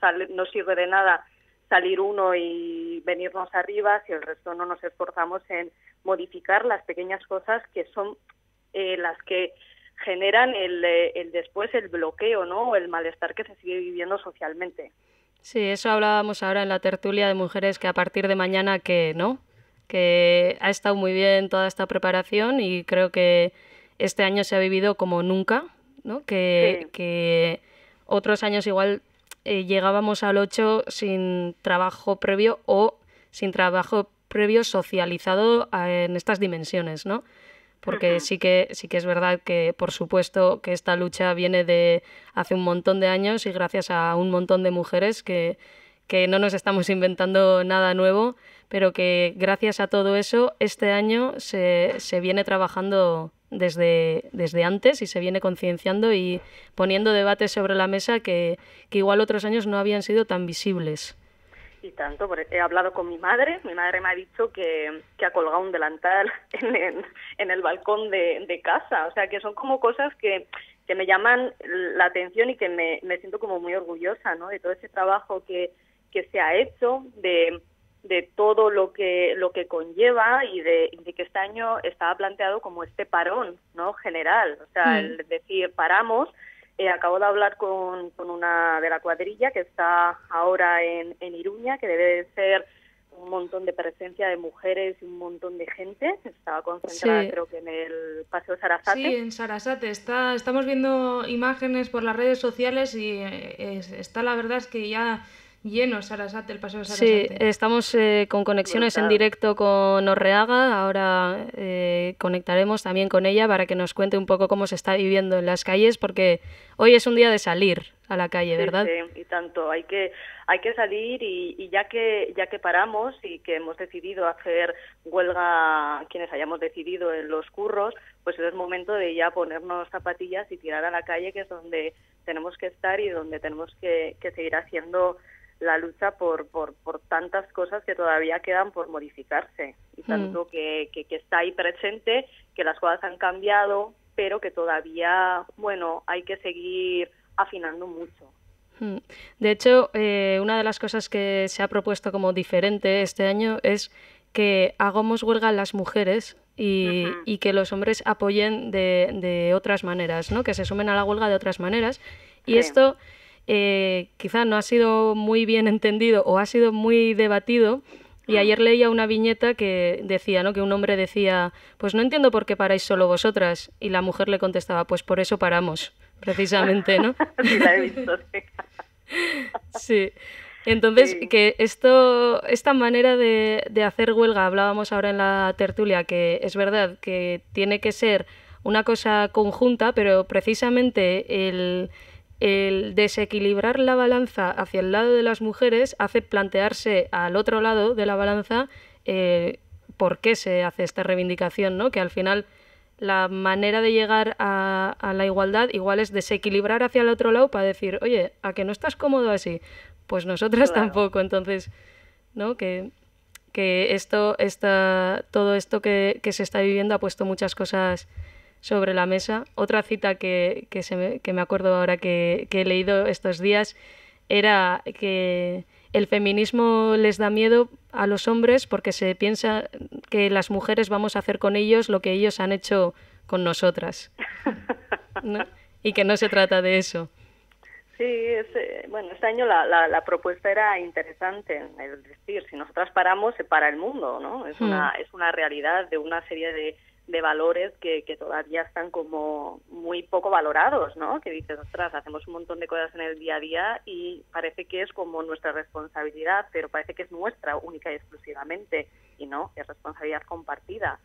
sirve de nada salir uno y venirnos arriba si el resto no nos esforzamos en modificar las pequeñas cosas que son las que generan el después el bloqueo, ¿no? O el malestar que se sigue viviendo socialmente. Sí, eso hablábamos ahora en la tertulia de mujeres, que a partir de mañana que ha estado muy bien toda esta preparación y creo que este año se ha vivido como nunca, ¿no? Que otros años igual llegábamos al 8 sin trabajo previo o sin trabajo previo socializado en estas dimensiones, ¿no? Porque sí que es verdad que, por supuesto, que esta lucha viene de hace un montón de años y gracias a un montón de mujeres que no nos estamos inventando nada nuevo, pero que gracias a todo eso este año se viene trabajando desde antes y se viene concienciando y poniendo debates sobre la mesa que igual otros años no habían sido tan visibles. Y tanto, porque he hablado con mi madre me ha dicho que ha colgado un delantal en el balcón de casa, o sea que son como cosas que me llaman la atención y que me siento como muy orgullosa, ¿no? De todo ese trabajo que se ha hecho, de todo lo que conlleva y de que este año estaba planteado como este parón, ¿no? General, o sea, el decir paramos. Acabo de hablar con una de la cuadrilla que está ahora en Iruña, que debe de ser un montón de presencia de mujeres y un montón de gente. Estaba concentrada, creo que en el Paseo Sarasate. Sí, en Sarasate. Estamos viendo imágenes por las redes sociales y está, la verdad es que ya lleno Sarasate, el Paseo Sarasate. Sí, estamos con conexiones en directo con Orreaga. Ahora conectaremos también con ella para que nos cuente un poco cómo se está viviendo en las calles, porque hoy es un día de salir a la calle, ¿verdad? Sí, y tanto. Hay que salir y ya que paramos y que hemos decidido hacer huelga, quienes hayamos decidido en los curros, pues es momento de ya ponernos zapatillas y tirar a la calle, que es donde tenemos que estar y donde tenemos que seguir haciendo la lucha por tantas cosas que todavía quedan por modificarse, y tanto que está ahí presente, que las cosas han cambiado, pero que todavía, bueno, hay que seguir afinando mucho. De hecho, una de las cosas que se ha propuesto como diferente este año es que hagamos huelga las mujeres y que los hombres apoyen de otras maneras, ¿no? Que se sumen a la huelga de otras maneras. Y esto quizá no ha sido muy bien entendido o ha sido muy debatido Y ayer leía una viñeta que decía, ¿no? Que un hombre decía, pues no entiendo por qué paráis solo vosotras. Y la mujer le contestaba, pues por eso paramos, precisamente, ¿no? Sí, la he visto, sí. Sí. Entonces, Sí. que esta manera de hacer huelga, hablábamos ahora en la tertulia, que es verdad que tiene que ser una cosa conjunta, pero precisamente el desequilibrar la balanza hacia el lado de las mujeres hace plantearse al otro lado de la balanza por qué se hace esta reivindicación, ¿no? Que al final la manera de llegar a la igualdad igual es desequilibrar hacia el otro lado para decir, oye, ¿a que no estás cómodo así? Pues nosotras tampoco. Entonces, ¿no? Que todo esto que se está viviendo ha puesto muchas cosas sobre la mesa. Otra cita que me acuerdo ahora que he leído estos días era que el feminismo les da miedo a los hombres porque se piensa que las mujeres vamos a hacer con ellos lo que ellos han hecho con nosotras, ¿no? Y que no se trata de eso. Sí, bueno, este año la propuesta era interesante, es decir, si nosotras paramos, se para el mundo, ¿no? Es una realidad de una serie de valores que todavía están como muy poco valorados, ¿no? Que dices, ostras, hacemos un montón de cosas en el día a día y parece que es como nuestra responsabilidad, pero parece que es nuestra única y exclusivamente, y no, es responsabilidad compartida.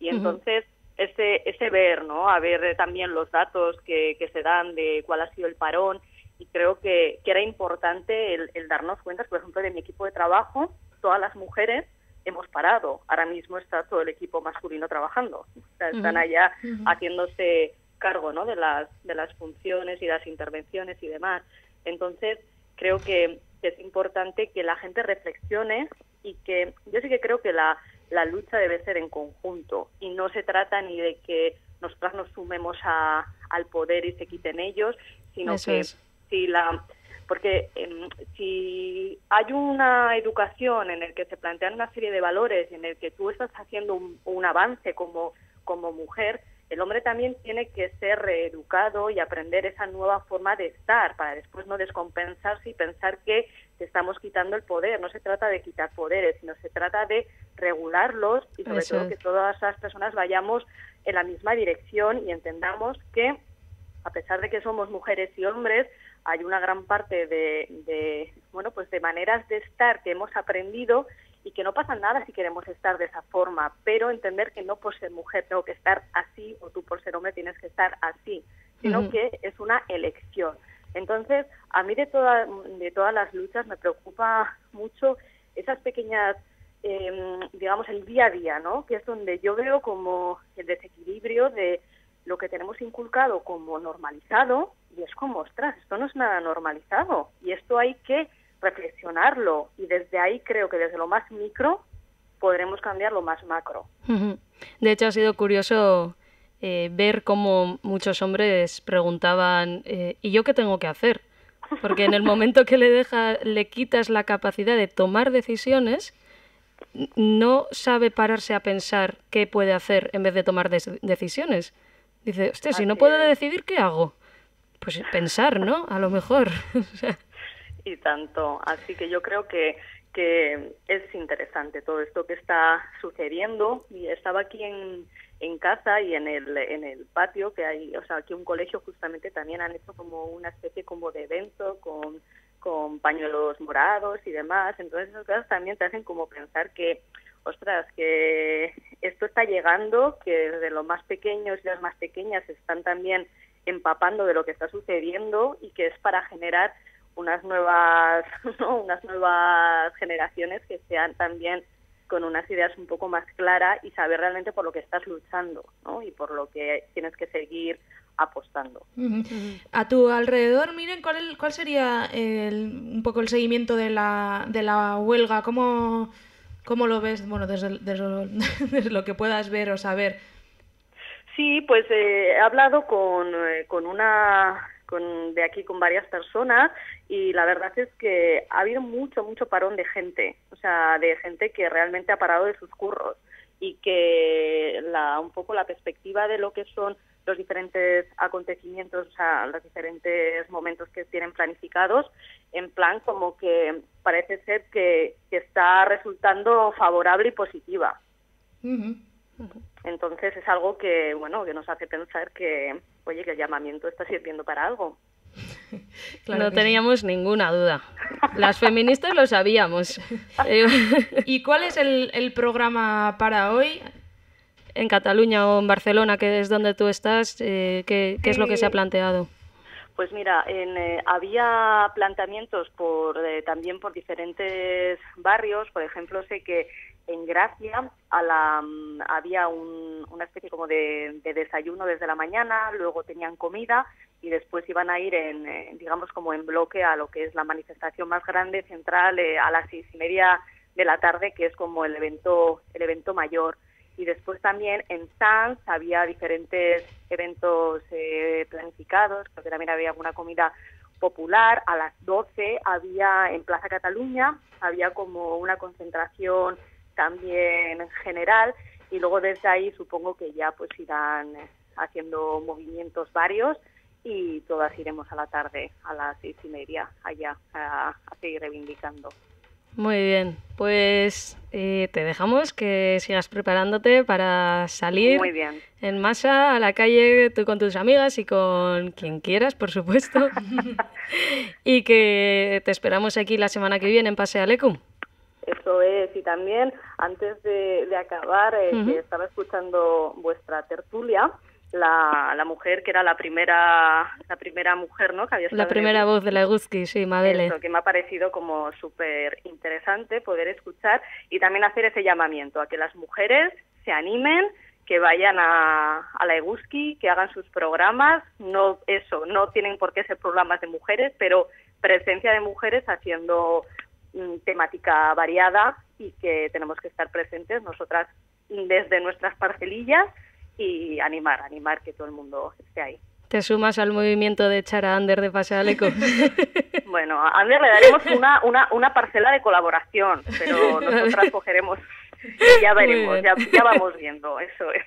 Y entonces, ese ver, ¿no? A ver también los datos que se dan de cuál ha sido el parón, y creo que era importante el darnos cuenta, por ejemplo, de mi equipo de trabajo, todas las mujeres hemos parado. Ahora mismo está todo el equipo masculino trabajando. O sea, están allá haciéndose cargo, ¿no? de las funciones y las intervenciones y demás. Entonces, creo que es importante que la gente reflexione y que yo sí que creo que la lucha debe ser en conjunto y no se trata ni de que nosotras nos sumemos al poder y se quiten ellos, sino Eso que es. porque si hay una educación en el que se plantean una serie de valores y en el que tú estás haciendo un avance como mujer, el hombre también tiene que ser reeducado y aprender esa nueva forma de estar para después no descompensarse y pensar que te estamos quitando el poder. No se trata de quitar poderes, sino se trata de regularlos y sobre Eso todo es. que todas las personas vayamos en la misma dirección y entendamos que a pesar de que somos mujeres y hombres, hay una gran parte de maneras de estar que hemos aprendido y que no pasa nada si queremos estar de esa forma, pero entender que no por ser mujer tengo que estar así o tú por ser hombre tienes que estar así, sino que es una elección. Entonces, a mí de todas las luchas me preocupa mucho esas pequeñas, digamos, el día a día, ¿no? Que es donde yo veo como el desequilibrio de lo que tenemos inculcado como normalizado, y es como, ostras, esto no es nada normalizado, y esto hay que reflexionarlo, y desde ahí creo que desde lo más micro podremos cambiar lo más macro. De hecho, ha sido curioso ver cómo muchos hombres preguntaban, ¿y yo qué tengo que hacer? Porque en el momento que le quitas la capacidad de tomar decisiones, no sabe pararse a pensar qué puede hacer en vez de tomar decisiones. Dice, hostia, si no puedo decidir, ¿qué hago? Pues pensar, ¿no? A lo mejor. Y tanto. Así que yo creo que es interesante todo esto que está sucediendo. Y estaba aquí en casa y en el patio, que hay, o sea, aquí un colegio justamente también han hecho como una especie como de evento con pañuelos morados y demás. Entonces esas cosas también te hacen como pensar que, ostras, que esto está llegando, que desde los más pequeños y las más pequeñas se están también empapando de lo que está sucediendo y que es para generar unas nuevas generaciones que sean también con unas ideas un poco más claras y saber realmente por lo que estás luchando, ¿no? Y por lo que tienes que seguir apostando. A tu alrededor, Miren, ¿cuál sería un poco el seguimiento de la huelga? ¿Cómo lo ves, bueno, desde lo que puedas ver o saber? Sí, pues he hablado con varias personas y la verdad es que ha habido mucho parón de gente, o sea, de gente que realmente ha parado de sus curros y que un poco la perspectiva de lo que son los diferentes acontecimientos, o sea, los diferentes momentos que tienen planificados, en plan como que parece ser que está resultando favorable y positiva. Entonces es algo que, bueno, que nos hace pensar que, oye, que el llamamiento está sirviendo para algo. Claro, no teníamos ninguna duda. Las feministas lo sabíamos. ¿Y cuál es el programa para hoy? En Cataluña o en Barcelona, que es donde tú estás, ¿qué es lo que se ha planteado? Pues mira, había planteamientos también por diferentes barrios. Por ejemplo, sé que en Gracia había una especie como de desayuno desde la mañana, luego tenían comida y después iban a ir digamos como en bloque a lo que es la manifestación más grande, central, a las 6:30 de la tarde, que es como el evento mayor. Y después también en Sants había diferentes eventos planificados, creo que también había alguna comida popular. A las 12 había en Plaza Cataluña, había como una concentración también general, y luego desde ahí supongo que ya pues irán haciendo movimientos varios y todas iremos a la tarde a las 6:30 allá a seguir reivindicando. Muy bien, pues te dejamos que sigas preparándote para salir Muy bien. en masa a la calle, tú con tus amigas y con quien quieras, por supuesto, y que te esperamos aquí la semana que viene en Pasea Leku. Eso es, y también antes de acabar, que estaba escuchando vuestra tertulia, la mujer que era la primera mujer, ¿no? Que había estado La primera voz de la Eguzki, sí, Mabele. Eso, que me ha parecido como súper interesante poder escuchar y también hacer ese llamamiento a que las mujeres se animen, que vayan a la Eguzki, que hagan sus programas. No tienen por qué ser programas de mujeres, pero presencia de mujeres haciendo temática variada, y que tenemos que estar presentes nosotras desde nuestras parcelillas y animar que todo el mundo esté ahí. ¿Te sumas al movimiento de echar a Ander de Pasea Leku? Bueno, a Ander le daremos una parcela de colaboración, pero nosotras cogeremos, ya veremos, ya vamos viendo, eso es.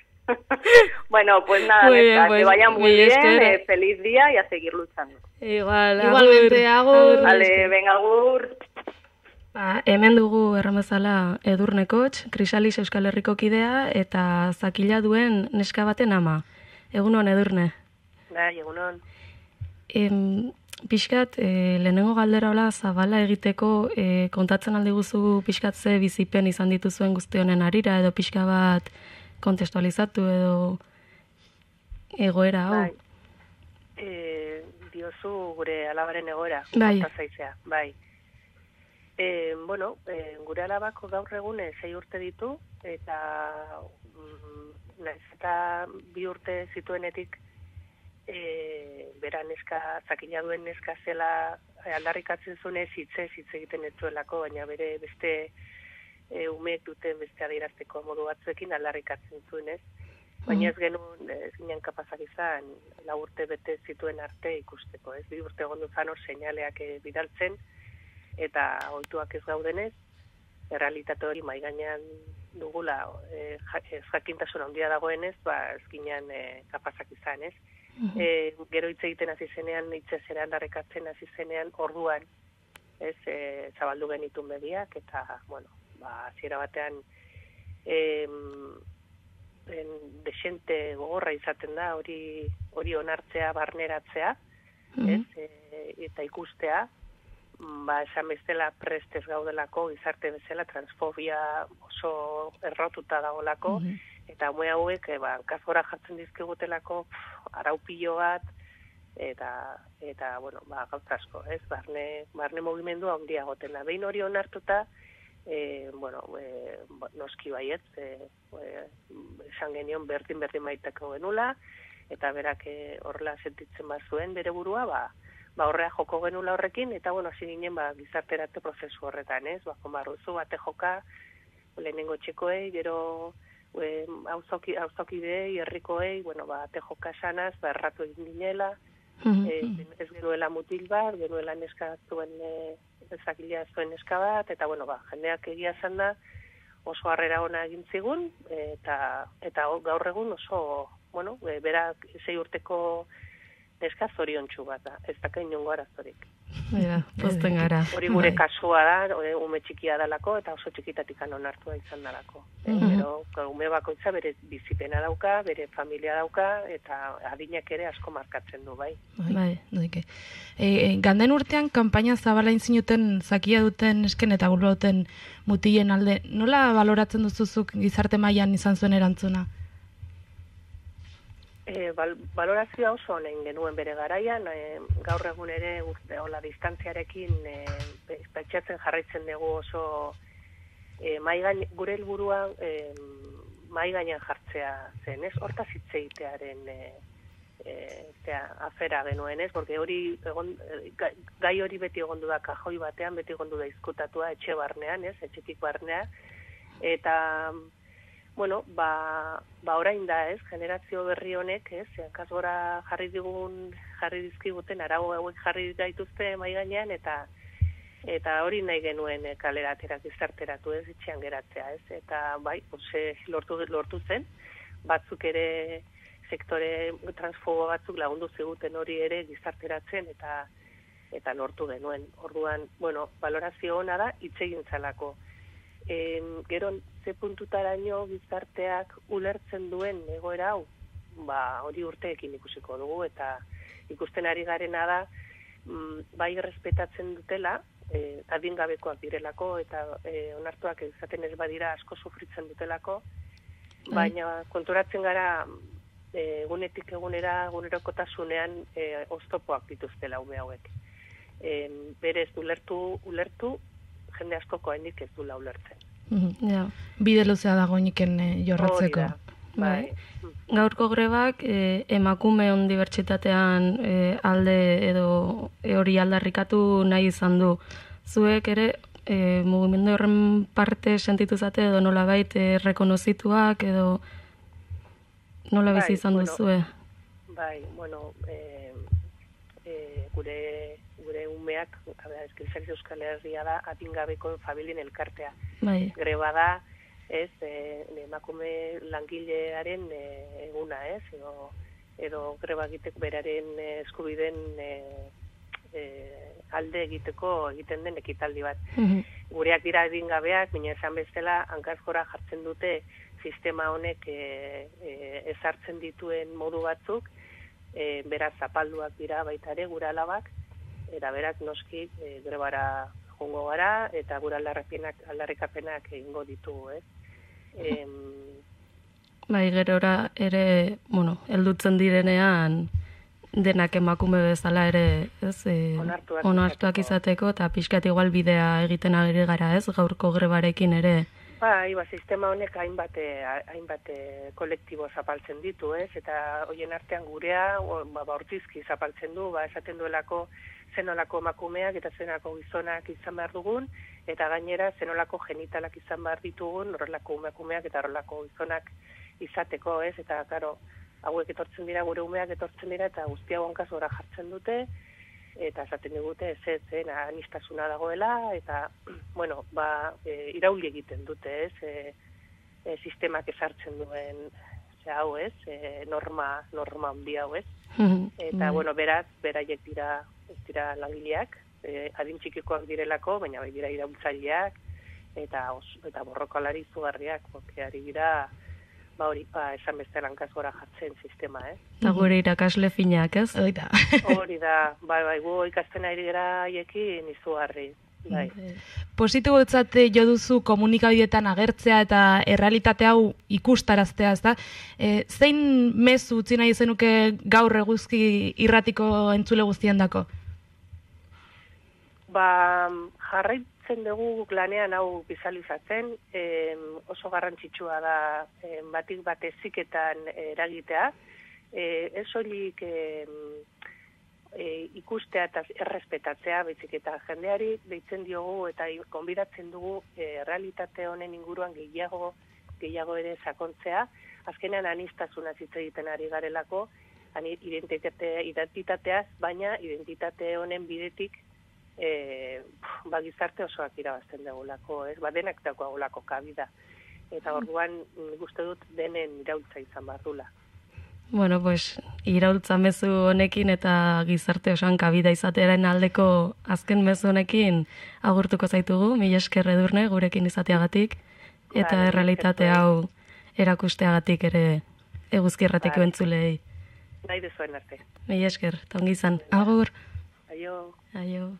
Bueno, pues nada, Nesta, pues, que vaya muy bien, feliz día y a seguir luchando. Igualmente, agur. Vale, venga, agur. Hemen dugu erramezala Edurnekots, Krisalis Euskal Herriko kidea eta zakila duen neska baten ama. Egunon, Edurne? Bai, egunon. Pixkat, lehenengo galdera hola zabala egiteko, kontatzen aldi guzu pixkat ze bizipen izan dituzuen guzti honen harira, edo pixka bat kontestualizatu edo egoera hau. Bai, diozu gure alabaren egoera, bai. Bai. Gure alabako gaur egun 6 urte ditu, eta naiz eta 2 urte zituenetik bera neska, zakila duen neska zela aldarrikatzen zunez hitz egiten ez zuelako, baina bere beste umeek duten beste adierazteko modu batzuekin aldarrikatzen zuenez. Baina ez ginen kapazak izan 4 urte bete zituen arte ikusteko, ez? 2 urte egon duzan hor seinaleak bidaltzen, eta ohituak ez gaudenez, errealitate hori mahai gainean dugula, ez jakintasun handia dagoenez, ez ginen kapazak izan, ez? Gero hitz egiten hasi zenean, hitzezera aldarrikatzen hasi zenean, orduan, ez, zabaldu genitun begiak, eta, hasiera batean, desente gogorra izaten da, hori onartzea, barneratzea, ez, eta ikustea, esan bezala prestez gaudelako, gizarte bezala, transfobia oso errotuta dagoelako, eta ume hauek, hankazgora jartzen dizkigutelako, araupilo bat, eta gauza asko, ez? Barne mugimendua handia goten da. Behin hori onartuta, noski baietz, esan genion berdin maitako genula, eta berak horrela sentitzen bazuen bere burua, horrea joko genula horrekin, eta hasi ginen gizarterate prozesu horretan, ez? Konbarruzu, bate joka, lehenengo txekoei, gero auzokideei, herrikoei, bate joka esanaz, erratu egin ginela, ez genuela mutil bat, genuela neska zuen, ezakilea zuen neska bat, eta jendeak egia zan da, oso harrera ona egin zigun, eta gaur egun oso bueno, berak 6 urteko neska zoriontsu bat da, ez daka inongo arazorik. Pozten gara. Hori gure kasua da, ume txikia dalako eta oso txikitatik onartua izan dalako. Pero ume bakoitza bere bizipena dauka, bere familia dauka, eta adinak ere asko markatzen du, bai. Bai, doike. Ganden urtean, kanpaina zabala inzinuten zakia duten esken eta gulba duten mutilen alde, nola baloratzen duzuzuk gizarte mailan izan zuen erantzuna? Balorazioa oso honen genuen bere garaian, gaur egun ere hola distantziarekin pentsatzen jarraitzen dugu oso gure helburua mai gainean jartzea zen, ez? Hortaz hitz egitearen afera genuen, ez? Porque hori gai hori beti egondu da kajoi batean, beti egondu da izkutatua etxe barnean, ez? Etxetik barnea, eta bueno, orain da, ez, generazio berri honek, ez, hankasgora jarri dizkiguten, arau hauek jarri gaituzte mai gainean, eta hori nahi genuen kalera aterak gizarteratu, ez, itxean geratzea, ez, eta bai, lortu zen, batzuk ere sektore transfobo batzuk lagundu ziguten hori ere gizarteratzen, eta lortu genuen. Orduan, bueno, valorazio ona da, hitz egin zalako. Gero, ze puntutaraino gizarteak ulertzen duen egoera hau, hori urteekin ikusiko dugu, eta ikusten ari garena da, bai errespetatzen dutela, adingabekoak direlako, eta onartuak izaten ez badira asko sufritzen dutelako, baina konturatzen gara, egunetik egunera, egunerokotasunean oztopoak dituztela ume hauek. Berez, ulertu, jende askoko hendik ez dula ulertzen. Bide luzea dagoeniken jorratzeko. Bai. Gaurko grebak emakume dibertsitatean alde edo hori aldarrikatu nahi izan du. Zuek ere mugimendu horren parte sentitu zate edo nolabait rekonozituak edo nola bizi izan duzue? Bai, bueno, gure umeak, Eskiltzak Euskal Herria da, adingabeko familien elkartea. Greba da, ez, emakume langilearen eguna, ez, edo greba egiteko beraren eskubiden alde egiten den ekitaldi bat. Gureak dira adingabeak, baina esan bezala, hankasgora jartzen dute sistema honek ezartzen dituen modu batzuk, beraz zapalduak dira baita ere gure alabak, eta berak noski grebara jongo gara, eta gure aldarrikapenak egingo ditugu, ez? Bai, gerora ere, heldutzen direnean, denak emakume bezala ere, ez? Onartuak izateko, eta pixkat igual bidea egiten agiri gara, ez? Gaurko grebarekin ere. Bai, sistema honek hainbat kolektibo zapaltzen ditu, ez? Eta hoien artean gurea, hortizki zapaltzen du, esaten duelako zenolako emakumeak eta zenolako gizonak izan behar dugun, eta gainera zenolako genitalak izan behar ditugun, horrelako emakumeak eta horrelako gizonak izateko, ez? Eta, karo, hauek etortzen dira, gure umeak etortzen dira, eta guztia honkaz gora jartzen dute, eta esaten digute ez anistasuna dagoela, eta, bueno, irauli egiten dute, ez? Sistemak ezartzen duen, hau, ez? Norma handi hau, ez? Eta, bueno, beraiek ez dira langileak, adin txikikoak direlako, baina bai dira iraultzaileak, eta borrokalari izugarriak, porque ari dira, esan beste lankazgora jartzen sistema, ez? Eta gure irakasle finak, ez? Hori da, bai, gu ikasten ari gara haiekin izugarri. Positibotzat jo duzu komunikabideetan agertzea eta errealitate hau ikustaraztea, ezta? Zein mezu utzi nahi zenuke gaur eguzki irratiko entzule guztien dako? Jarraitzen dugu lanean hau bizalizatzen, oso garrantzitsua da batik bat eziketan eragitea, ez soilik ikustea eta errespetatzea, baizik eta jendeari deitzen diogu eta konbidatzen dugu realitate honen inguruan gehiago ere sakontzea, azkenean anistasuna hitz egiten ari garelako, identitateaz, baina identitate honen bidetik gizarte osoak irabazten dugulako, ez? Denak dagoelako kabida. Eta orduan uste dut denen iraultza izan behar dula. bueno, pues, iraultza mezu honekin eta gizarte osoan kabida izatearen aldeko azken mezu honekin agurtuko zaitugu, mila esker Edurne gurekin izateagatik, eta errealitate hau erakusteagatik ere Eguzki Irratiko entzulei. Nahi duzuen arte. Mila esker, eta ongi izan. Agur. Aio. Aio.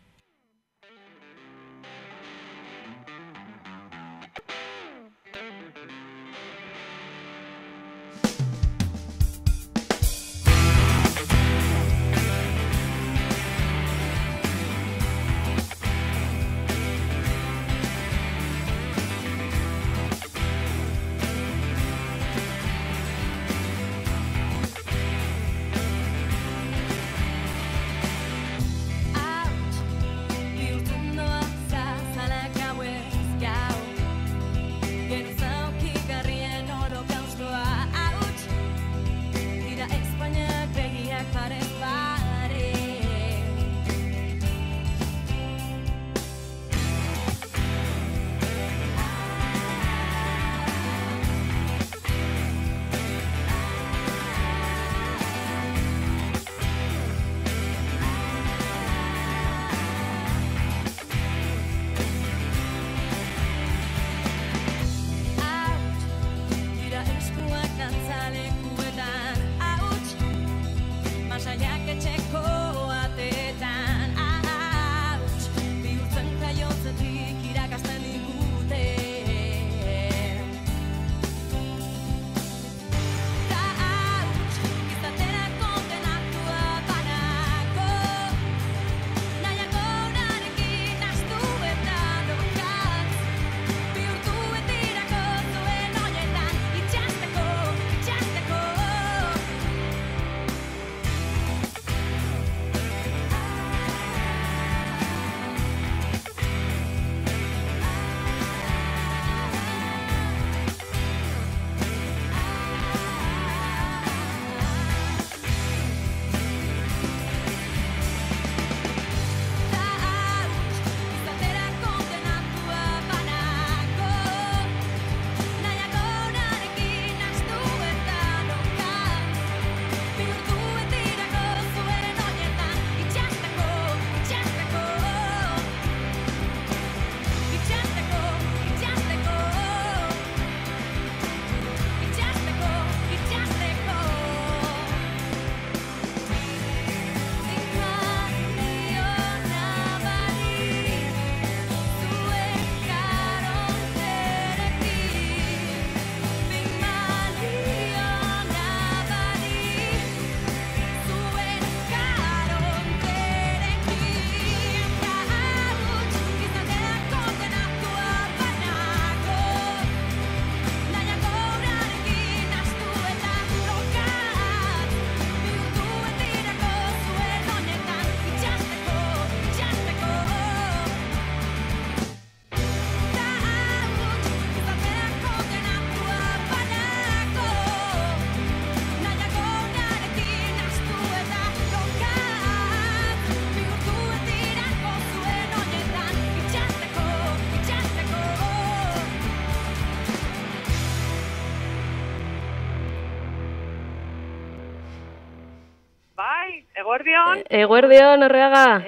Eguerdion. Eguerdion, Orreaga.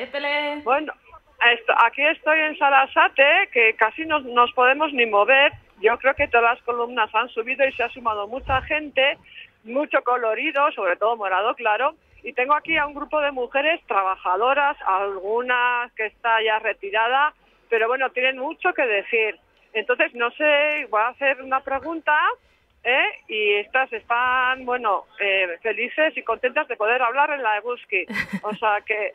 Bueno, aquí estoy en Sarasate, que casi nos podemos ni mover. Yo creo que todas las columnas han subido y se ha sumado mucha gente, mucho colorido, sobre todo morado, claro. Y tengo aquí a un grupo de mujeres trabajadoras, algunas que está ya retirada, pero bueno, tienen mucho que decir. Entonces, no sé, voy a hacer una pregunta, y estas están, bueno, felices y contentas de poder hablar en la Eguzki. O sea que...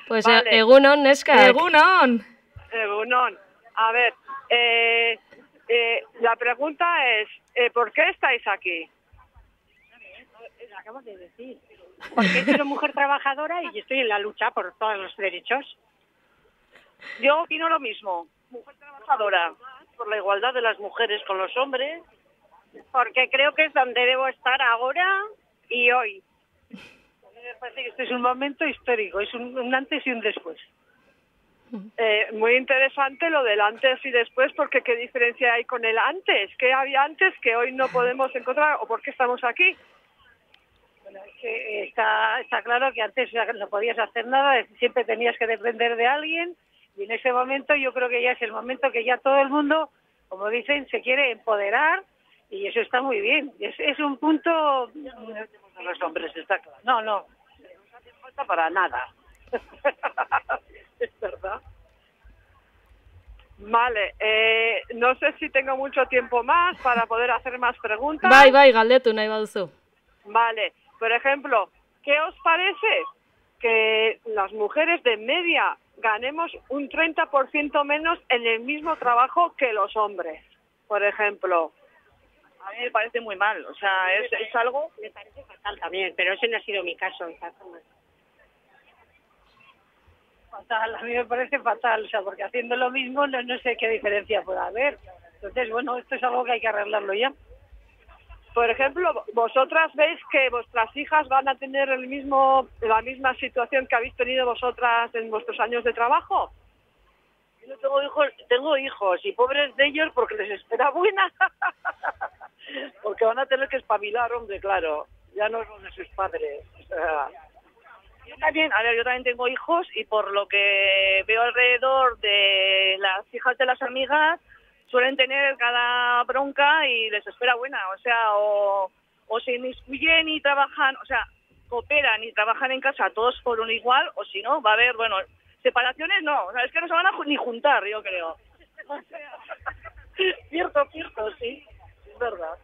Pues vale. Egunon, Neska. Egunon. Egunon. A ver, la pregunta es, ¿por qué estáis aquí? Lo acabo de decir. Porque soy una mujer trabajadora y estoy en la lucha por todos los derechos. Yo opino lo mismo. Mujer trabajadora, por la igualdad de las mujeres con los hombres. Porque creo que es donde debo estar ahora y hoy. Me parece que este es un momento histórico, es un antes y un después. Muy interesante lo del antes y después, porque ¿qué diferencia hay con el antes? ¿Qué había antes que hoy no podemos encontrar o por qué estamos aquí? Bueno, es que está claro que antes no podías hacer nada, siempre tenías que depender de alguien, y en ese momento yo creo que ya es el momento que ya todo el mundo, como dicen, se quiere empoderar, y eso está muy bien. Es un punto... Los hombres, está claro. No hace falta para nada. Es verdad. Vale, no sé si tengo mucho tiempo más para poder hacer más preguntas. Bai, galdetu nahi baduzu. Vale, por ejemplo, ¿qué os parece que las mujeres de media ganemos un 30% menos en el mismo trabajo que los hombres? Por ejemplo. A mí me parece muy mal, o sea, es algo... Me parece fatal también, pero ese no ha sido mi caso. Fatal, a mí me parece fatal, o sea, porque haciendo lo mismo no sé qué diferencia puede haber. Entonces, bueno, esto es algo que hay que arreglarlo ya. Por ejemplo, ¿vosotras veis que vuestras hijas van a tener la misma situación que habéis tenido vosotras en vuestros años de trabajo? Yo tengo hijos y pobres de ellos porque les espera buena. Porque van a tener que espabilar, hombre, claro. Ya no es lo de sus padres. O sea, yo también tengo hijos y por lo que veo alrededor de las hijas de las amigas, suelen tener cada bronca y les espera buena. O sea, o se inmiscuyen y trabajan, o sea, cooperan y trabajan en casa todos por un igual, o si no, va a haber, bueno, separaciones no. O sea, es que no se van a ni juntar, yo creo. O sea, cierto, sí. Es verdad.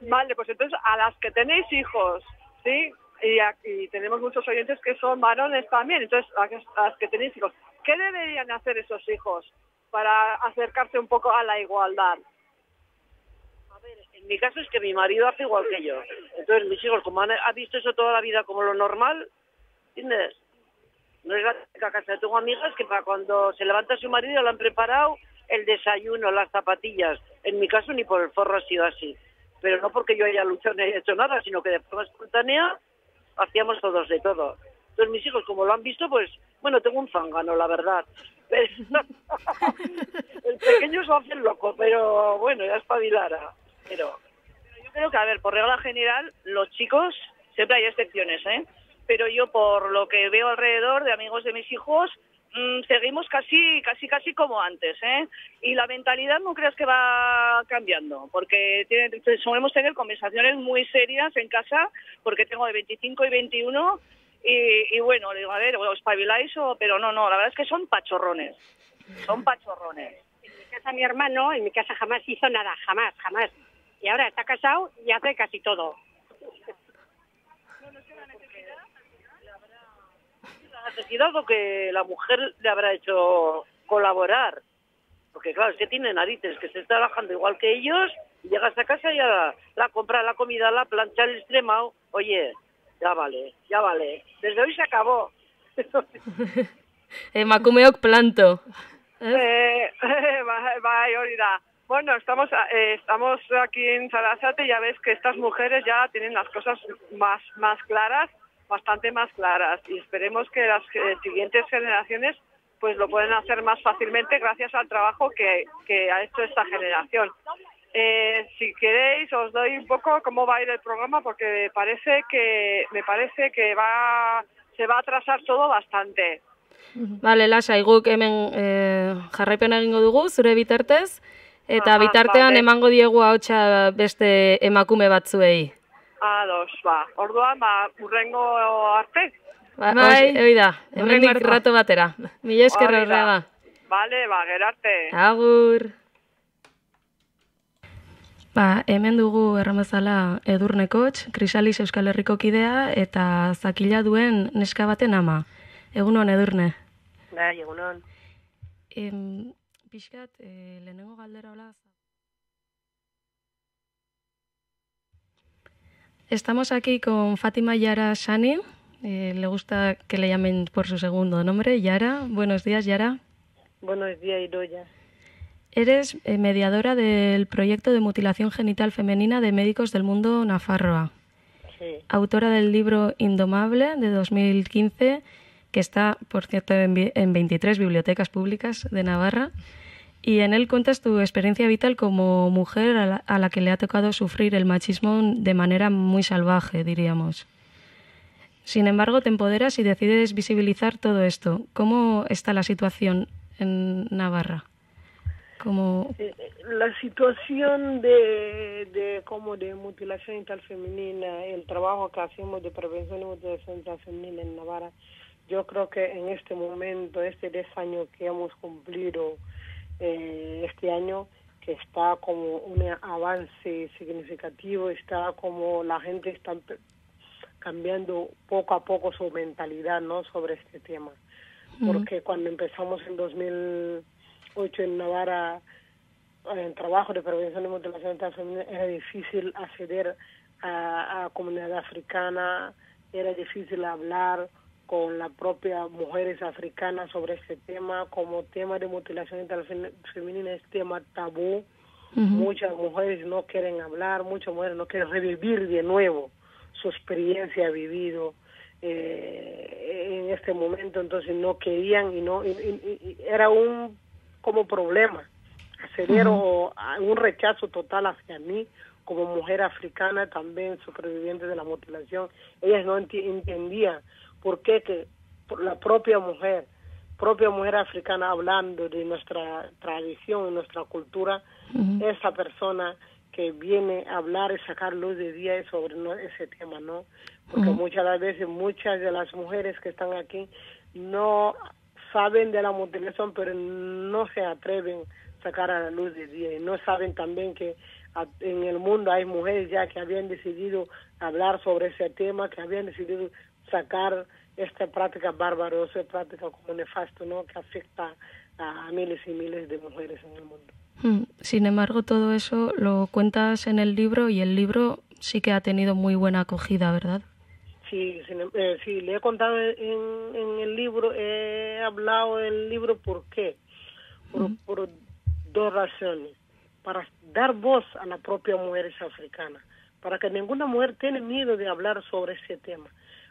Vale, pues entonces a las que tenéis hijos, ¿sí? Y tenemos muchos oyentes que son varones también, entonces a las que tenéis hijos, ¿qué deberían hacer esos hijos para acercarse un poco a la igualdad? A ver, en mi caso es que mi marido hace igual que yo. Entonces mis hijos, como han visto eso toda la vida como lo normal, ¿entiendes? No es la casa. Tengo amigas que para cuando se levanta su marido le han preparado el desayuno, las zapatillas. En mi caso ni por el forro ha sido así. Pero no porque yo haya luchado ni haya hecho nada, sino que de forma espontánea hacíamos todos de todo. Entonces mis hijos, como lo han visto, pues, bueno, tengo un zángano, la verdad. El pequeño se hace loco, pero bueno, ya espabilará. Pero yo creo que, a ver, por regla general, los chicos, siempre hay excepciones, ¿eh? Pero yo, por lo que veo alrededor de amigos de mis hijos, seguimos casi como antes, ¿eh? Y la mentalidad no creas que va cambiando, porque solemos tener conversaciones muy serias en casa, porque tengo de 25 y 21, y bueno, le digo, a ver, ¿os espabiláis? Pero no, la verdad es que son pachorrones. En mi casa mi hermano, en mi casa jamás hizo nada, jamás. Y ahora está casado y hace casi todo. Necesidad o que la mujer le habrá hecho colaborar, porque claro, es que tiene narices, que se está trabajando igual que ellos, y llegas a casa y ya la compra, la comida, la plancha, el extremado, oye, ya vale, desde hoy se acabó. Emakumeok planto. Bai, hori da. Bueno, estamos aquí en Sarasate y ya ves que estas mujeres ya tienen las cosas más claras, bastante más claras, y esperemos que las siguientes generaciones pues lo pueden hacer más fácilmente gracias al trabajo que ha hecho esta generación. Si queréis os doy un poco cómo va a ir el programa, porque me parece que se va a atrasar todo bastante. Vale, lasai, guk hemen jarraipena egingo dugu zure bitartez, eta bitartean emango diegu ahotsa beste emakume batzuei. Ados, orduan, urrengo arte. Bai, da, hemendik rato batera. Mila esker horrega. Vale, gerarte. Agur. Hemen dugu erramezala Edurnekots, Krisalis Euskal Herriko kidea eta zakila duen neska baten ama. Egunon, Edurne. Bai, egunon. Pixkat, lehenengo galdera hola. Estamos aquí con Fátima Yara Sani. Le gusta que le llamen por su segundo nombre, Yara. Buenos días, Yara. Buenos días, Idoia. Eres mediadora del proyecto de mutilación genital femenina de Médicos del Mundo Nafarroa. Sí. Autora del libro Indomable de 2015, que está, por cierto, en 23 bibliotecas públicas de Navarra. Y en él cuentas tu experiencia vital como mujer a la que le ha tocado sufrir el machismo de manera muy salvaje, diríamos. Sin embargo, te empoderas y decides visibilizar todo esto. ¿Cómo está la situación en Navarra? La situación de mutilación genital femenina, el trabajo que hacemos de prevención de mutilación genital femenina en Navarra, yo creo que en este momento, 10 años que hemos cumplido este año, que está como un avance significativo, está como la gente está cambiando poco a poco su mentalidad, ¿no?, sobre este tema. Porque cuando empezamos en 2008 en Navarra, en el trabajo de prevención de mutilación genital femenina, era difícil acceder a comunidad africana, era difícil hablar con las propias mujeres africanas sobre este tema. Como tema de mutilación genital femenina es tema tabú. Muchas mujeres no quieren hablar, muchas mujeres no quieren revivir de nuevo su experiencia vivido en este momento, entonces no querían y era un como problema acceder o a un rechazo total hacia mí como mujer africana, también superviviente de la mutilación. Ellas no entendían por qué que la propia mujer africana, hablando de nuestra tradición y nuestra cultura, esa persona que viene a hablar y sacar luz de día sobre ese tema, ¿no? Porque muchas de las veces, muchas de las mujeres que están aquí no saben de la mutilación, pero no se atreven a sacar a la luz de día, y no saben también que en el mundo hay mujeres ya que habían decidido hablar sobre ese tema, que habían decidido sacar esta práctica bárbara, esta práctica como nefasto, ¿no?, que afecta a miles y miles de mujeres en el mundo. Sin embargo, todo eso lo cuentas en el libro, y el libro sí que ha tenido muy buena acogida, ¿verdad? Sí, le he contado en el libro, he hablado del libro. ¿Por qué? Por 2 razones. Para dar voz a la propia mujer africana, para que ninguna mujer tenga miedo de hablar sobre ese tema,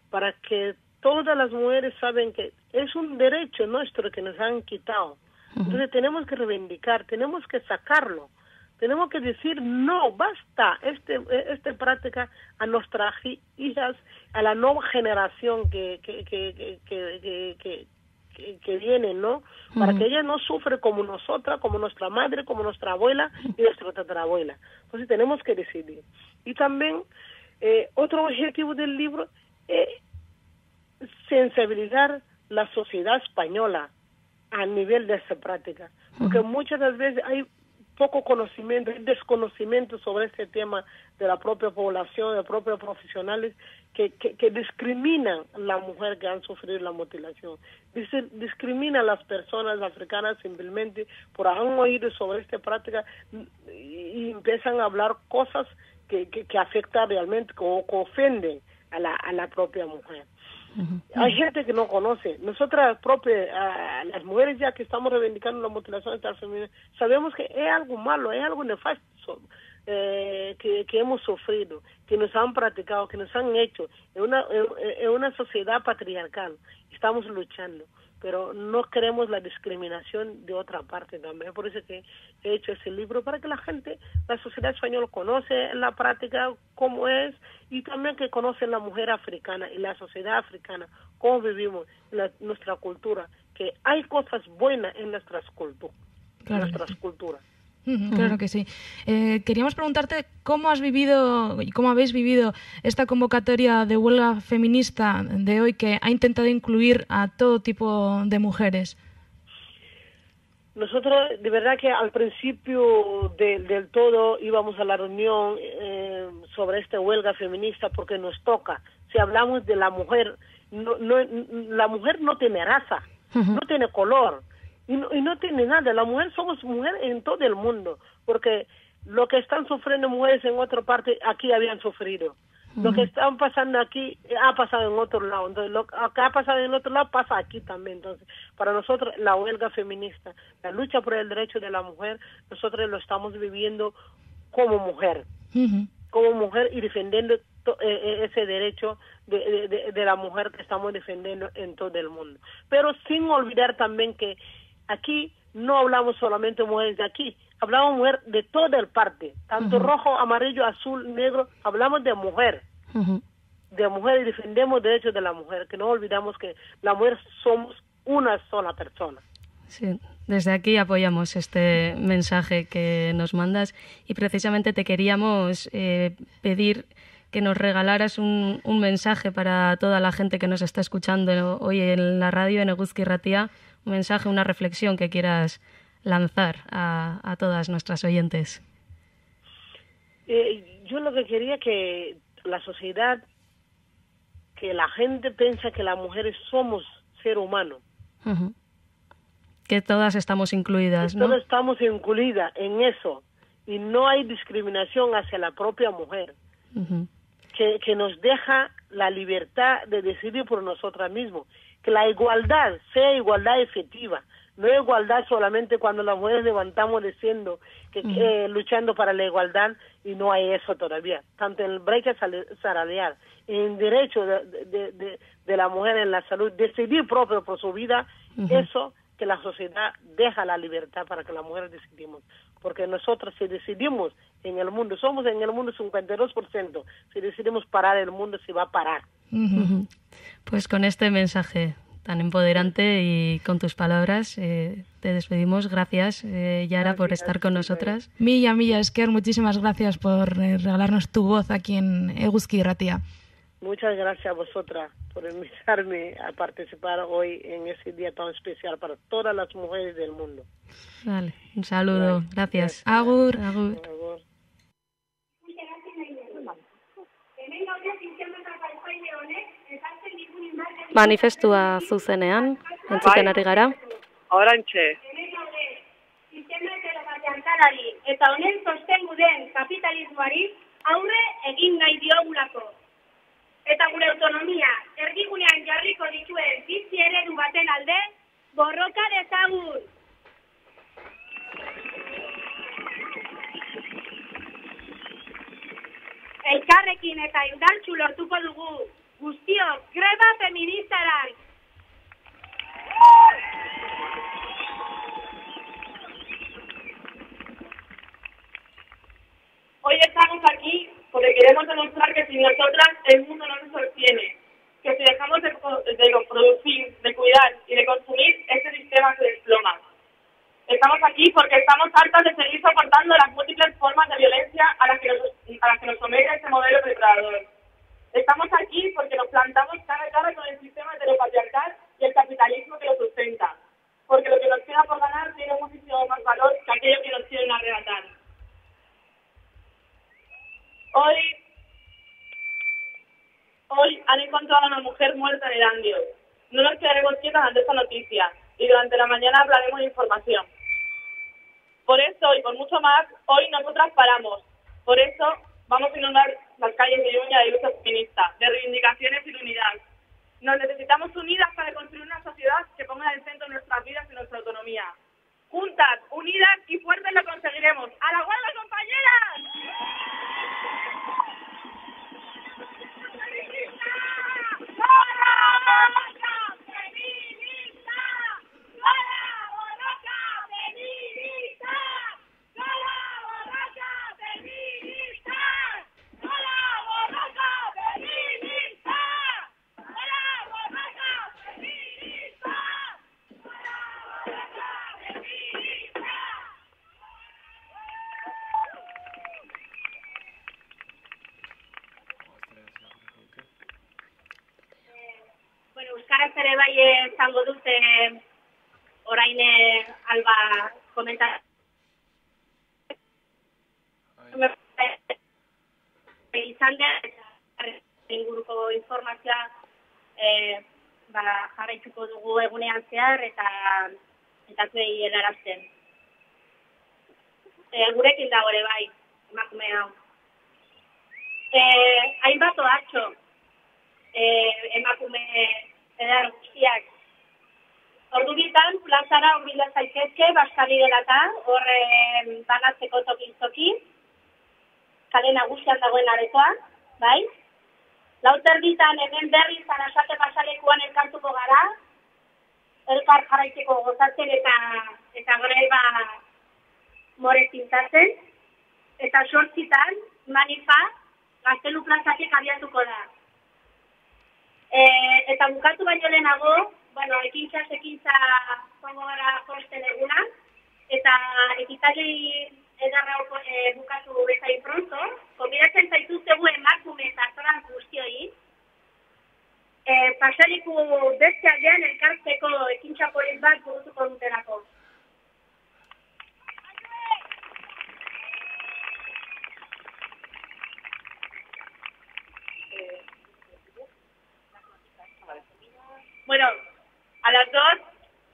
para que todas las mujeres saben que es un derecho nuestro que nos han quitado. Entonces tenemos que reivindicar, tenemos que sacarlo, tenemos que decir no, basta esta práctica a nuestras hijas, a la nueva generación que viene, ¿no? Para que ella no sufre como nosotras, como nuestra madre, como nuestra abuela y nuestra tatarabuela. Entonces tenemos que decidir. Y también otro objetivo del libro es sensibilizar la sociedad española a nivel de esta práctica, porque muchas de las veces hay poco conocimiento, hay desconocimiento sobre este tema de la propia población, de los propios profesionales que discriminan a la mujer que han sufrido la mutilación, discriminan a las personas africanas simplemente por haber oído sobre esta práctica y empiezan a hablar cosas que afectan realmente o que ofenden a la propia mujer. Hay gente que no conoce. Nosotras propias, las mujeres ya que estamos reivindicando la mutilación genital femenina, sabemos que es algo malo, es algo nefasto que hemos sufrido, que nos han practicado, que nos han hecho en una sociedad patriarcal. Estamos luchando, pero no queremos la discriminación de otra parte también. Por eso que he hecho ese libro, para que la gente, la sociedad española, conoce la práctica cómo es, y también que conoce la mujer africana y la sociedad africana, cómo vivimos nuestra cultura, que hay cosas buenas en nuestras culturas. Claro que sí. Queríamos preguntarte cómo has vivido y cómo habéis vivido esta convocatoria de huelga feminista de hoy, que ha intentado incluir a todo tipo de mujeres. Nosotros, de verdad que al principio del todo íbamos a la reunión sobre esta huelga feminista porque nos toca. Si hablamos de la mujer, la mujer no tiene raza, no tiene color. Y no tiene nada. La mujer, somos mujeres en todo el mundo, porque lo que están sufriendo mujeres en otra parte, aquí habían sufrido. Lo que están pasando aquí ha pasado en otro lado. Entonces, lo que ha pasado en otro lado pasa aquí también. Entonces, para nosotros, la huelga feminista, la lucha por el derecho de la mujer, nosotros lo estamos viviendo como mujer. Como mujer, y defendiendo ese derecho de la mujer que estamos defendiendo en todo el mundo. Pero sin olvidar también que aquí no hablamos solamente mujeres de aquí, hablamos mujeres de toda el parte, tanto rojo, amarillo, azul, negro, hablamos de mujer. de mujer y defendemos derechos de la mujer, que no olvidamos que la mujer somos una sola persona. Sí, desde aquí apoyamos este mensaje que nos mandas y precisamente te queríamos pedir que nos regalaras un mensaje para toda la gente que nos está escuchando hoy en la radio, en Eguzki Irratia, un mensaje, una reflexión que quieras lanzar a todas nuestras oyentes. Yo lo que quería que la sociedad, que la gente piensa que las mujeres somos ser humano. Uh-huh. Que todas estamos incluidas, ¿no? Todas estamos incluidas en eso y no hay discriminación hacia la propia mujer. Uh-huh. Que nos deja la libertad de decidir por nosotras mismas. Que la igualdad sea igualdad efectiva, no igualdad solamente cuando las mujeres levantamos diciendo que luchando para la igualdad y no hay eso todavía. Tanto en el brecha salarial, en el derecho de la mujer en la salud, decidir propio por su vida, eso que la sociedad deja la libertad para que las mujeres decidimos. Porque nosotros si decidimos en el mundo, somos en el mundo 52%, si decidimos parar el mundo se va a parar. Uh-huh. Pues con este mensaje tan empoderante y con tus palabras te despedimos. Gracias, Yara, por estar con nosotras. Milla esker, muchísimas gracias por regalarnos tu voz aquí en Eguzki Irratia. Muchas gracias a vosotras por invitarme a participar hoy en ese día tan especial para todas las mujeres del mundo. Vale, un saludo. Gracias. Agur. Manifestua zuzenean, entzuten ari gara. Orantxe. Sistema heteropatriarkalari eta honen sostengu den kapitalismoari aurre egin nahi diogulako. Eta gure autonomia erdigunean jarriko dituen bizi eredu baten alde borroka dezagun. Elkarrekin eta indartsu lortuko dugu guztiok greba feministaran. Hoy estamos aquí porque queremos demostrar que sin nosotras el mundo no se sostiene, que si dejamos de producir, de cuidar y de consumir, este sistema se desploma. Estamos aquí porque estamos hartas de seguir soportando las múltiples formas de violencia a las que nos somete este modelo depredador. Estamos aquí porque nos plantamos cara a cara con el sistema heteropatriarcal y el capitalismo que lo sustenta, porque lo que nos queda por ganar tiene muchísimo más valor que aquello que nos quieren arrebatar. Hoy han encontrado a una mujer muerta en Erandio. No nos quedaremos quietas ante esta noticia y durante la mañana hablaremos de información. Por esto y por mucho más, hoy nosotras paramos. Por eso vamos a inundar las calles de Iruña de lucha feminista, de reivindicaciones y de unidad. Nos necesitamos unidas para construir una sociedad que ponga en el centro nuestras vidas y nuestra autonomía. Juntas, unidas y fuertes lo conseguiremos. ¡A la huelga, compañeras! Euskaraz ere bai izango dute orain Alba komentar. Izan da inguruko informazioa jarraituko dugu egunean zehar eta zuei helarazten. Gurekin dago ere bai, emakume hau. Hainbat ohartxo emakume edar guztiak. Ordu bitan, plazara horbilda zaitezke, Baskari delata, horre banatzeko toki, kale nagusian dagoen aretoa, bai? Lauter ditan hemen berriz Arasate pasalekuan elkartuko gara, elkar jarraitzeko gozatzen eta greba more zintatzen, eta 8 manifa Gaztelu plazatik abiatuko da. Eta bukatu baino lehenago, bueno, ekintza joango gara josten eguna, eta ekitaldi edarra bukatu bezain pronto, konbidatzen zaituztegu emakume eta zoran guztioi, pasaliku beste aldean elkartzeko ekintza polit bat burutuko dutelako. Bueno, a las 2,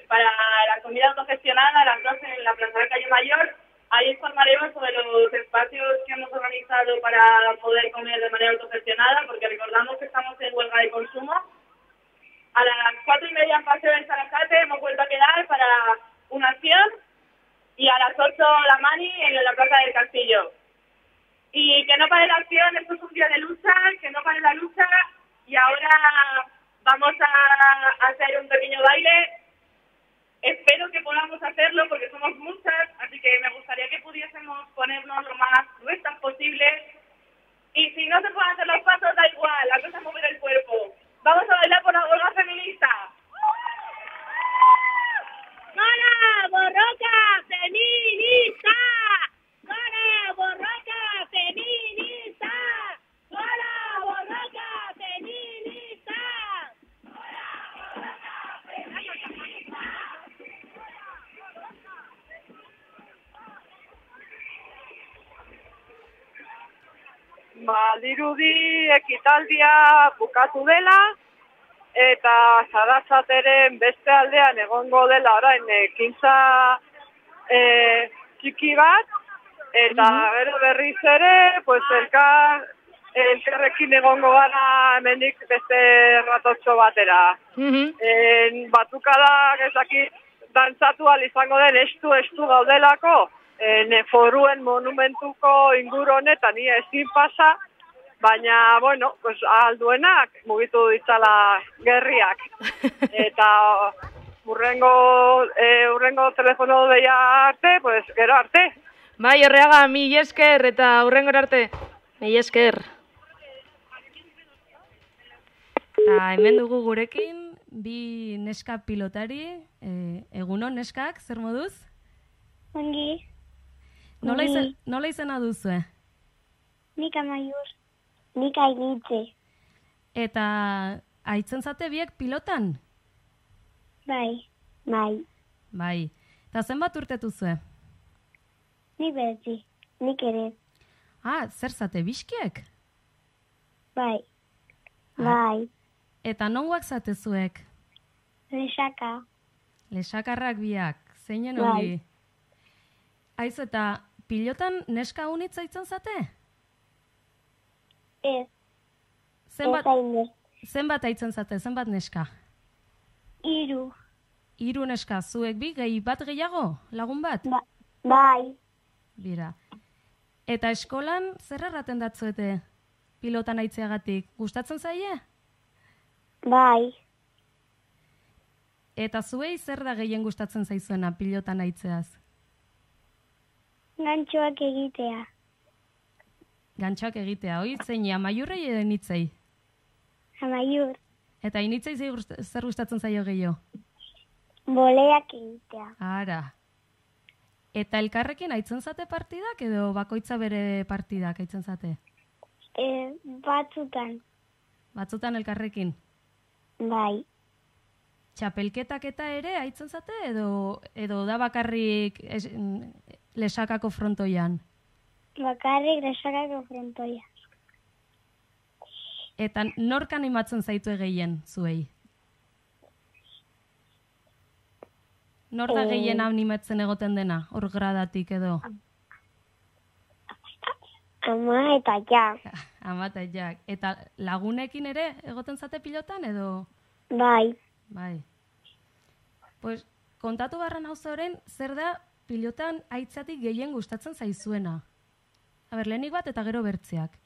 para la comida autogestionada, a las 2 en la Plaza de Calle Mayor, ahí informaremos sobre los espacios que hemos organizado para poder comer de manera autogestionada, porque recordamos que estamos en huelga de consumo. A las 4:30 en Paseo del Sarasate hemos vuelto a quedar para una acción, y a las 8 la Mani en la Plaza del Castillo. Y que no pare la acción, esto es un día de lucha, que no pare la lucha, y ahora vamos a hacer un pequeño baile. Espero que podamos hacerlo porque somos muchas, así que me gustaría que pudiésemos ponernos lo más rectas posible. Y si no se pueden hacer los pasos, da igual, la cosa es mover el cuerpo. Vamos a bailar por la huelga feminista. ¡Gora borroca feminista! ¡Gora borroca feminista! ¡Gora borroca feminista! Dirudi ekitaldia bukatu dela, eta Sarasateren beste aldean egongo dela orain ekintza txiki bat, eta gero berriz ere, pues elkarrekin egongo gara hemendik beste ratotxo batera. Batukadak ezakit dantzatu izango den estu gaudelako, Foruen monumentuko inguru honetan ia ezin pasa, baina, bueno, pues, alduenak mugitu ditzala gerriak. Eta urrengo telefono deia arte, pues, gero arte. Bai, Horreaga, mila esker eta urrengor arte. Mila esker. Eta hemen dugu gurekin, bi neska pilotari, egunon neskak, zer moduz? Ongi. Nola izena duzue? Nik Amaiur. Nik Ainitze. Eta aitzen zate biek pilotan? Bai. Bai. Eta zenbat urte duzue? Ni bertzi. Nik ere. Zer zate, biskiek? Bai. Eta nongoak zate zuek? Lesaka. Lesakarrak biak, zeinen ongi? Aizu, eta pilotan neska unitza itzen zate? Ez. Zenbat aitzen zate, zenbat neska? 3. 3 neska, zuek bi, bat gehiago, lagun bat? Bai. Bira. Eta eskolan zer erraten datzuete pilotan aitzeagatik? Gustatzen zaie? Bai. Eta zuei zer da gehien gustatzen zaizuena pilotan aitzeaz? Gantxoak egitea. Gantxoak egitea, hoi zein Amaiurrei edo Initzei? Amaiur. Eta Initzei zer gustatzen zaio gehiago? Boleak egitea. Ara. Eta elkarrekin aitzen zate partidak edo bakoitza bere partidak aitzen zate? Batzutan. Batzutan elkarrekin? Bai. Txapelketak eta ere aitzen zate edo da bakarrik lesakako frontoian? Bakarrik lesakako frontoian. Eta nork animatzen zaitu gehien zuei? Nor da gehien animatzen egoten dena, hor gradatik edo? Ama eta jak. Ama eta jak. Eta lagunekin ere egoten zate pilotan edo? Bai. Bai. Pues, kontatu barran hau zoren, zer da pilotan aitzatik gehien gustatzen zaizuena? Lehenik bat eta gero bertzeak.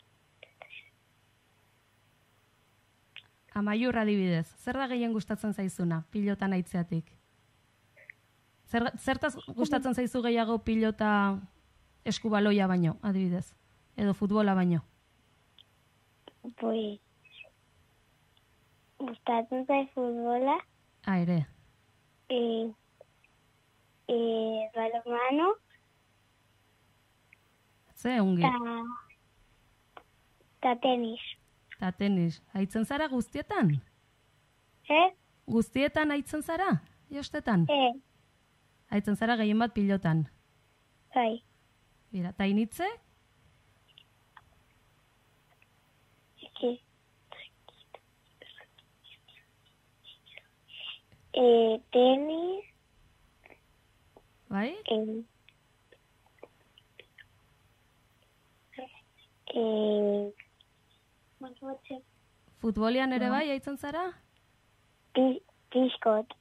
Amaiur adibidez, zer da gehien gustatzen zaizuna pilotan aitzeatik? Zertaz gustatzen zaizu gehiago pilota eskubaloia baino, adibidez? Edo futbola baino? Pues... Gustatzen zait futbola, Ere. balonmano, Ze ongi. eta tenis. Ta tenis. Aitzen zara guztietan? Guztietan aitzen zara? Jostetan? Aitzen zara gehien bat pilotan? Bai. Bira, ta initze? Tenis. Bai? Futbolian ere bai, aitzen zara? Piskot.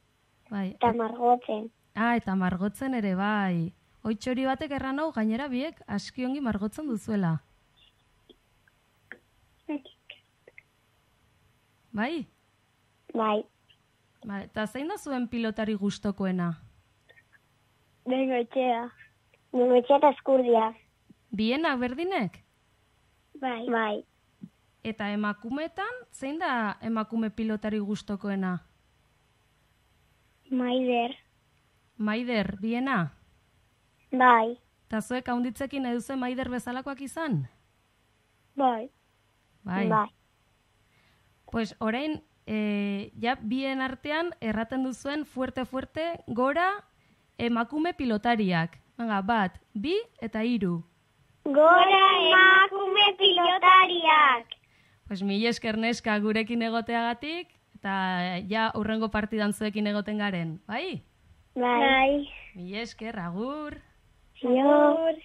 Bai. Eta margotzen. Eta margotzen ere bai. Oitxori batek erran hau gainera biek aski ongi margotzen duzuela. Bai? Bai. Eta zein da zuen pilotari gustokoena? Bengoetxea. Bengoetxea eta Eskurdia. Bienak berdinek? Bai. Bai. Eta emakumeetan, zein da emakume pilotari gustokoena? Maider. Maider, biena? Bai. Eta zuek haunditzekin eduze Maider bezalakoak izan? Bai. Bai. Pues orain, ja bien artean erraten duzuen fuerte gora emakume pilotariak. Venga, 1, 2 eta 3. Gora emakume pilotariak! Pues mil esker neska gurekin egoteagatik, eta ja hurrengo partidan zuekin egoten garen, bai? Bai. Mil esker, agur! Agur!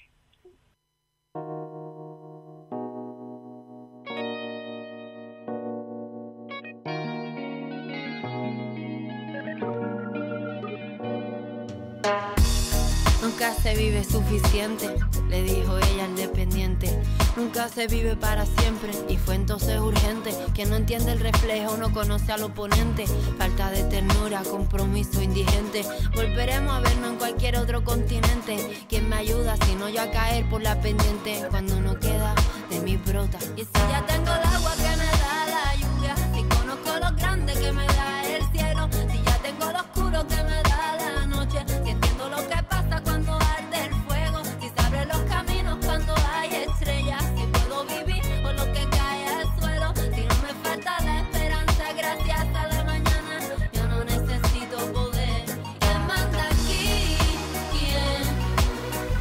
Nunca se vive suficiente, le dijo ella al dependiente. Nunca se vive para siempre, y fue entonces urgente. Quien no entiende el reflejo no conoce al oponente. Falta de ternura, compromiso indigente. Volveremos a vernos en cualquier otro continente. ¿Quién me ayuda si no yo a caer por la pendiente? Cuando no queda de mi brota. Y si ya tengo el agua que me da la lluvia, si conozco lo grande que me da el cielo, si ya tengo lo oscuro que me da la noche, si entiendo lo que pasa cuando arde el fuego, si se abren los caminos cuando hay estrellas, si puedo vivir con lo que cae al suelo, si no me falta la esperanza gracias a la mañana, yo no necesito poder. ¿Quién manda aquí?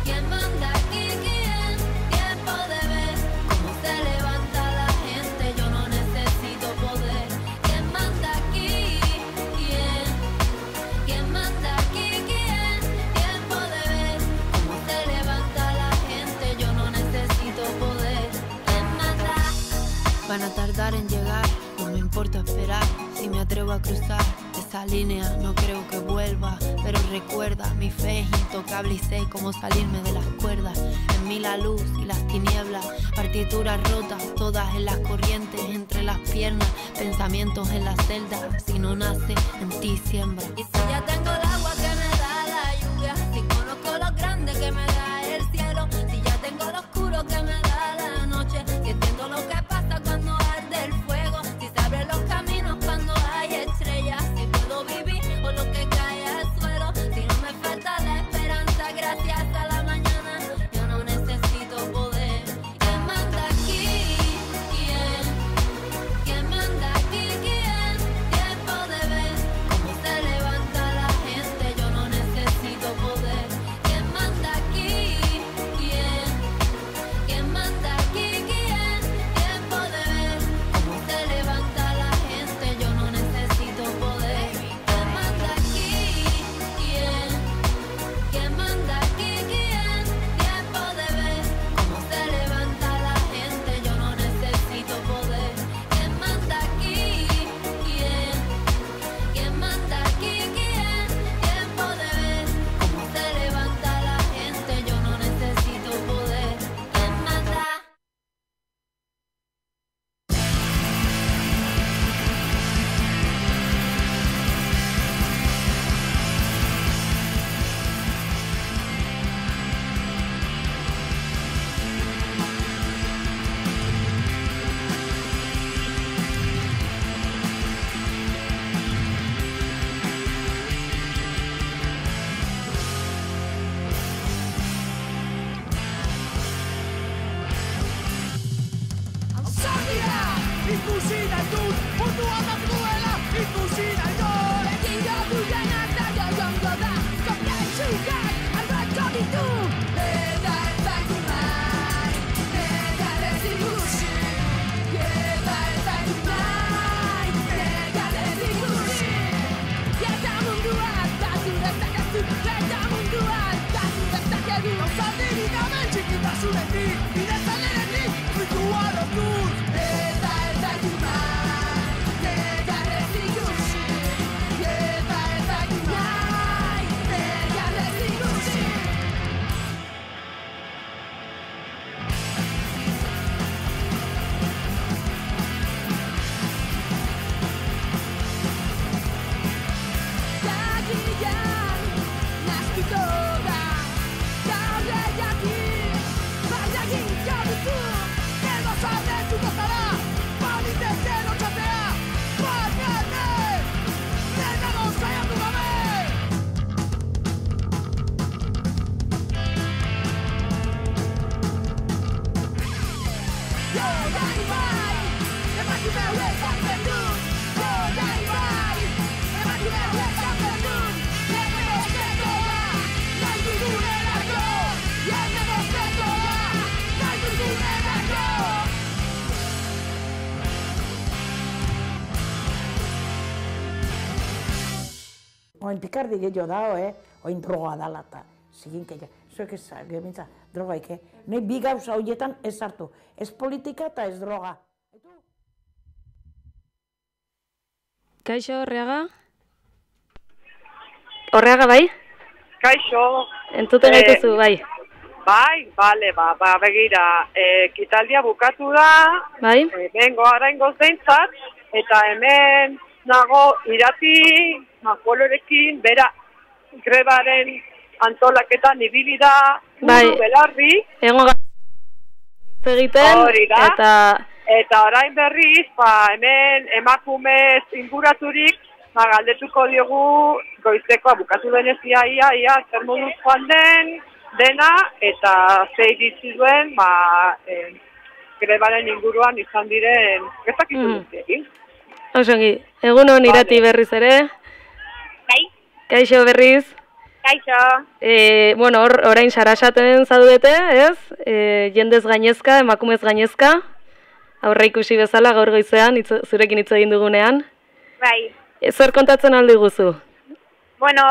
¿Quién manda aquí? Tiempo de ver cómo se levanta la gente, yo no necesito poder. ¿Quién manda aquí? ¿Quién manda aquí? Tiempo de ver cómo se levanta la gente, yo no necesito poder. ¿Quién manda? Van a tardar en llegar, no me importa esperar. Si me atrevo a cruzar esa línea, no creo que vuelva. Pero recuerda, mi fe es intocable y sé cómo salirme de las cuerdas. En mí la luz y las tinieblas, partituras rotas, todas en las corrientes, entre las piernas, pensamientos en la celda. Si no nace, en ti siembra. Y si ya tengo el agua que me da la lluvia, si conozco lo grande que me da el cielo, si ya tengo lo oscuro que me da la noche, si entiendo lo que pasa cuando arde el fuego, si se abren los caminos cuando hay estrellas, si puedo vivir con lo que cae al suelo, si no me falta la esperanza gracias a la mañana, yo no necesito poder. ¿Quién manda aquí? ¿Quién manda aquí? Tiempo de ver cómo se levanta la gente, ikusi nahi dut, mundua dagoela ikusi nahi dut. Egia duenak nahi joango da, kopia txukak albako ditu. Eta ez daitu nahi, negar ez ikusi. Eta ez daitu nahi, negar ez ikusi. Eta mundua aldatu dezakezu, eta mundua aldatu dezakezu. Gauzatiri gabe txikitasunetik, bidezaleretik, fritua lotur. Eta ez daitu nahi, negar ez ikusi. Eta ez daitu nahi, negar ez ikusi. Jakian, naskiko da, gaur jakin, baiagin gabitu, edo zaldetuko zara, balitezen otxatea, bakane, lehenago saiatu gabe. Jodai bai, emakume hauek hartzen dut, jodai bai, emakume hauek hartzen dut, jende bosteko da, nahi dugunerako, jende bosteko da, nahi dugunerako. Oin pikardi gehiago dao, oin droga dala eta zigin keia. Zuek ez, gemintza, droga ike. Nei bi gauza horietan ez hartu. Ez politika eta ez droga. Kaixo, Orreaga? Orreaga, bai? Kaixo. Entzuten gaituzu, bai. Bai, bale, begira, ekitaldia bukatu da, Bai? bengo araingoz deintzat, eta hemen nago irati, Majuelorekin, bera grebaren antolaketan ibili da, Bai. belarri, Egongo egiten, hori da, eta orain berriz, hemen emakumez inguraturik, galdetuko diogu goizekoa bukatu denez ia, zer moduz joan den, dena, eta ze iritzi duen, grebaren inguruan izan diren, gezakitu duziekin. Osongi, egun hon irati berriz ere. Bai. Kaixo berriz. Kaixo. Bueno, orain sarasaten zaudete, ez? Jendez gainezka, emakumez gainezka. Aurre ikusi bezala gaur goizean, zurekin hitz egin dugunean. Bai. Zer kontatzen aldi guzu? Bueno,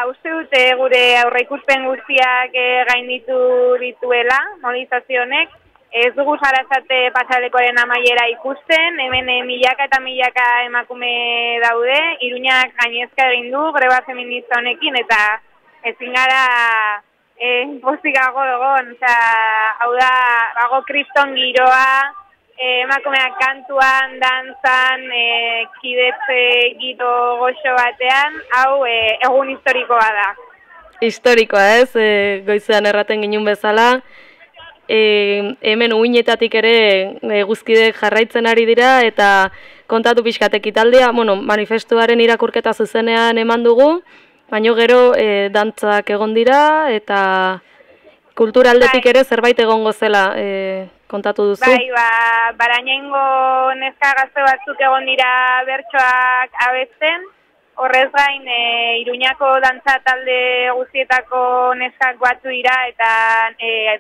uste dute gure aurreikuspen guztiak gainditu dituela, mobilizazio honek. Ez dugu Sarasate pasalekoaren amaiera ikusten, hemen milaka eta milaka emakume daude, Iruñak gainezka egin du greba feminista honekin, eta ezin gara pozikago egon, hau da, bago kriston giroa, emakumeak kantuan, dantzan, kidetze giro goxo batean, hau egun historikoa da. Historikoa ez, goizean erraten ginen bezala. Hemen uinetatik ere guzkidek jarraitzen ari dira eta kontatu pixkat ekitaldia, manifestuaren irakurketa zuzenean eman dugu, baina gero dantzak egon dira eta kulturaldetik ere zerbait egongo zela kontatu duzu. Bai, Barañengo neska gazte batzuk egon dira bertsoak abesten, horrez gain Iruñako dantza talde guztietako neskak batu dira eta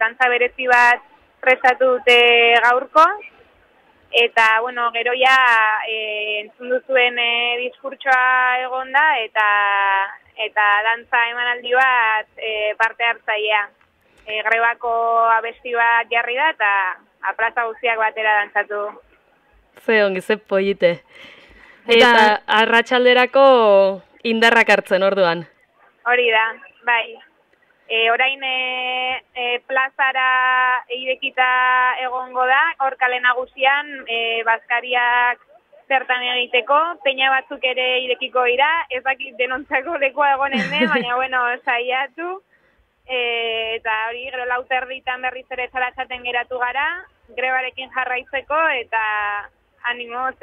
dantza berezi bat prestatu dute gaurko. Eta, bueno, gero ja entzun duzuen diskurtsoa egon da eta dantza emanaldi bat parte hartzailea. Grebako abesti bat jarri da eta plaza guztiak batera dantzatu. Ze ongi, ze polite. Eta arratsalderako indarrak hartzen orduan. Hori da, bai. Orain plazara irekita egongo da, hor kale nagusian bazkariak zertan egiteko, peña batzuk ere irekiko dira, ez dakit denontzako lekoa egonen den, baina bueno, saiatu. Eta hori, gero 4:00 berriz ere Sarasaten geratu gara, grebarekin jarraitzeko, eta animoz,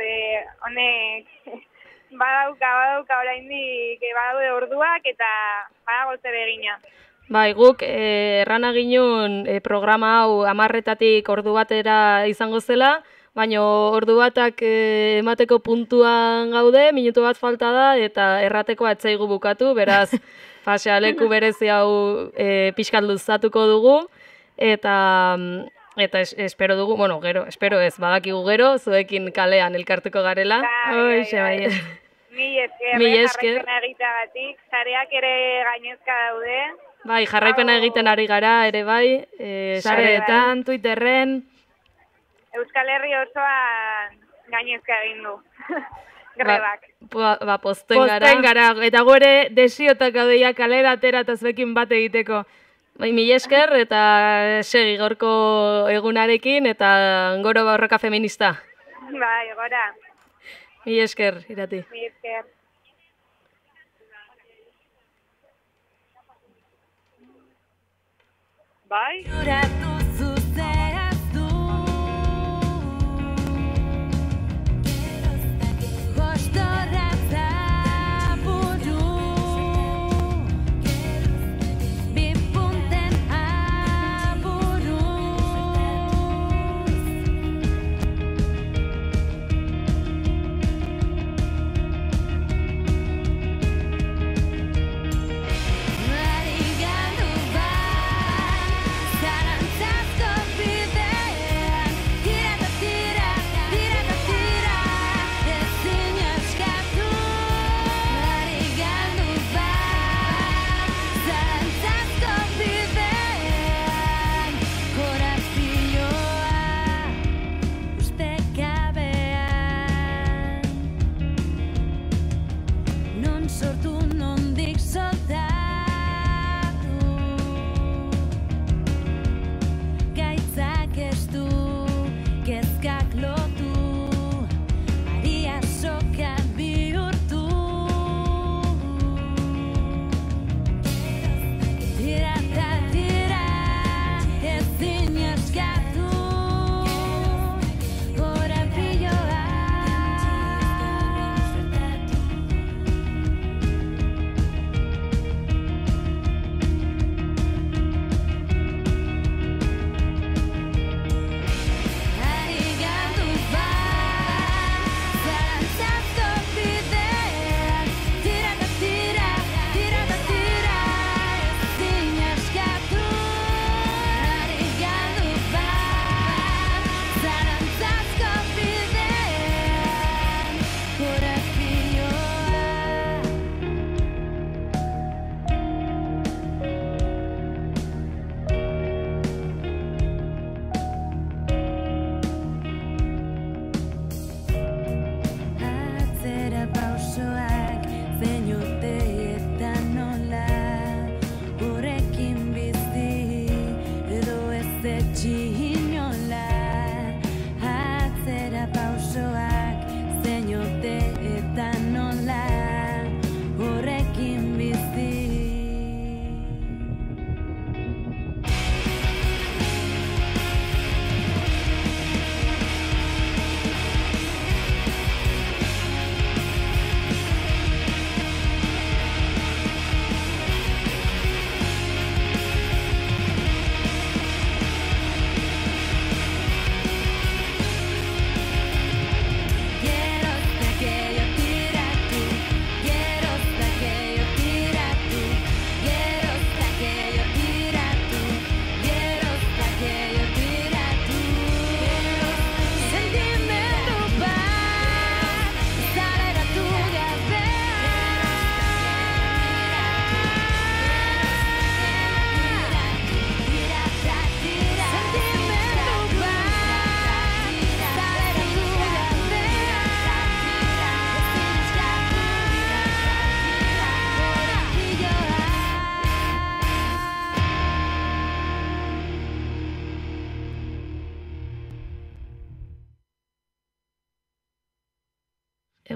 honek badauka oraindik badaude orduak eta badago zer egina. Bai, guk errana ginun programa hau 10:00 ordu batera izango zela, baina ordu batak emateko puntuan gaude, minutu bat falta da, eta erratekoa etzaigu bukatu, beraz, pasealeku berezi hau pixkat luzatuko dugu, eta espero dugu, bueno, gero, espero ez, badakigu gero, zuekin kalean elkartuko garela. Hoxe, bai. Mil esker, jarraipena egiteagatik, sareak ere gainezka daude. Bai, jarraipena egiten ari gara, ere bai, sareetan, Twitterren. Euskal Herri osoa gainezka egin du. Grebak. Posten gara. Eta gore desiotak gaudeia kalera atera eta zuekin bat egiteko. Bai, mil esker eta segi gorko egunarekin eta goro borroka feminista. Bai, gora. Mil esker, Irati. Mil esker. Bai?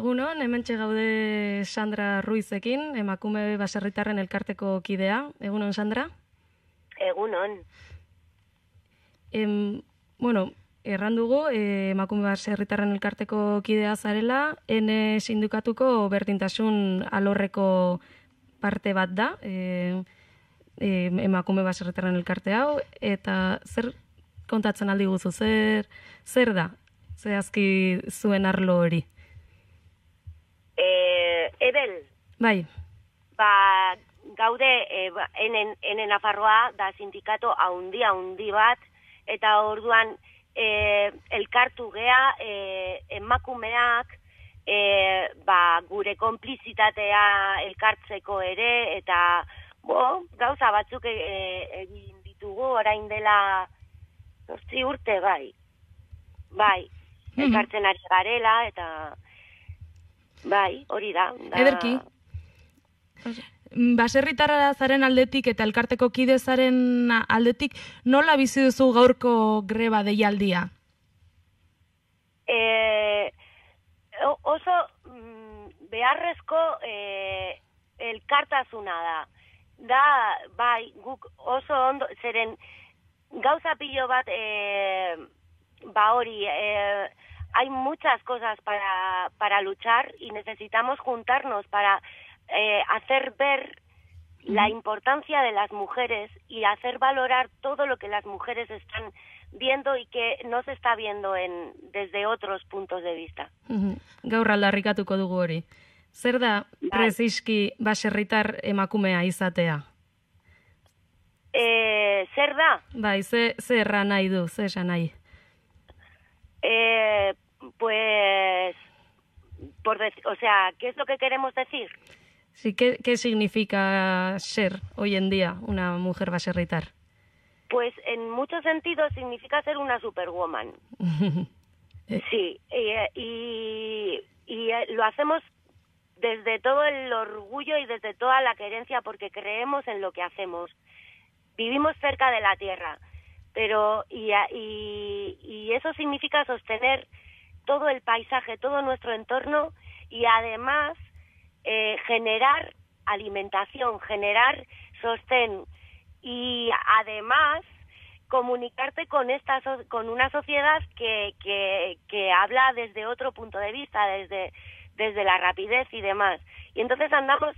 Egunon, hementxe gaude Sandra Ruizekin, emakume baserritarren elkarteko kidea. Egunon, Sandra? Egunon. Bueno, erran dugu, emakume baserritarren elkarteko kidea zarela, ene sindikatuko berdintasun alorreko parte bat da, emakume baserritarren elkarte hau, eta zer kontatzen aldi guzu, zer da? zehazki zuen arlo hori. Ebel, Bai, gaude ene Nafarroa da sindikato haundi bat, eta orduan elkartu gea emakumeak gure konplizitatea elkartzeko ere, eta gauza batzuk egin ditugu orain dela 8 urte, bai, elkartzen ari garela, eta bai, hori da. Ederki. Baserritarra zaren aldetik eta elkarteko kide zaren aldetik, nola bizi duzu gaurko greba deialdia? Oso beharrezko elkartasuna da, bai, guk oso ondo, zeren gauza pilo bat, hori, hay muchas cosas para luchar y necesitamos juntarnos para hacer ver la importancia de las mujeres y hacer valorar todo lo que las mujeres están viendo y que no se está viendo desde otros puntos de vista. Gaur aldarrikatuko dugu hori. Zer da preziski baserritar emakumea izatea? Zer da? Bai, ze erra nahi du, ze esan nahi? Pues, o sea, ¿qué es lo que queremos decir? Sí, ¿qué significa ser hoy en día una mujer baserritar? Pues en muchos sentidos significa ser una superwoman. Sí, y lo hacemos desde todo el orgullo y desde toda la querencia porque creemos en lo que hacemos. Vivimos cerca de la tierra, pero y eso significa sostener todo el paisaje, todo nuestro entorno y además generar alimentación, generar sostén y además comunicarte con una sociedad que habla desde otro punto de vista, desde la rapidez y demás. Y entonces andamos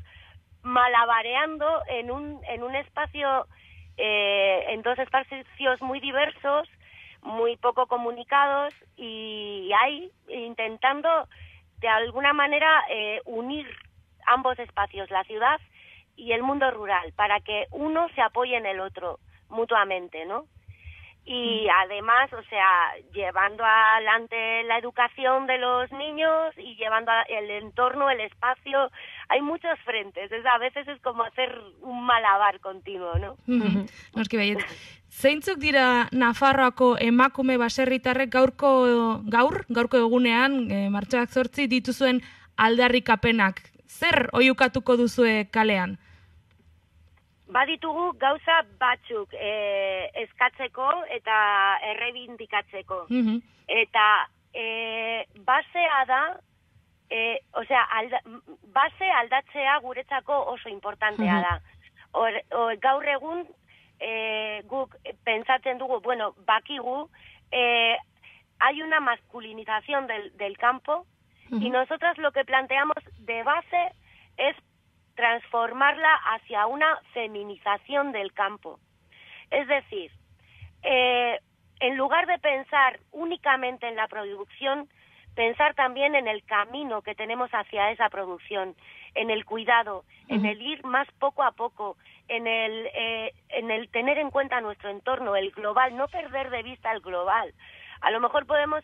malabareando en un espacio, en dos espacios muy diversos, muy poco comunicados y ahí intentando de alguna manera unir ambos espacios, la ciudad y el mundo rural, para que uno se apoye en el otro mutuamente, ¿no? Y además, o sea, llevando adelante la educación de los niños y llevando el entorno, el espacio, hay muchos frentes, a veces es como hacer un malabar continuo, ¿no? Noski baiet. Zeintzuk dira Nafarroako emakume baserritarrek gaurko egunean, martxoak 8 dituzuen aldarrikapenak? Zer oiukatuko duzue kalean? Baditugu gauza batzuk eskatzeko eta errebindikatzeko. Eta basea da, base aldatzea guretzako oso importantea da. Gaur egun guk pentsatzen dugu, bakigu, hay una masculinización del campo y nosotras lo que planteamos de base es transformarla hacia una feminización del campo. Es decir, en lugar de pensar únicamente en la producción, pensar también en el camino que tenemos hacia esa producción, en el cuidado, en el ir más poco a poco, en el tener en cuenta nuestro entorno, el global, no perder de vista el global. A lo mejor podemos,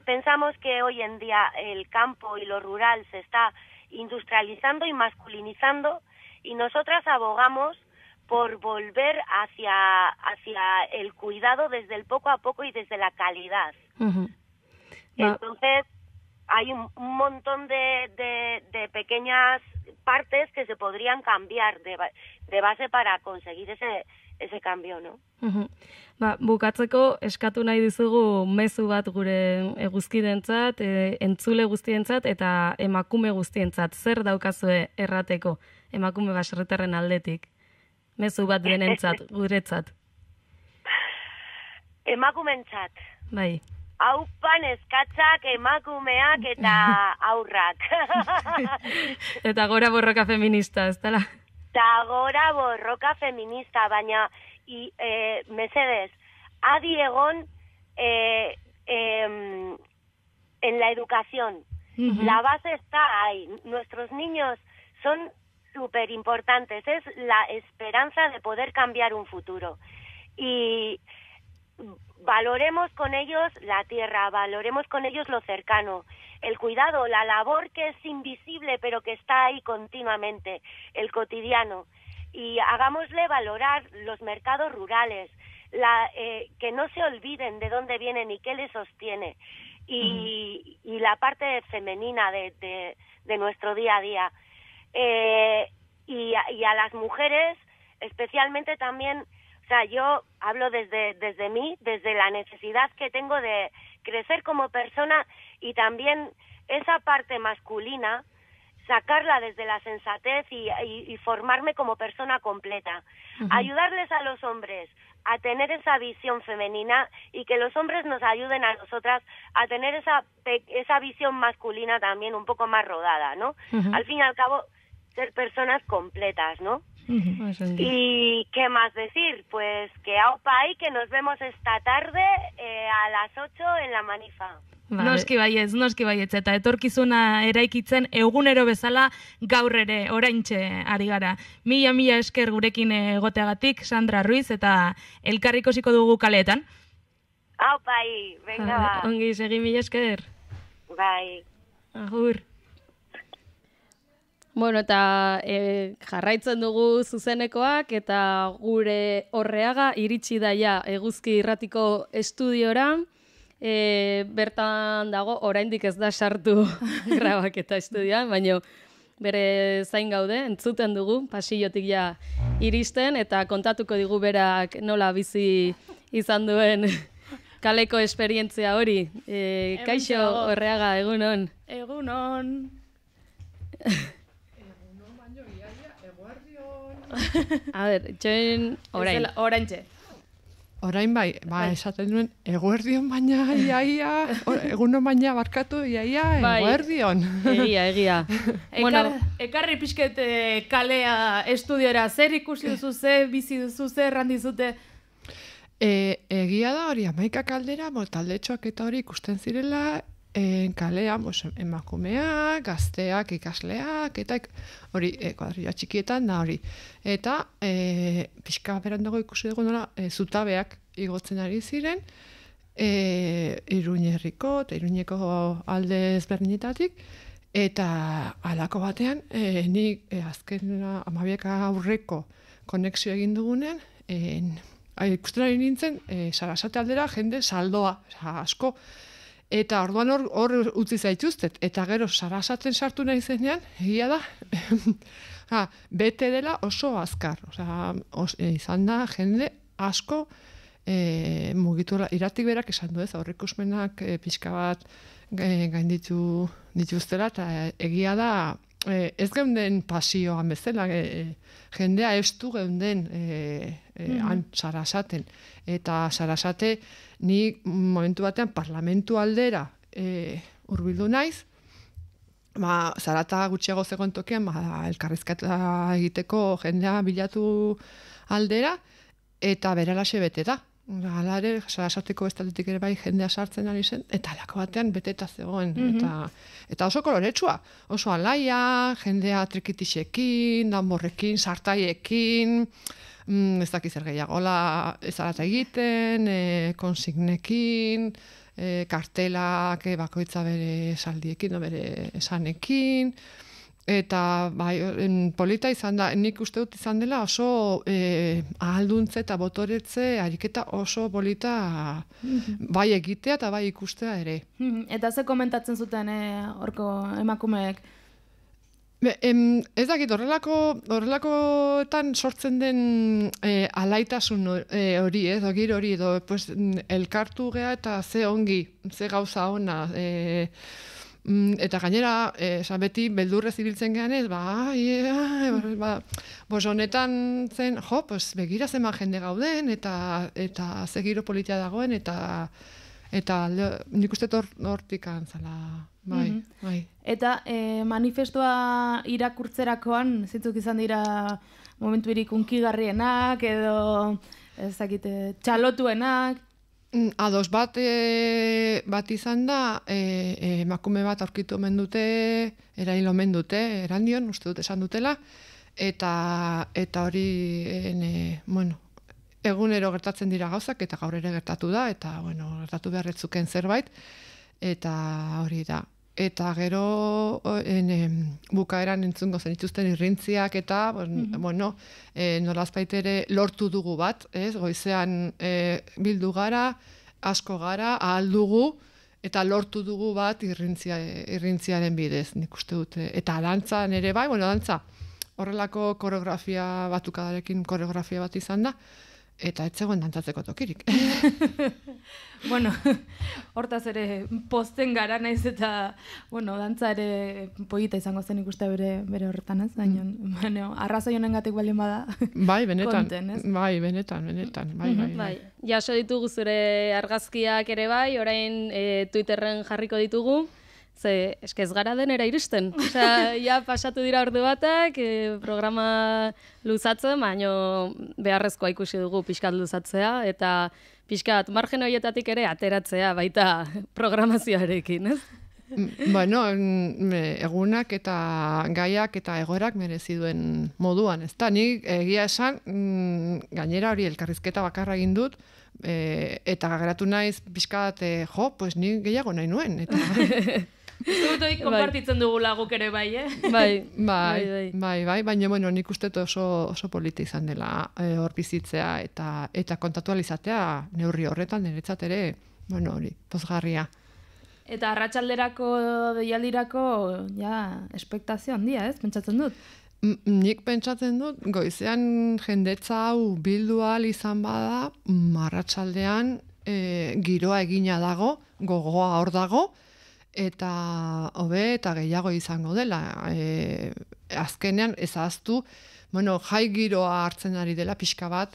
pensamos que hoy en día el campo y lo rural se está industrializando y masculinizando y nosotras abogamos por volver hacia el cuidado desde el poco a poco y desde la calidad. Entonces hay un montón de pequeñas partes que se podrían cambiar de base para conseguir ese cambio, ¿no? Bukatzeko eskatu nahi dizugu mezu bat gure eguzkidentzat, entzule guztientzat eta emakume guztientzat. Zer daukazue errateko emakume baserritarren aldetik? Mezu bat denentzat, guretzat. Emakumeentzat. Bai. Aupan eskatzak, emakumeak eta aurrak. Eta gora borroka feminista, ez dela? Eta gora borroka feminista, baina mesedez, adi egon en la educación. La base está ahí. Nuestros niños son súper importantes. Es la esperanza de poder cambiar un futuro. Y valoremos con ellos la tierra, valoremos con ellos lo cercano, el cuidado, la labor que es invisible pero que está ahí continuamente, el cotidiano. Y hagámosle valorar los mercados rurales, que no se olviden de dónde vienen y qué les sostiene. Y la parte femenina de nuestro día a día. Y a las mujeres, especialmente también, o sea, yo hablo desde mí, desde la necesidad que tengo de crecer como persona y también esa parte masculina, sacarla desde la sensatez y formarme como persona completa. Ayudarles a los hombres a tener esa visión femenina y que los hombres nos ayuden a nosotras a tener esa visión masculina también un poco más rodada, ¿no? Al fin y al cabo, ser personas completas, ¿no? ¿Y qué más decir? Pues que aupa ahí, que nos vemos esta tarde a las 8 en la Manifa. Noski baietz, eta etorkizuna eraikitzen egunero bezala gaur ere oraintxe ari gara. Mila esker gurekin egoteagatik, Sandra Ruiz, eta elkar ikusiko dugu kaleetan. Aupai, venga ba. Ongi, segi mila esker. Bai. Agur. Bueno, eta jarraitzen dugu zuzenekoak, eta gure Orreaga iritsi daia Eguzki Irratiko estudiora. Bertan dago, oraindik ez da sartu grabaketa estudioan, baina bere zain gaude, entzuten dugu, pasillotik ja iristen, eta kontatuko digu berak nola bizi izan duen kaleko esperientzia hori. Kaixo, Orreaga, egunon. Egunon. A ber, txoen orain. Oraintxe. Orain bai, esaten duen, eguerdion baina, iaia, egunon baina barkatu, iaia, eguerdion. Egia. Ekarri pixket kalea estudiora, zer ikusi duzu, ze bizi duzu, zer randizute? Egia da hori, 11 kaldera, taldetxoak eta hori ikusten zirela, kalean, emakumeak, gazteak, ikasleak, eta hori, kuadrilla txikietan da hori. Eta pixka berandago ikusi dugu nola, zutabeak igotzen ari ziren, Iruñerriko eta Iruñeko alde ezberdinetatik, eta halako batean, nik azken 12 aurreko konexio egin dugunean, ikusten ari nintzen, Sarasate aldera jende saldoa, asko. Eta orduan hor utzi zaituztet. Eta gero Sarasaten sartu nahi zenean, egia da, bete dela oso azkar. Izan da jende asko mugitu iratik berak esan du ez, aurreikusmenak pixka bat gainditu dituztela, eta egia da ez geunden pasioan bezala, jendea estu geunden han Sarasaten. Eta Sarasate ni momentu batean parlamentu aldera hurbildu naiz, zarata gutxiago zegoen tokian, elkarrizketa egiteko jendea bilatu aldera, eta beralaxe bete da. Hala ere, Sarasateko estatutik ere bai jendea sartzen ari zen, eta alako batean beteta zegoen. Eta oso koloretsua, oso alaia, jendea trikitixekin, danborrekin, sartaiekin, ez dakiz zer gehiago, zarata egiten, konsignekin, kartelak bakoitza bere saldiekin, bere esanekin, eta polita izan da, nik uste dut izan dela oso ahalduntze eta botoretze ariketa oso polita bai egitea eta bai ikustea ere. Eta ze komentatzen zuten horko emakumeek? Ez dakit, horrelakoetan sortzen den alaitasun hori, giro hori, elkartu gea eta ze ongi, ze gauza ona, eta gainera, beti beldurrez ibiltzen geanez, honetan zen, begira zema jende gauden, eta ze giro politia dagoen, eta nik uste hortik antzala, bai. Eta manifestua irakurtzerakoan, zitzuk izan dira momentu irik unkigarrienak, edo txalotuenak? Ados bat izan da, emakume bat aurkitu omen dute, erail omen dute, Erandion, uste dut esan dutela, eta hori, egunero gertatzen dira gauzak, eta gaur ere gertatu da, eta, gertatu beharretzuken zerbait, eta hori da. Eta gero bukaeran entzungo zenituzten irrintziak eta, nolazbait ere lortu dugu bat, goizean bildu gara, asko gara, ahal dugu, eta lortu dugu bat irrintziaren bidez, nik uste dut. Eta dantzan ere bai, dantza horrelako koreografia batukadarekin koreografia bat izan da, eta ez zegoen dantzatzeko tokirik. Hortaz ere posten gara naiz eta, dantza ere polita izango zen ikuste bere horretan, ez? Arrazoi honengatik baldin bada. Bai, benetan. Konten, ez? Bai, benetan. Bai. Jaso ditugu zure argazkiak ere bai, orain Twitterren jarriko ditugu. Ze, ez gara denera iristen. Ja pasatu dira ordu batak, programa luzatzen, baina beharrezkoa ikusi dugu pixkat luzatzea, eta pixkat margen horietatik ere ateratzea baita programazioarekin, ez? Egunak eta gaiak eta egoerak merezi duen moduan, ez da? Nik egia esan, gainera hori elkarrizketa bakarra egin dut, eta geratu naiz pixkat, nik gehiago nahi nuen, eta... Zutoik konpartitzen dugu laguk ere bai, Bai, baina nik uste oso polita izan dela hor bizitzea eta kontatualizatea neurri horretan niretzat ere, hori, pozgarria. Eta arratsalderako deialdirako, espektazio handia, ez? Pentsatzen dut? Nik pentsatzen dut, goizean jendetza hau bildu ahal izan bada, arratsaldean giroa egina dago, gogoa hor dago, eta hobe eta gehiago izango dela. Azkenean ezaztu, jai giroa hartzen ari dela pixka bat,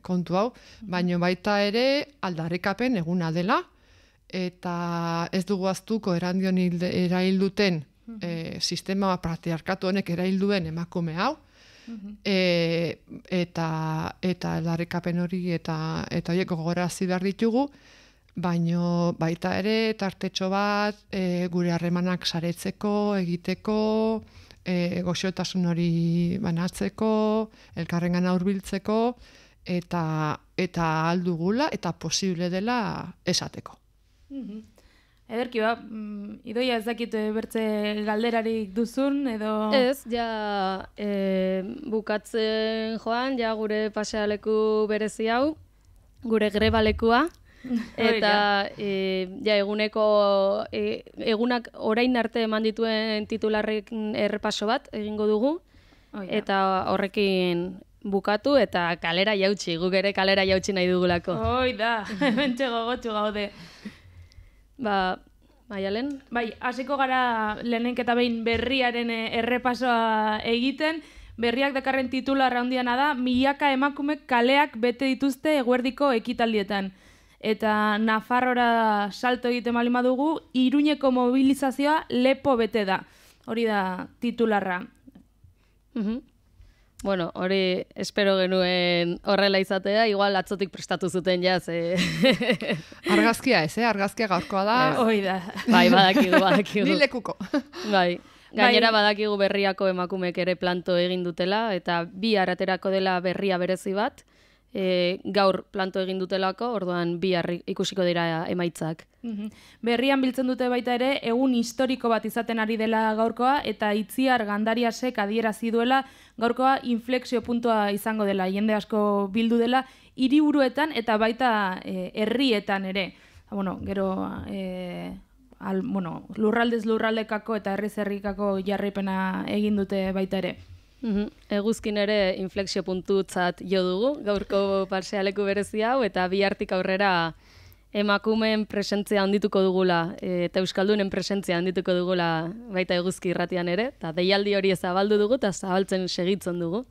kontu hau, baina baita ere aldarrikapen eguna dela, eta ez dugu aztuko Erandion erail duten sistema patriarkatu honek erail duen emakume hau, eta aldarrikapen hori eta horiek gogorazi behar ditugu, baino baita ere tartetxo bat gure harremanak saretzeko, egiteko, goxotasun hori banatzeko, elkarrengana hurbiltzeko, eta aldugula eta posible dela esateko. Ederki, Idoia ez dakit bertze galderarik duzun, edo... Ez, bukatzen joan, gure pasealeku berezi hau, gure grebalekua, eta egunak orain arte eman dituen titularren errepaso bat egingo dugu, eta horrekin bukatu eta kalera jautsi, guk ere kalera jautsi nahi dugulako. Hoi da, hementxe gogotxu gaude. Maialen? Bai, hasiko gara lehenik eta behin berriaren errepasoa egiten. Berriak dakarren titularra handiana da, milaka emakumek kaleak bete dituzte eguerdiko ekitaldietan. Eta Nafarrora salto egiten baldin badugu, Iruñeko mobilizazioa lepo bete da. Hori da titularra. Bueno, hori espero genuen horrela izatea, igual atzotik prestatu zuten jaz. Argazkia ez, argazkia gaurkoa da. Hoi da. Bai, badakigu. Ni lekuko. Bai. Gainera badakigu berriako emakumek ere planto egin dutela, eta bihar aterako dela berria berezi bat. Gaur planto egin dutelako, orduan bihar ikusiko dira emaitzak. Berrian biltzen dute baita ere, egun historiko bat izaten ari dela gaurkoa, eta Itziar Gandariasek adierazi duela gaurkoa inflexio puntua izango dela, jende asko bildu dela, hiriburuetan eta baita herrietan ere. Gero lurraldez lurraldekako eta herriz herrikako jarraipena egin dute baita ere. Eguzkin ere inflexio puntutzat jo dugu, gaurko parsealeku berezi hau, eta bihartik aurrera emakumeen presentzia handituko dugula, eta euskaldunen presentzia handituko dugula baita eguzki irratian ere, eta deialdi hori zabaldu dugu, eta zabaltzen segitzen dugu.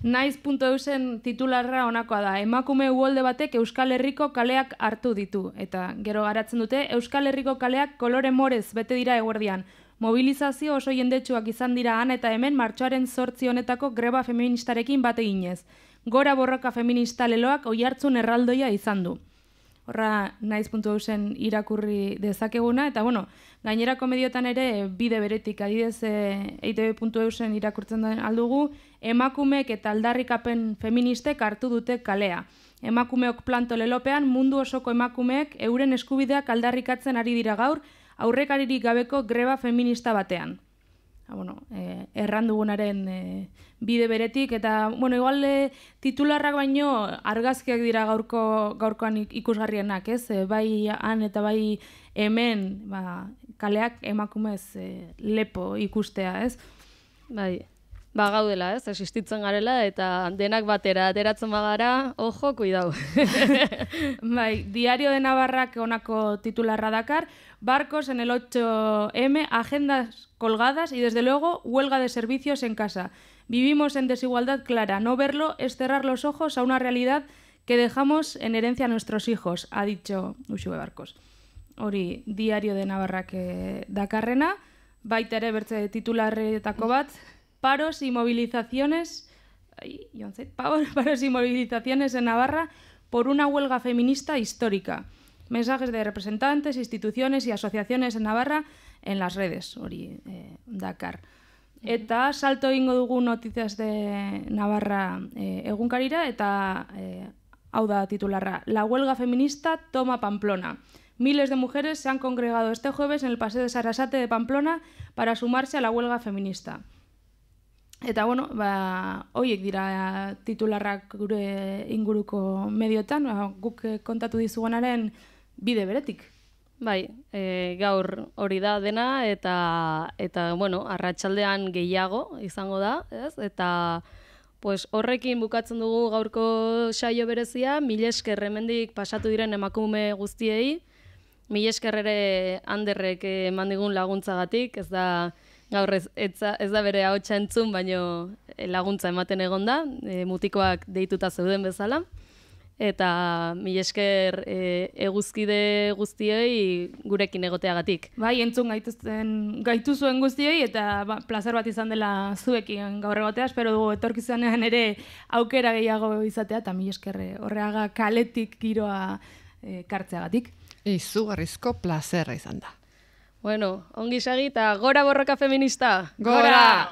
Naiz.eusen titularra honakoa da, emakume uholde batek Euskal Herriko kaleak hartu ditu, eta gero garatzen dute, Euskal Herriko kaleak kolore morez bete dira eguerdian. Mobilizazio oso jendetsuak izan dira han eta hemen martxoaren 8 honetako greba feministarekin bat eginez. gora borroka feminista leloak oihartzun erraldoia izan du. Horra naiz.eusen irakurri dezakeguna, eta bueno, gainerako mediotan ere bide beretik, adidez eitb.eusen irakurtzen aldugu, emakumeek eta aldarrikapen feministek hartu dute kalea. Emakumeok planto lelopean mundu osoko emakumeek euren eskubideak aldarrikatzen ari dira gaur, aurrekaririk gabeko greba feminista batean. Errandugunaren bide beretik, eta, igual titularrak baino argazkiak dira gaurkoan ikusgarrienak, ez? Bai han eta bai hemen, kaleak emakumez lepo ikustea, ez? Bai, gaudela, ez? Existitzen garela, eta denak batera ateratzen bagara, ojo, kuidau. Bai, Diario de Navarrak honako titularra dakar, barcos en el 8M, agendas colgadas y desde luego huelga de servicios en casa. Vivimos en desigualdad clara. No verlo es cerrar los ojos a una realidad que dejamos en herencia a nuestros hijos, ha dicho Uxue Barkos. Hori Diario de Navarrak dakarrena, baita ere bertze titularretako bat, paros y movilizaciones en Navarra por una huelga feminista histórica. Mensajes de representantes, instituciones y asociaciones en Navarra en las redes, hori dakar. Eta salto egingo dugu Noticias de Navarra egunkarira, eta hau da titularra. La huelga feminista toma Pamplona. Miles de mujeres se han congregado este jueves en el Paseo de Sarasate de Pamplona para sumarse a la huelga feminista. Eta, horiek dira titularrak gure inguruko mediotan, guk kontatu dizuganaren bide beretik. Bai, gaur hori da dena, eta arratsaldean gehiago izango da, ez? Eta horrekin bukatzen dugu gaurko saio berezia, mila esker hemendik pasatu diren emakume guztiei, mila esker ere Anderrek eman digun laguntzagatik, ez da gaur ez da bere ahotsa entzun, baino laguntza ematen egon da, mutikoak deituta zeuden bezala. Eta mila esker eguzkide guztiei gurekin egoteagatik. Bai, entzun gaituzuen guztiei, eta plazer bat izan dela zuekin gaur egotea, espero dugu etorkizunean ere aukera gehiago izatea, eta mila esker horreaga kaletik giroa kartzeagatik. Izugarrizko plazerra izan da. Ongi segi eta gora borroka feminista! Gora!